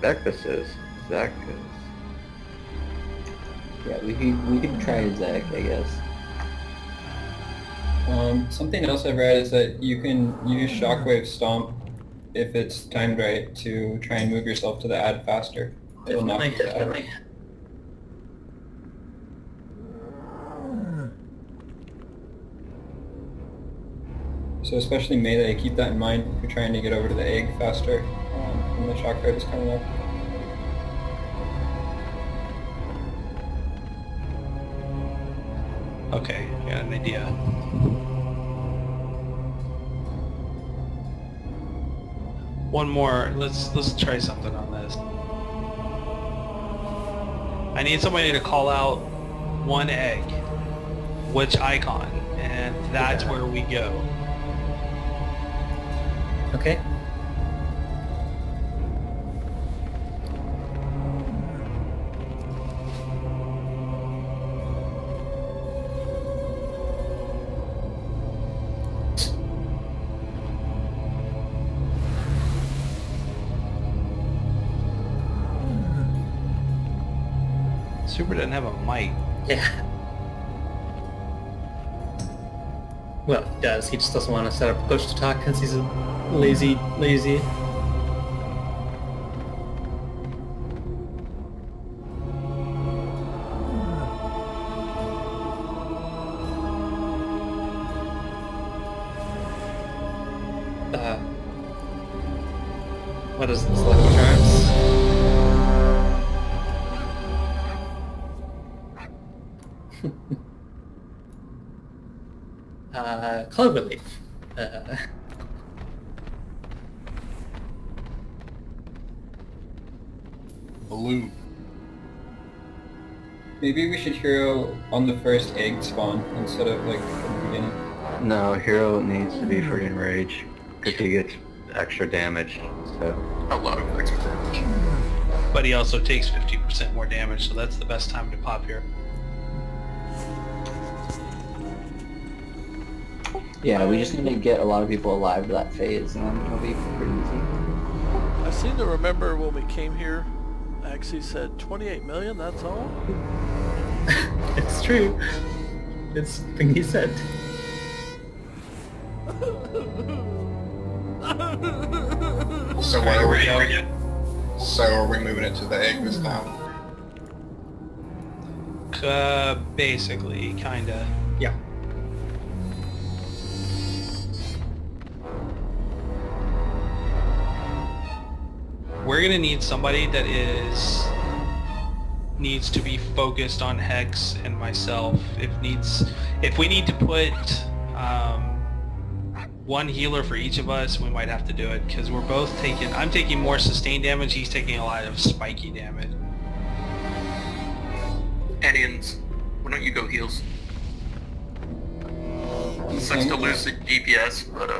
Vectus is. Zach is. Yeah, we could try Zek, I guess. Something else I've read is that you can use Shockwave Stomp if it's timed right to try and move yourself to the ad faster. It'll knock you to ad. So especially melee, keep that in mind if you're trying to get over to the egg faster when the shockwave is coming up. Okay, got an idea. One more. Let's try something on this. I need somebody to call out one egg, which icon, and that's where we go. Okay. Super doesn't have a mic. Yeah. Well, he does. He just doesn't want to set up a push to talk because he's a lazy. What is this, Lucky Charms? Cloverleaf. Balloon. Maybe we should hero on the first egg spawn instead of like from the beginning. No, hero needs to be for enrage because he gets extra damage. So A lot of extra damage. But he also takes 50% more damage, so that's the best time to pop here. Yeah, we just need to get a lot of people alive to that phase, and then it'll be pretty easy. I seem to remember when we came here, Axie said 28 million, that's all? It's true. It's the thing he said. So where are we going? So are we moving it to the egg this time? Basically, kinda. Yeah. we're gonna need somebody that needs to be focused on Hex and myself. If we need to put one healer for each of us, we might have to do it because we're both taking. I'm taking more sustained damage. He's taking a lot of spiky damage. Edians, why don't you go heals? Sucks to lose the DPS, but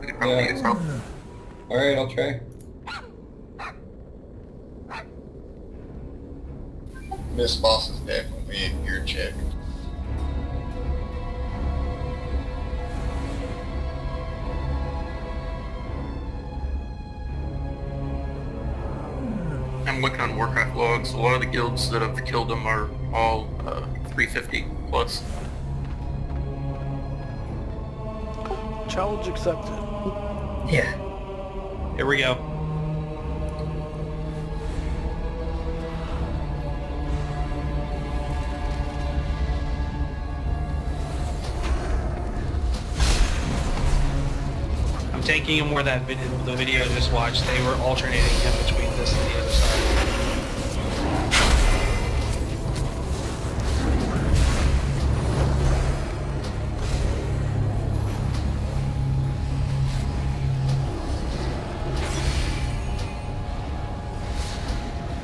we could probably use help. Alright, I'll try. This boss is definitely a gear check. I'm looking on Warcraft logs. A lot of the guilds that have killed them are all 350 plus. Challenge accepted. Yeah. Here we go. I'm taking him where the video I just watched. They were alternating him between this and the other side.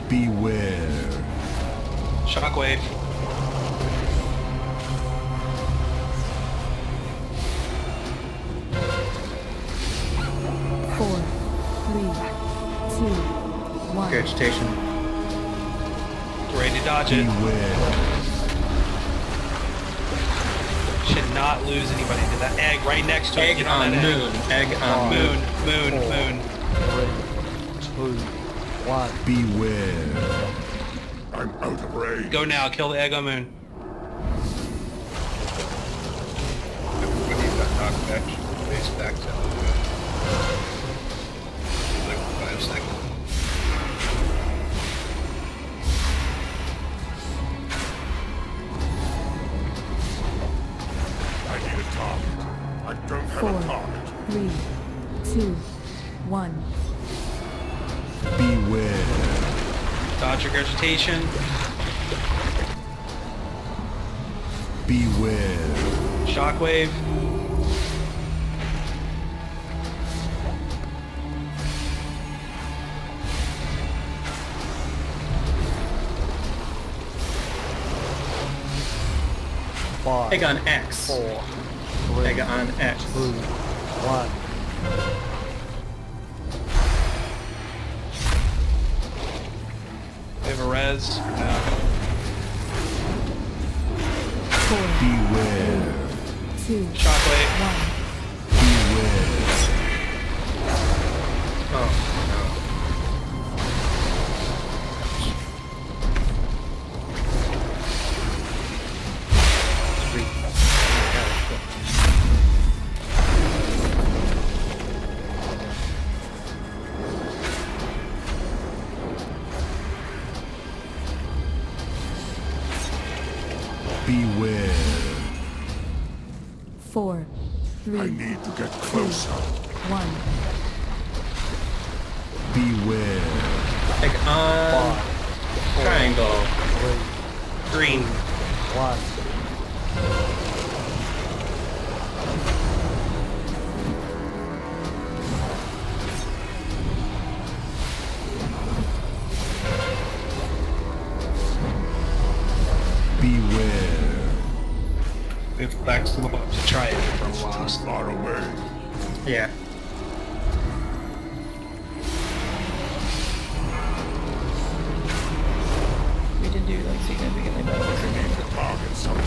Beware. Shockwave. Regurgitation. Ready to dodge it. Should not lose anybody to that egg right next to it. Get on that moon. Egg on moon. Moon. 3, 2, 1. Beware. I'm out of range. Go now. Kill the egg on moon. Everybody got knocked back. Face backs out. Like 5 seconds. I need a target. I don't have a 4, target. 3, 2, 1. Beware. Dodge regurgitation. Beware. Shockwave. Egg on X. 4, 3, Egg on X. 2, 1. We have a res. Beware. 2, Shockwave. 1. Beware. Oh, Beware. 4, 3, I need to get closer. 1. Beware. Egg on triangle. 3, Green. 1. Beware. We have backs to try it. We're lost. Far away. Yeah. We did do like significantly better this game. Target something.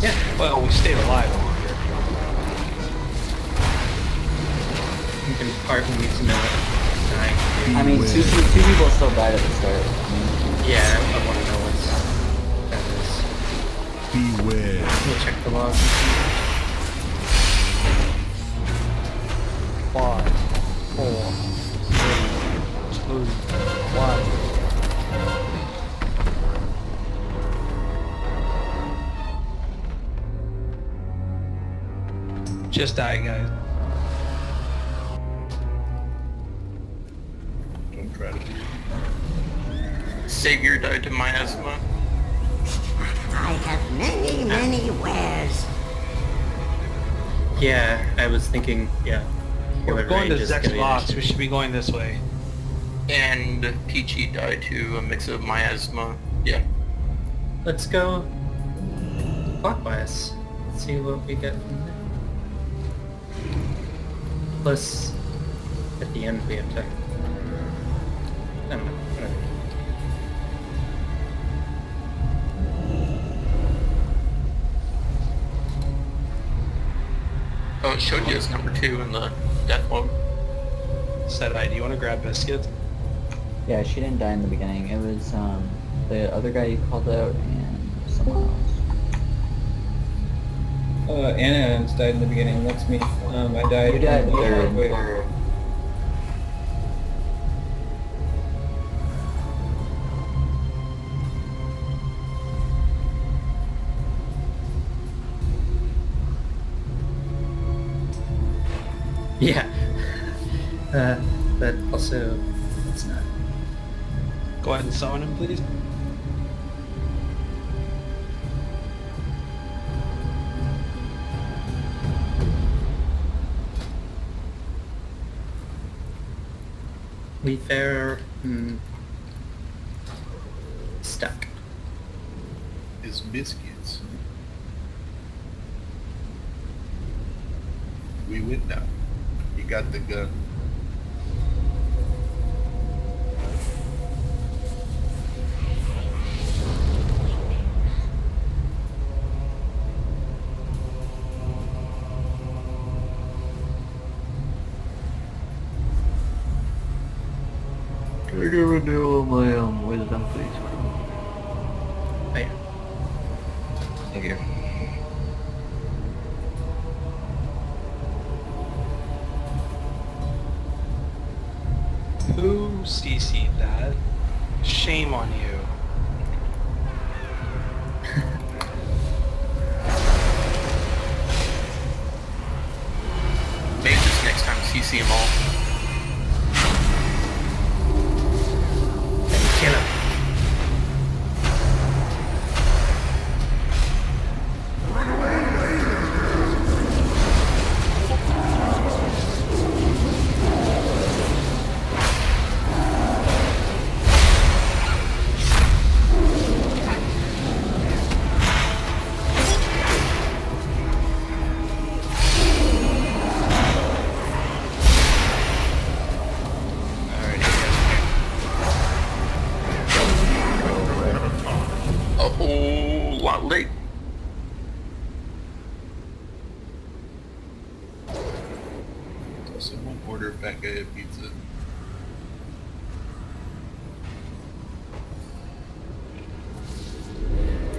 Yeah. Well, we stayed alive longer. You can part when we need to know it. Dying. I mean, two people still died at the start. Yeah, I want to know what's that is. Beware. We'll check the logs. 5, 4, 3, 2, 1. Just die, guys. Don't try strategy. Savior died to miasma. I have many wares. Yeah, I was thinking, yeah. We're going to range is Zek's gonna be box. an We should be going this way. And Peachy died to a mix of miasma. Yeah. issue. Let's go clockwise. Let's see what we get from there. Plus, at the end we have to... I don't know. Whatever. Oh, it showed you as number 2 in the death log. Said do you want to grab biscuits? Yeah, she didn't die in the beginning. It was the other guy you called out and someone else. Anna died in the beginning. That's me. I died. You died in the third. shockwave. Yeah. But also, it's not. Go ahead and summon him, please. Wayfarer, stuck. Is biscuits. We went now. You got the gun. Can I get a renewal of my wisdom, please? Right. Thank you. Who CC'd that? Shame on you. Maybe just next time CC them all. Kill him. A whole lot late. Someone order a packet of pizza.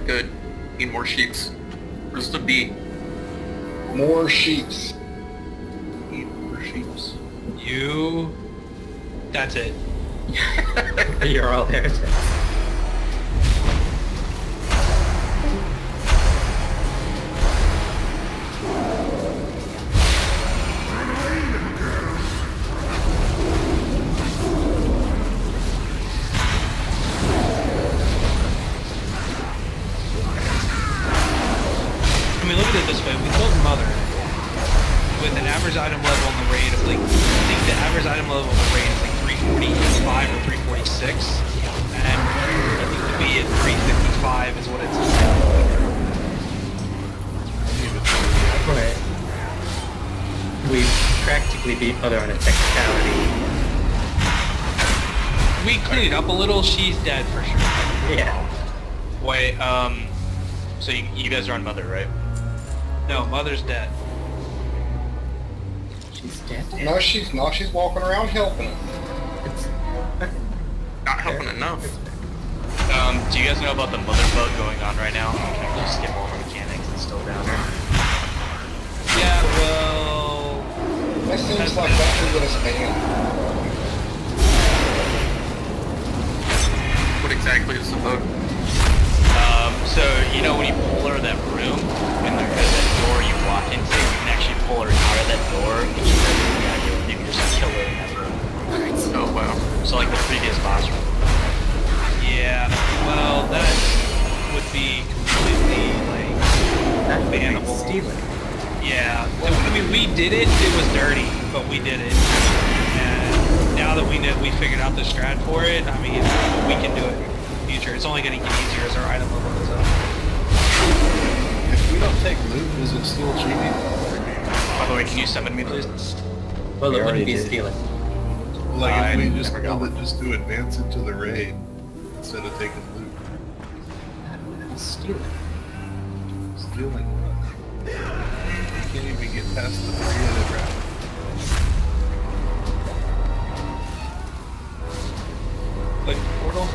Good. Need more sheeps. Where's the bee? More sheeps. Eat more sheeps. You... That's it. You're all there. I mean, look at it this way. We killed Mother with an average item level on the raid of like, I think the average item level on the raid is like 345 or 346, and I think to be at 355 is what it's. Right. We practically beat Mother on a technicality. We cleaned it up a little. She's dead for sure. Yeah. Wait, so you guys are on Mother, right? No, Mother's dead. She's dead. No, she's not. She's walking around helping us. It's Not helping enough. Do you guys know about the Mother bug going on right now? Can I just skip all the mechanics and still down there? Yeah, well... That seems like that's a little span. What exactly is the bug? So, you know when you pull her that room, and there's that door you walk into, you can actually pull her out of that door, and you can just kill her in that room. Oh, wow. So like the previous stealing. Yeah, I mean, we did it. It was dirty, but we did it. And now that we figured out the strat for it, I mean, we can do it in the future. It's only going to get easier as our item level goes up. If we don't take loot, is it still cheating? By the way, can you summon me, please? Well, We it wouldn't already be did. stealing. Like, if we I just never got told it one. just to advance into the raid instead of taking loot. Stealing. Stealing what? You can't even get past the 3-headed rabbit. Click portal.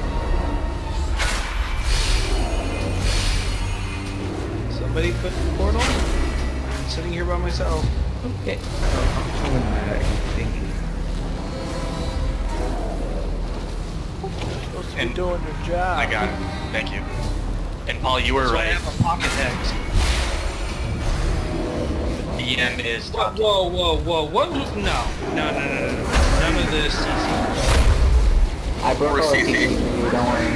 Somebody click the portal. I'm sitting here by myself. Okay. Supposed to be doing your job. I got it. Thank you. And Paul, you were So I right. have a pocket hex. The DM is Whoa, whoa. What? No. None of this. I broke Or all the CC. CC, don't worry.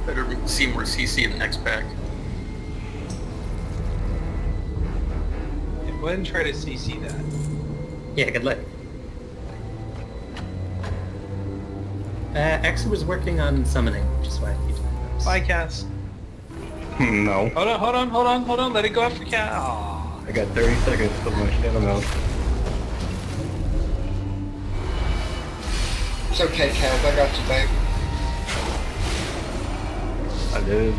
Better see more CC in the next pack. Yeah, go ahead and try to CC that. Yeah, good luck. Axel was working on summoning, which is why he did those. Bye, Cass. No. Hold on. Let it go after Cass. Aww. I got 30 seconds till my shadow melt. It's okay, Kaz, I got you, babe. I did.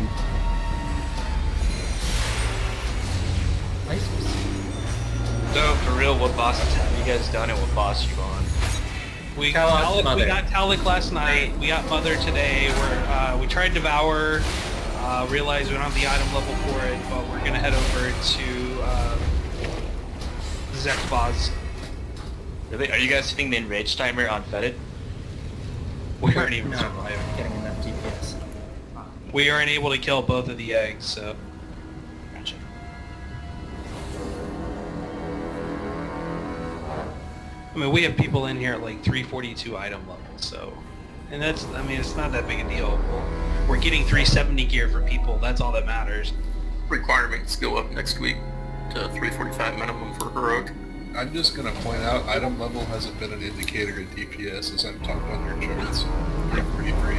So, for real, what bosses have you guys done and what boss you on? We Talik's got Mother. Talik last night. We got Mother today. We tried Devour. Realized we don't have the item level for it, but we're gonna head over to Zekboz. Really? Are you guys hitting the enrage timer on Fetid? We aren't even No, surviving. getting enough DPS. We aren't able to kill both of the eggs, so. Gotcha. I mean, we have people in here at like 342 item level, so. And that's, I mean, it's not that big a deal. We're getting 370 gear for people, that's all that matters. Requirements go up next week to 345 minimum for heroic. I'm just gonna point out, item level hasn't been an indicator of DPS as I'm talking on your charts. 343.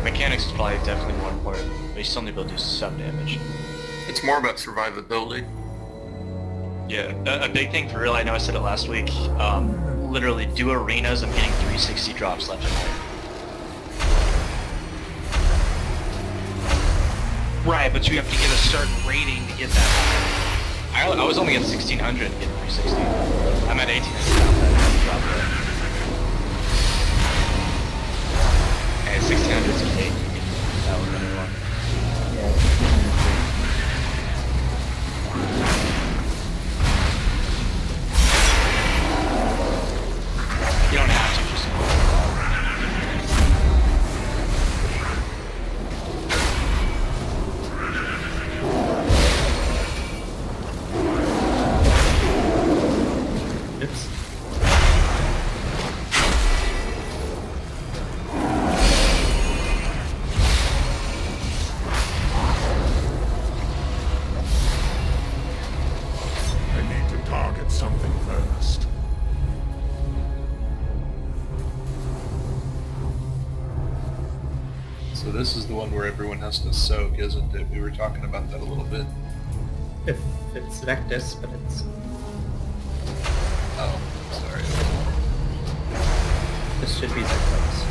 Mechanics is probably definitely more important, but you still need to be able to do some damage. It's more about survivability. Yeah, a big thing for real, I know I said it last week, literally do arenas, I'm getting 360 drops left and right. Right, but you have to get a certain rating to get that high. I was only at 1600 getting 360. I'm at 1800 now, drop there. And 1600 is a 8. That was another one. You don't have to, just... Oops. I need to target something first. So this is the one where everyone has to soak, isn't it? We were talking about that a little bit. If it's Vectus, but it's... Oh, sorry. This should be Zekboz.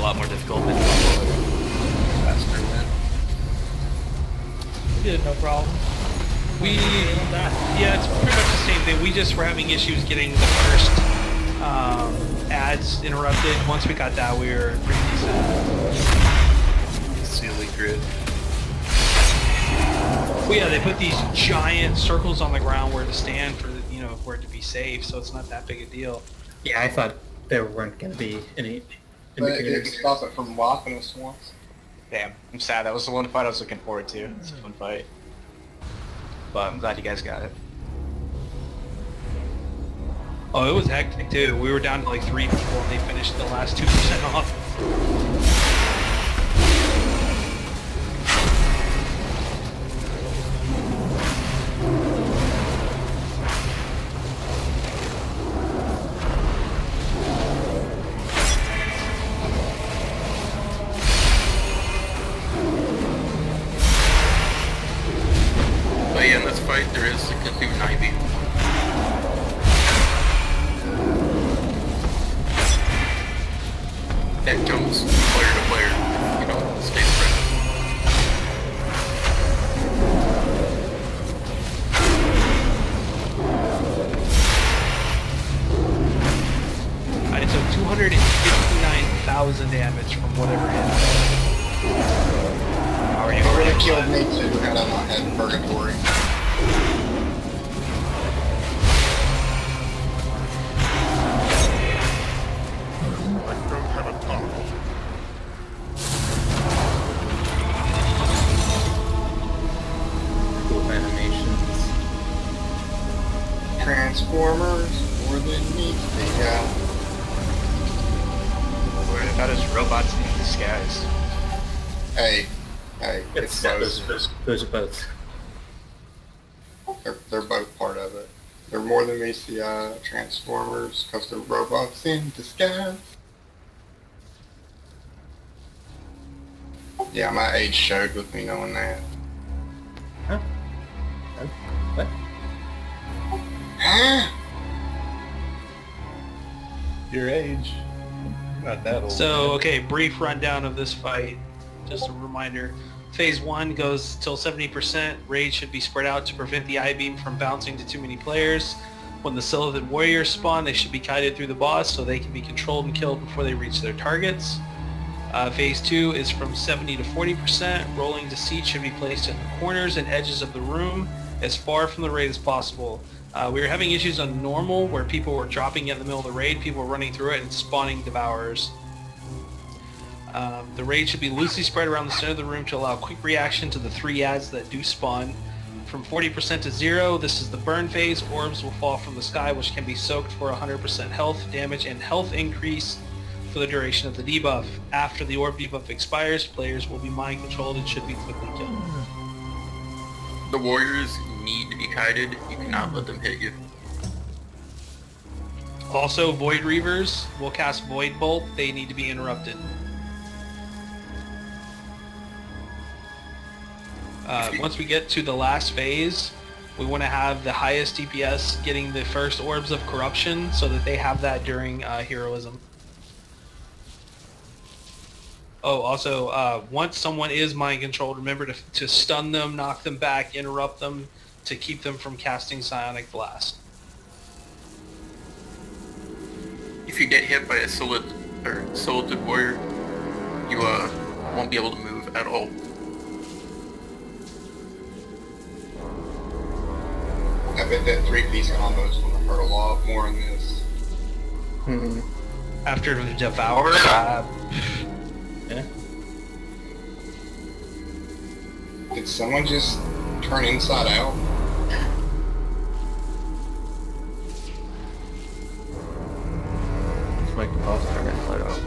lot more difficult than Faster win. Yeah, no problem. Yeah, it's pretty much the same thing. We just were having issues getting the first ads interrupted. Once we got that, we were pretty decent. Ceiling grid. Well, yeah, they put these giant circles on the ground where to stand for, for it to be safe, so it's not that big a deal. Yeah, I thought there weren't going to be any But it indicators. stopped it from whopping us once. Damn, I'm sad. That was the one fight I was looking forward to. It's a fun fight. But I'm glad you guys got it. Oh, it was hectic too. We were down to like 3 people and they finished the last 2% off. But yeah, in this fight, there is a Cthulhu and Ivy. That jumps player to player, stay spread. I took 259,000 damage from whatever hit. How are you? It really killed me too had I not had Purgatory. I don't have a tongue. Cool animations. Transformers, more than needs to be. What about his robots in disguise? Hey, it's both. Those are both. They're both part of it. They're more than meets the Transformers because they're robots in disguise. Yeah, my age showed with me knowing that. Huh? What? Huh? Your age. Not that old. So, okay, brief rundown of this fight. Just a reminder. Phase 1 goes till 70%. Raids should be spread out to prevent the I-beam from bouncing to too many players. When the Silhouetted Warriors spawn, they should be kited through the boss so they can be controlled and killed before they reach their targets. Phase 2 is from 70 to 40%. Rolling deceit should be placed in the corners and edges of the room as far from the raid as possible. We were having issues on normal where people were dropping in the middle of the raid, people were running through it and spawning devourers. The raid should be loosely spread around the center of the room to allow quick reaction to the 3 ads that do spawn. From 40% to 0, this is the burn phase. Orbs will fall from the sky, which can be soaked for 100% health, damage, and health increase for the duration of the debuff. After the orb debuff expires, players will be mind controlled and should be quickly killed. The warriors need to be kited. You cannot let them hit you. Also, Void Reavers will cast Void Bolt. They need to be interrupted. Once we get to the last phase, we want to have the highest DPS getting the first Orbs of Corruption so that they have that during Heroism. Oh, also, once someone is mind controlled, remember to stun them, knock them back, interrupt them to keep them from casting Psionic Blast. If you get hit by a Silhouetted Warrior, you won't be able to move at all. I bet that 3-piece combos would have hurt a lot more in this. After the Devour, yeah. Did someone just turn inside out? Let's make the boss turn inside out.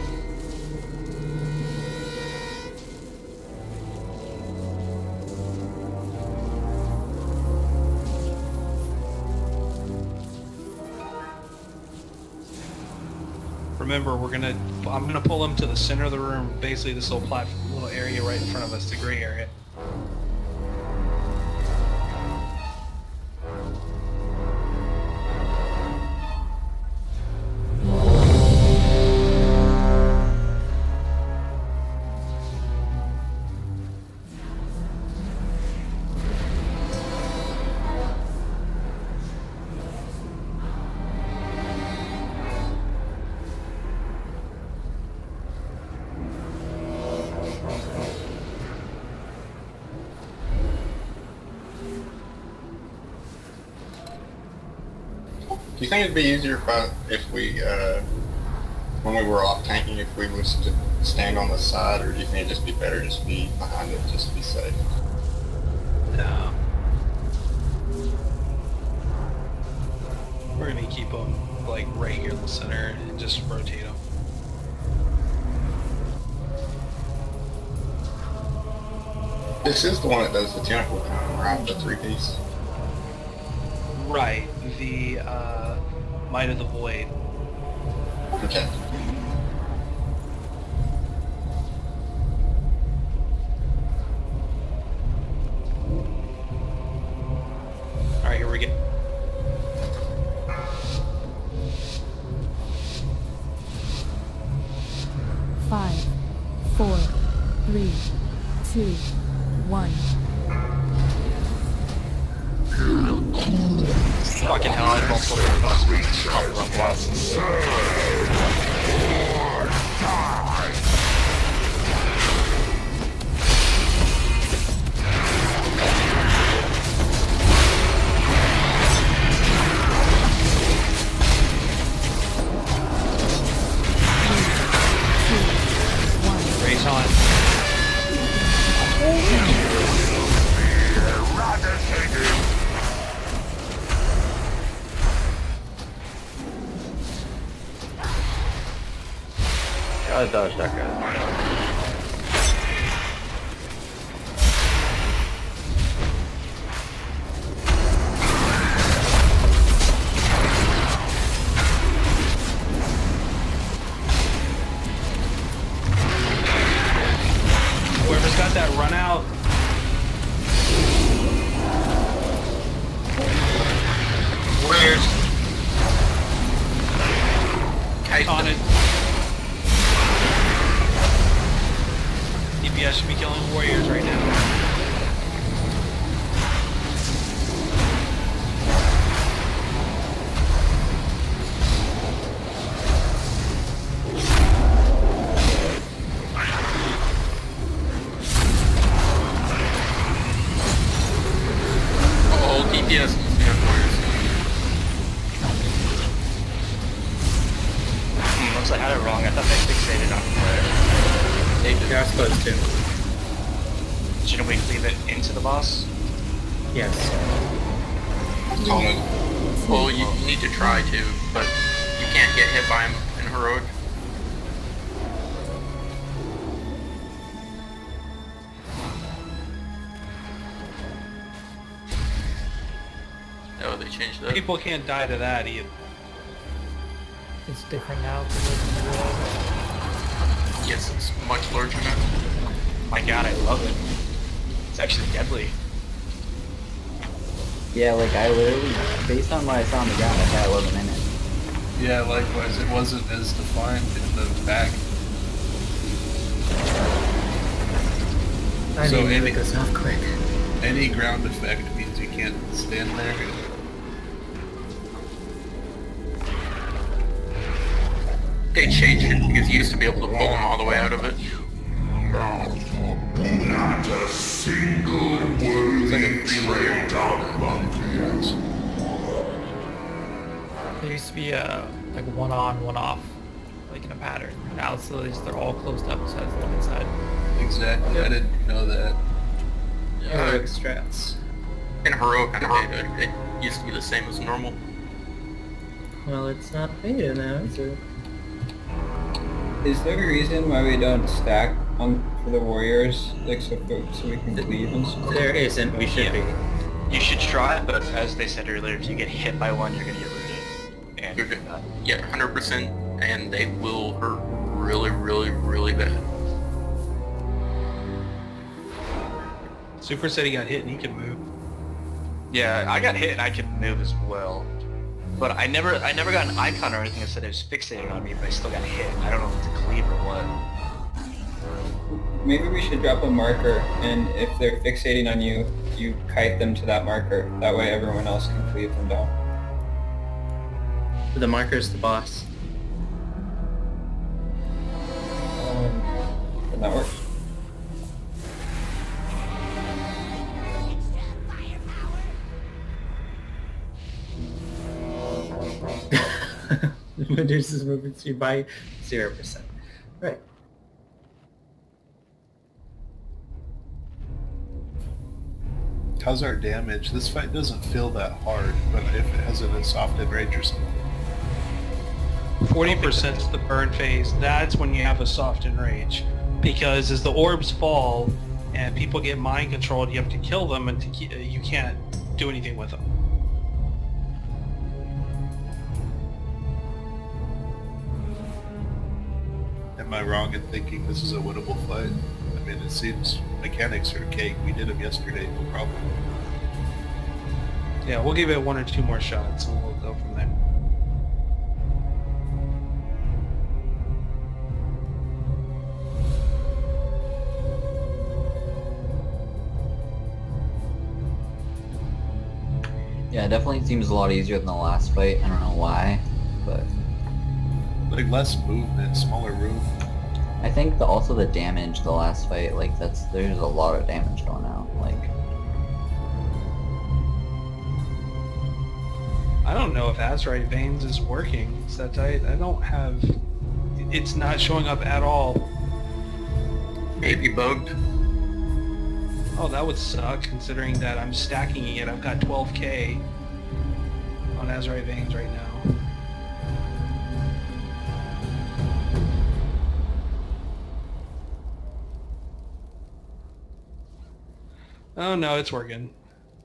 remember, I'm gonna pull him to the center of the room, basically this little platform, little area right in front of us, the gray area. you think it'd be easier if we, when we were off tanking, if we was to stand on the side, or do you think it'd just be better just be behind it, just to be safe? No. We're gonna keep them like right here in the center and just rotate them. This is the one that does the tentacle count, right? The 3-piece. Right. The Might of the Void. Okay. Alright, here we go. Five, 4, 3, 2, 1. Fucking hell, I don't feel Race on. I dodged that guy. Whoever's got that run out. Warriors. On it. DPS should be killing warriors right now. Oh, DPS. Yeah, warriors. Looks like I had it wrong. I thought they fixated on fire. They are supposed to. Shouldn't we cleave it into the boss? Yes. Well, you need to try to, but you can't get hit by him in heroic. Oh, they changed that. People can't die to that either. It's different now. 'Cause it's in the world. Yes, it's much larger now. My god, I love it. It's actually deadly. Yeah, like I literally, based on what I saw on the ground, I thought I wasn't in it. Yeah, likewise, it wasn't as defined in the back. I So need to any- make this off quick. Any ground effect means you can't stand there. They changed it because you used to be able to pull them all the way out of it. Not a single word straight out monkeys. There used to be like one on, one off, like in a pattern. Now it's literally just they're all closed up besides the one inside. Exactly, I didn't know that. Heroic strats. In heroic, it used to be the same as normal. Well, it's not beta now, is it? Is there a reason why we don't stack on for the warriors, like so we can cleave and stuff? There isn't. We should be. You should try, but as they said earlier, if you get hit by one, you're gonna get rooted. And You're good. Yeah, 100%, and they will hurt really, really, really bad. Super said he got hit and he can move. yeah, I got hit and I could move as well. But I never got an icon or anything that said it was fixated on me, but I still got hit. I don't know if it's a cleave or what. Maybe we should drop a marker, and if they're fixating on you, you kite them to that marker. That way everyone else can cleave them down. The marker's the boss. And that works. Reduces movement speed by 0%. Right. How's our damage? This fight doesn't feel that hard, but if it has a soft enrage or something. 40% is the burn phase. That's when you have a soft enrage. Because as the orbs fall and people get mind controlled, you have to kill them and you can't do anything with them. Am I wrong in thinking this is a winnable fight? I mean, it seems mechanics are cake. We did them yesterday, no problem. Yeah, we'll give it 1 or 2 more shots and we'll go from there. Yeah, it definitely seems a lot easier than the last fight. I don't know why, but like less movement, smaller room. I think also the damage the last fight, like there's a lot of damage going out. Like I don't know if Azurite Veins is working. It's that I don't have. It's not showing up at all. Maybe bugged. Oh, that would suck, considering that I'm stacking it. I've got 12k on Azurite Veins right now. Oh no, it's working.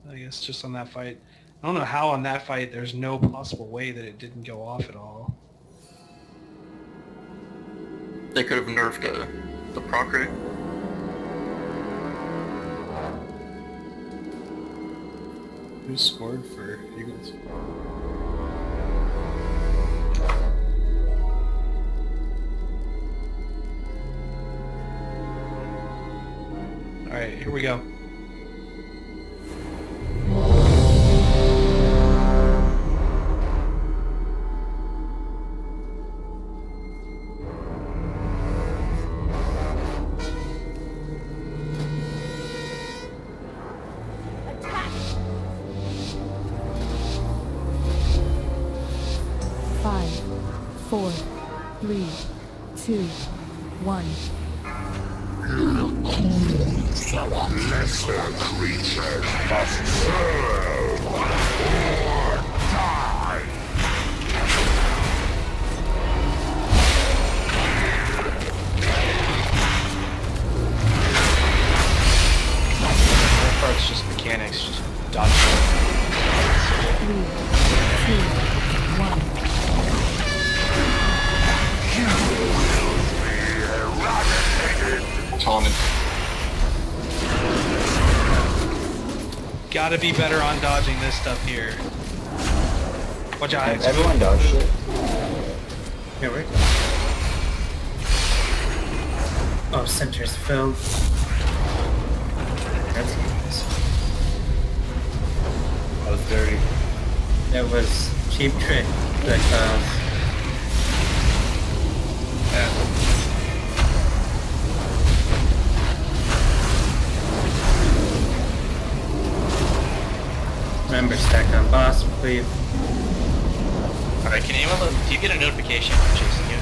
I guess just on that fight. I don't know how on that fight there's no possible way that it didn't go off at all. They could have nerfed the proc rate. Who scored for Eagles? Alright, here we go. Lesser creatures must serve or die. That part's just mechanics, just dodge. 3, 2, 1. Taunted. Gotta be better on dodging this stuff here. Watch out. everyone dodged it. Here we go. Oh, center's filled. That's nice. That was dirty. That was cheap trick that Remember, stack on boss, please. Alright, can anyone look, do you get a notification for chasing you?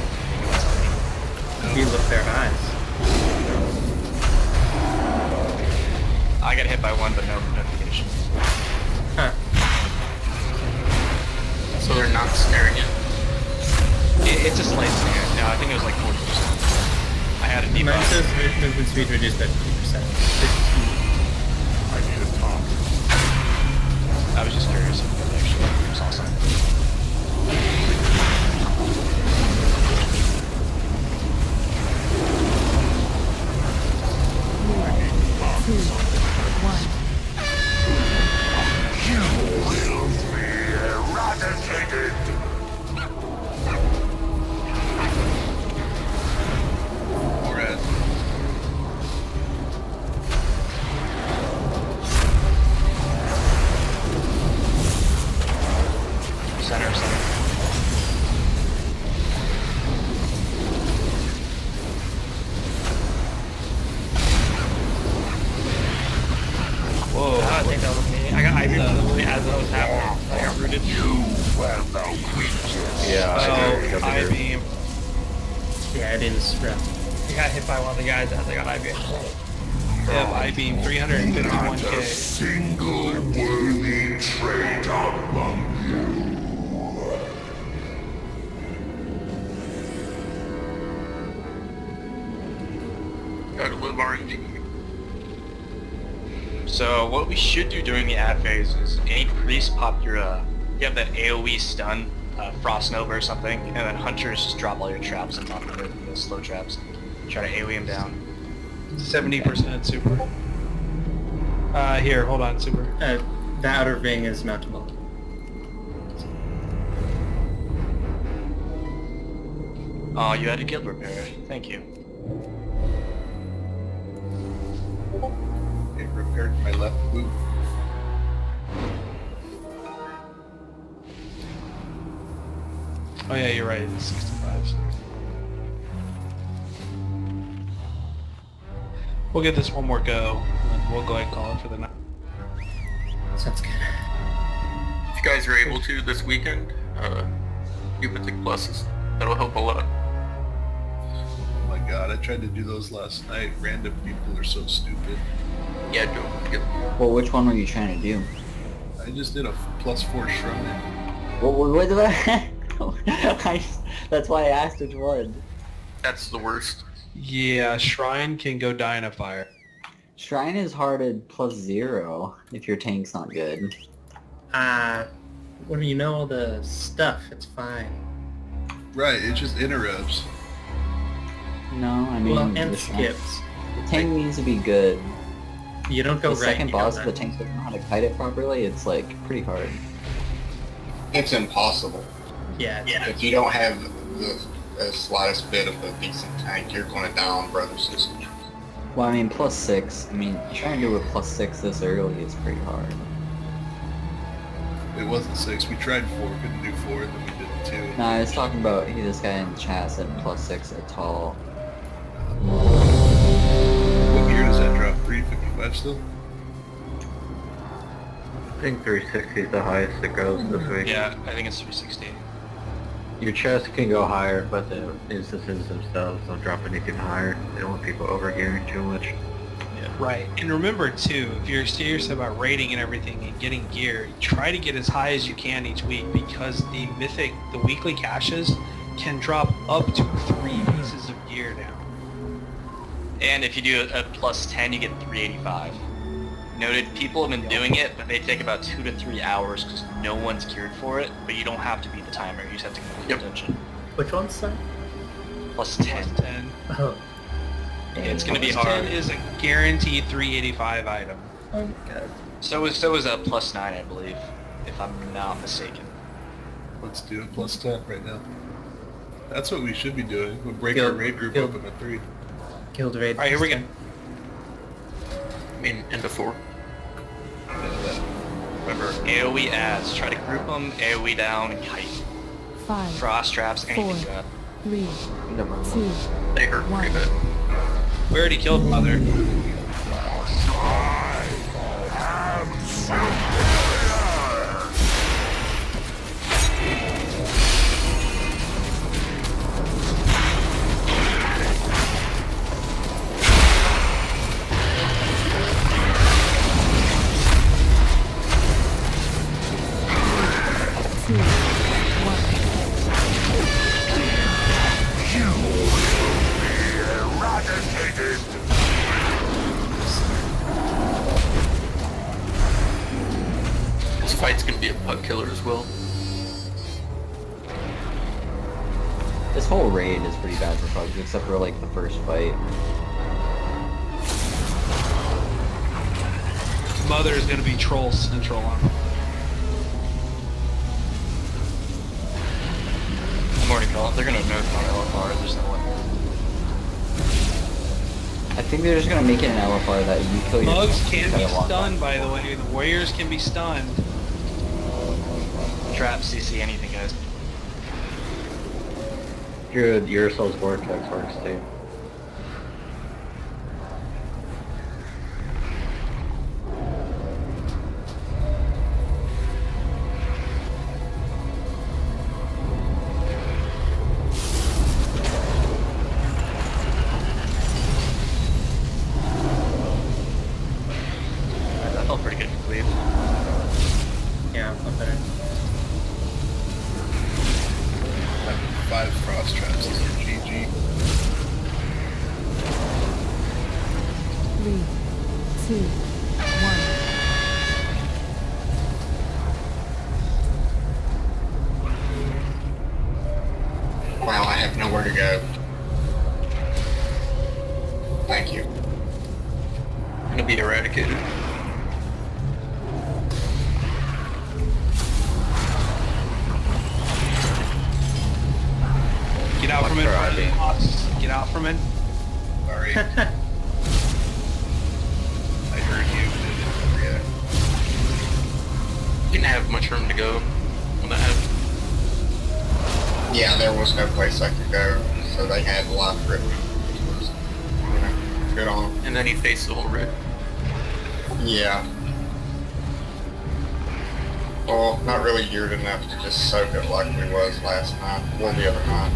You look their eyes. I got hit by one, but no notification. Huh. So they're not snaring you? It's a slight snare. No, I think it was like 40%. I had a debuff. Mine says movement speed reduced by 50%. I need a top. I was just curious if it actually saw something. You will be eradicated. Center. fire. I-beam. Yeah, it is rough. I got hit by one of the guys as I got I-beam. They have I-beam 351k. Single worthy trade among you. Gotta live RNG. So what we should do during the ad phase is any priest pop your you have that AoE stun, Frost Nova or something, and then hunters just drop all your traps on top of it, the slow traps. Try to AoE him down. 70% super. Here, hold on, super. The outer ring is mountable. Oh, you had a guild repair. Thank you. It repaired my left boot. Oh yeah, you're right, it's 65. We'll give this one more go, and then we'll go ahead and call it for the night. Sounds good. If you guys are able to this weekend, do Mythic Pluses. That'll help a lot. Oh my god, I tried to do those last night. Random people are so stupid. Yeah, don't get... Well, which one were you trying to do? I just did a +4 shrine. What did that's why I asked which one. That's the worst. Yeah, Shrine can go die in a fire. Shrine is hard at +0 if your tank's not good. When you know all the stuff, it's fine. Right, it just interrupts. No, I mean... Well, and the skips. The tank needs to be good. You don't go the right. second you go boss, if the left. tank doesn't know how to kite it properly, it's like pretty hard. It's impossible. Yeah. If you don't have the slightest bit of a decent tank, you're going to down brother system. Well, I mean, +6. I mean, trying to do a +6 this early is pretty hard. It wasn't 6. We tried 4, couldn't do 4, and then we did 2. No, I was talking about this guy in the chat said +6 at tall. What gear does that drop? 355 still? I think 360 is the highest it goes this week. Yeah, I think it's 360. Your chest can go higher, but the instances themselves don't drop anything higher. They don't want people overgearing too much. Yeah. Right, and remember too, if you're serious about raiding and everything and getting gear, try to get as high as you can each week because the weekly caches can drop up to 3 pieces of gear now. And if you do a +10, you get 385. Noted, people have been doing it, but they take about 2 to 3 hours because no one's geared for it, but you don't have to beat the timer, you just have to complete the dungeon. Which one's that? +10. +10. Oh. It's going to be hard. +10 is a guaranteed 385 item. Oh my god. So is a +9, I believe, if I'm not mistaken. Let's do a +10 right now. That's what we should be doing. We'll break our raid group open at 3. Guild raid. Alright, here we go. I mean, into 4. Remember, AoE ads. Try to group them, AoE down, and kite. 5, Frost traps, anything you got. 3, 2, They hurt pretty bad. We already killed Mother. This fight's gonna be a puck killer as well. This whole raid is pretty bad for pugs, except for like the first fight. Mother is going to be troll central on him. I'm already calling. They're going to nerf on LFR, there's no way. I think they're just gonna make it an LFR that you kill your Mugs tank, can you be gotta walk stunned, back. by the way. The warriors can be stunned. Trap, CC, anything, guys. Good, Ursol's Vortex works too. traps is GG. 3, 2, 1. Wow, I have nowhere to go. Thank you. I'm gonna be eradicated. Get out from it, boss. Get out from it. Sorry. I heard you. Yeah. Didn't have much room to go when that happened. Yeah, there was no place I could go, so they had life grip, which was, good on them. And then he faced the Uldir. Yeah. Well, not really geared enough to just soak it like we was last night, or the other night.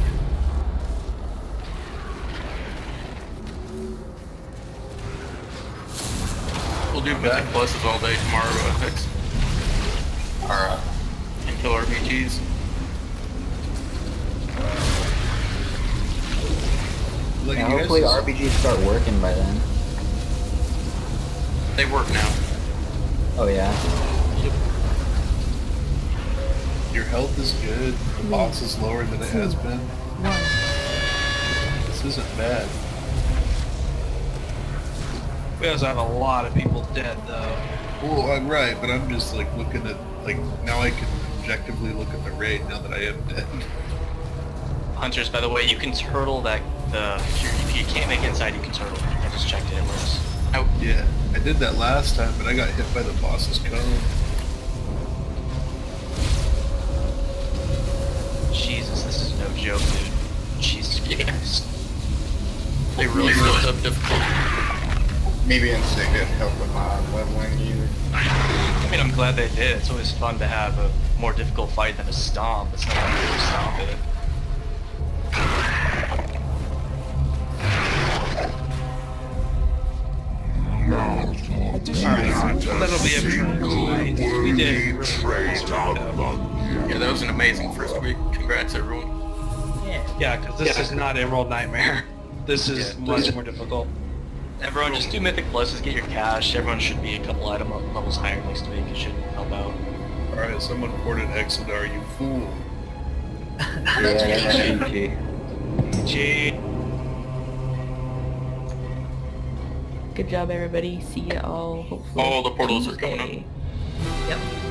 We'll do Mythic Pluses all day tomorrow, Hex. Alright. And kill RPGs. Yeah, hopefully RPGs start working by then. They work now. Oh yeah. Your health is good. The boss is lower than it has been. This isn't bad. We also have a lot of people dead though. Well, I'm right, but I'm just like looking at, like, now I can objectively look at the raid now that I am dead. Hunters, by the way, you can turtle that, if you can't make it inside, you can turtle. I just checked it, it works. Oh, yeah. I did that last time, but I got hit by the boss's cone. Jesus, this is no joke, dude. Jesus Christ. They really built up difficult. Me being sick didn't help with my leveling either. I mean, I'm glad they did. It's always fun to have a more difficult fight than a stomp. It's not like you stomp it. Alright, that'll be it for tonight. We did really Yeah, that was an amazing first week. Congrats, everyone. Yeah, because this is not Emerald Nightmare. This is much more difficult. Everyone, just do Mythic Pluses, get your cash. Everyone should be a couple item levels higher next week. It should help out. Alright, someone ported Exodar, you fool. GG. Good job, everybody. See ya all. Hopefully. All the portals are coming up. Yep.